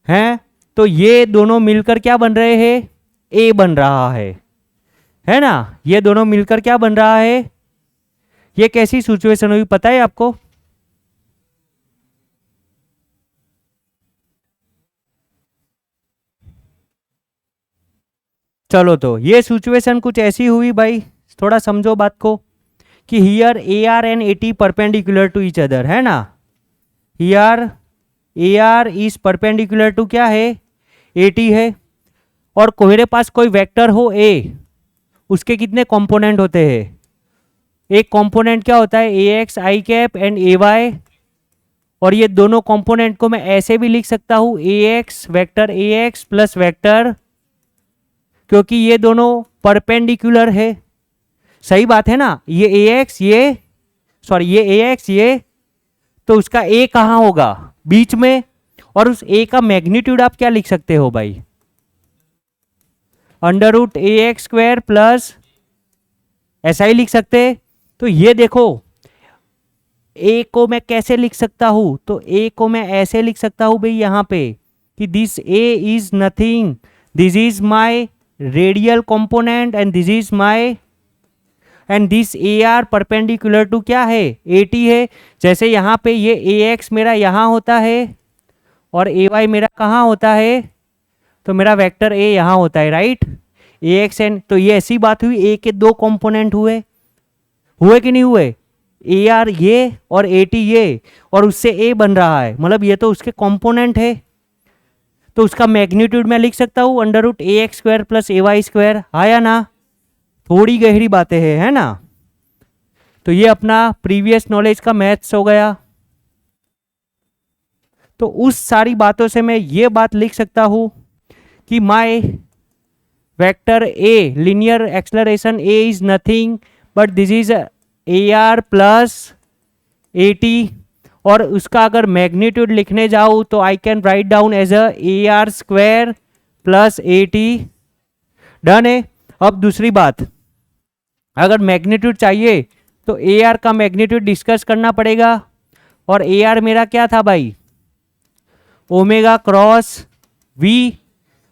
है। तो ये दोनों मिलकर क्या बन रहे हैं, ए बन रहा है ना, ये दोनों मिलकर क्या बन रहा है। ये कैसी सिचुएशन हुई पता है आपको, चलो तो ये सिचुएशन कुछ ऐसी हुई भाई, थोड़ा समझो बात को, कि here A R and A T perpendicular to each other, है ना, here A R is perpendicular to क्या है, ए टी है। और मेरे पास कोई वेक्टर हो ए, उसके कितने कंपोनेंट होते हैं, एक कंपोनेंट क्या होता है, A X I cap and A Y. और ये दोनों कंपोनेंट को मैं ऐसे भी लिख सकता हूं, A X vector A X plus vector, क्योंकि ये दोनों परपेंडिकुलर है, सही बात है ना, ये ए एक्स, ये सॉरी ये ए एक्स, ये तो उसका ए कहाँ होगा, बीच में। और उस ए का मैग्नीट्यूड आप क्या लिख सकते हो भाई, अंडर रूट ए एक्स स्क्वायर प्लस, ऐसा ही लिख सकते। तो ये देखो ए को मैं कैसे लिख सकता हूं, तो ए को मैं ऐसे लिख सकता हूं भाई यहां पे कि this A is nothing, this is my radial component and this is my, and this A R perpendicular to क्या है, ए टी है। जैसे यहाँ पे ये ए एक्स मेरा यहाँ होता है और ए वाई मेरा कहाँ होता है, तो मेरा वेक्टर ए यहाँ होता है, राइट। ए एक्स एन, तो ये ऐसी बात हुई, ए के दो कंपोनेंट हुए, हुए कि नहीं हुए, ए आर ये और ए टी ये, और उससे ए बन रहा है, मतलब ये तो उसके कंपोनेंट है। तो उसका मैग्नीट्यूड मैं लिख सकता हूँ अंडर रूट ए एक्स स्क्वायर प्लस ए वाई स्क्वायर, आया ना। थोड़ी गहरी बातें हैं, है ना। तो ये अपना प्रीवियस नॉलेज का मैथ्स हो गया। तो उस सारी बातों से मैं ये बात लिख सकता हूं कि my vector A linear acceleration A is nothing but this is A R plus A T, और उसका अगर मैग्नीट्यूड लिखने जाऊं तो I can write down as A R square plus A T. Done है। अब दूसरी बात, अगर मैग्नीट्यूड चाहिए तो ए आर का मैग्नीट्यूड डिस्कस करना पड़ेगा, और ए आर मेरा क्या था भाई, ओमेगा क्रॉस वी,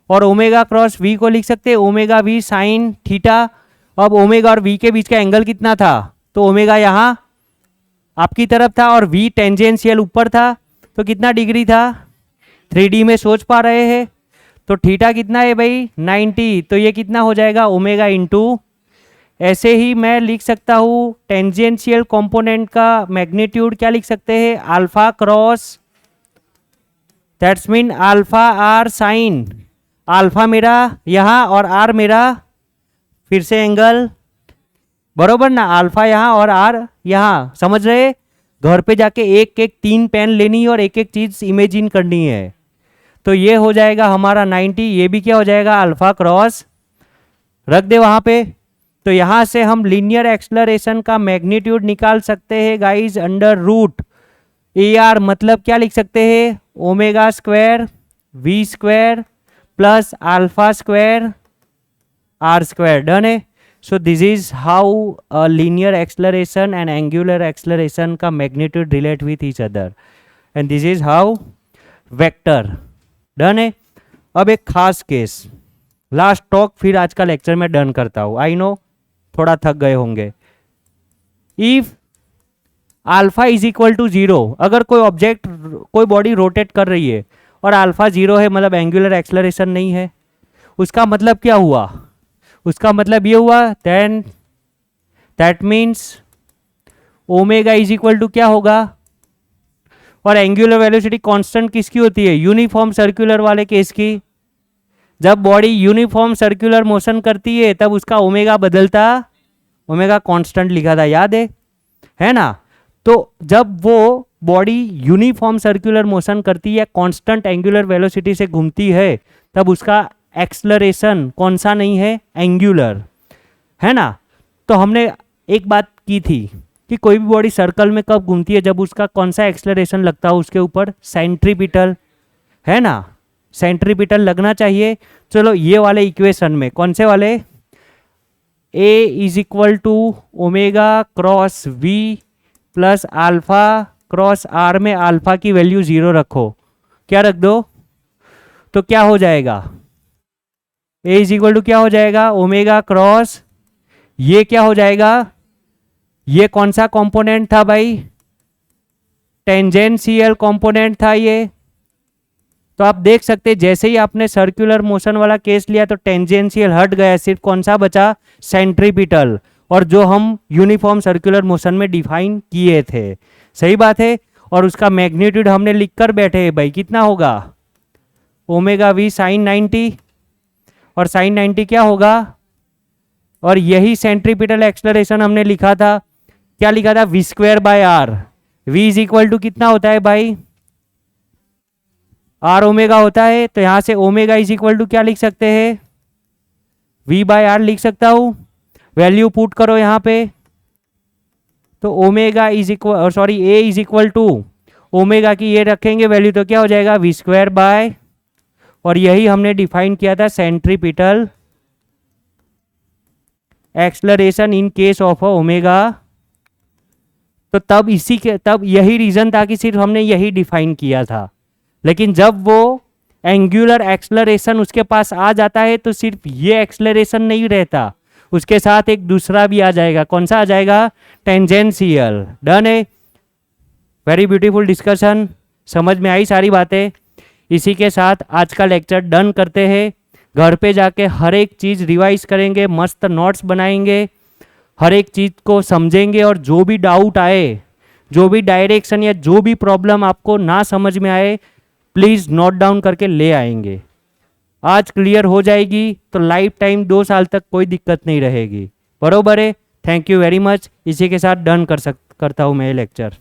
और ओमेगा क्रॉस वी को लिख सकते हैं ओमेगा वी साइन थीटा। अब ओमेगा और वी के बीच का एंगल कितना था, तो ओमेगा यहाँ आपकी तरफ था और वी टेंजेंशियल ऊपर था, तो कितना डिग्री था, 3D में सोच पा रहे हैं, तो थीटा कितना है भाई 90, तो ये कितना हो जाएगा ओमेगा इंटू। ऐसे ही मैं लिख सकता हूँ टेंजेंशियल कंपोनेंट का मैग्नीट्यूड क्या लिख सकते हैं, alpha cross, that's mean alpha R sine, alpha मेरा यहाँ और आर मेरा फिर से एंगल, बरोबर ना, अल्फा यहाँ और आर यहाँ, समझ रहे। घर पे जाके एक एक 3 पेन लेनी है और एक एक चीज इमेजिन करनी है। तो ये हो जाएगा हमारा 90, ये भी क्या हो जाएगा अल्फा क्रॉस, रख दे वहां पे। तो यहां से हम लीनियर एक्सलरेशन का मैग्नीट्यूड निकाल सकते हैं guys, under root A R, मतलब क्या लिख सकते हैं omega square V square plus alpha square R square. Done है। So this is how linear acceleration and angular acceleration का magnitude relate with each other, and this is how vector. Done है। अब एक खास केस, लास्ट टॉक, फिर आज का लेक्चर में डन करता हूं। आई नो थोड़ा थक गए होंगे। If alpha is equal to 0, अगर कोई ऑब्जेक्ट, कोई बॉडी रोटेट कर रही है और अल्फा 0 है, मतलब एंगुलर एक्सलरेशन नहीं है, उसका मतलब क्या हुआ, उसका मतलब ये हुआ then that means omega is equal to क्या होगा, और एंगुलर वेलोसिटी कांस्टेंट किसकी होती है, यूनिफॉर्म सर्कुलर वाले केस की। जब बॉडी यूनिफॉर्म सर्कुलर मोशन करती है तब उसका ओमेगा बदलता, ओमेगा कांस्टेंट लिखा था, याद है ना। तो जब वो बॉडी यूनिफॉर्म सर्कुलर मोशन करती है, कांस्टेंट एंगुलर वेलोसिटी से घूमती है, तब उसका एक्सलरेशन कौन सा नहीं है, एंगुलर, है ना। तो हमने एक बात की थी कि कोई भी बॉडी सर्कल में कब घूमती है, जब उसका कौन सा एक्सलरेशन लगता है उसके ऊपर, सेंट्रीपिटल, है ना, सेंट्रीपिटल लगना चाहिए। चलो ये वाले इक्वेशन में कौन से वाले, A is equal to omega cross V plus alpha cross R में अल्फा की वैल्यू 0 रखो, क्या रख दो, तो क्या हो जाएगा, ए इज इक्वल टू क्या हो जाएगा ओमेगा क्रॉस, ये क्या हो जाएगा, ये कौन सा कंपोनेंट था भाई, टेंजेंशियल कंपोनेंट था ये। तो आप देख सकते हैं जैसे ही आपने सर्कुलर मोशन वाला केस लिया तो टेंजेंशियल हट गया, सिर्फ कौन सा बचा, सेंट्रीपिटल, और जो हम यूनिफॉर्म सर्कुलर मोशन में डिफाइन किए थे। सही बात है। और उसका मैग्नीट्यूड हमने लिखकर बैठे हैं भाई, कितना होगा ओमेगा वी साइन 90, और साइन 90 क्या होगा, और यही सेंट्रीपिटल एक्सलरेशन हमने लिखा था, क्या लिखा था, V square by R. V is equal to कितना होता है भाई, आर ओमेगा होता है, तो यहां से ओमेगा इज इक्वल टू क्या लिख सकते हैं, वी बाय आर लिख सकता हूं। वैल्यू पुट करो यहाँ पे, तो omega is equal sorry A is equal to omega की ये रखेंगे वैल्यू, तो क्या हो जाएगा वी स्क्वायर बाय, और यही हमने डिफाइन किया था centripetal acceleration in case of omega. तो तब यही रीजन था कि सिर्फ हमने यही डिफाइन किया था, लेकिन जब वो एंगुलर एक्सलरेशन उसके पास आ जाता है तो सिर्फ ये एक्सलरेशन नहीं रहता, उसके साथ एक दूसरा भी आ जाएगा। कौन सा आ जाएगा? टेंजेंशियल। डन है। वेरी ब्यूटीफुल डिस्कशन, समझ में आई सारी बातें। इसी के साथ आज का लेक्चर डन करते हैं। घर पे जाके हर एक चीज़ रिवाइज करेंगे, मस्त नोट्स बनाएंगे, हर एक चीज़ को समझेंगे, और जो भी डाउट आए, जो भी डायरेक्शन या जो भी प्रॉब्लम आपको ना समझ में आए, प्लीज़ नोट डाउन करके ले आएंगे। आज क्लियर हो जाएगी तो लाइफ टाइम 2 साल तक कोई दिक्कत नहीं रहेगी। बरोबर है। Thank you very much. इसी के साथ डन करता हूँ मैं ये लेक्चर।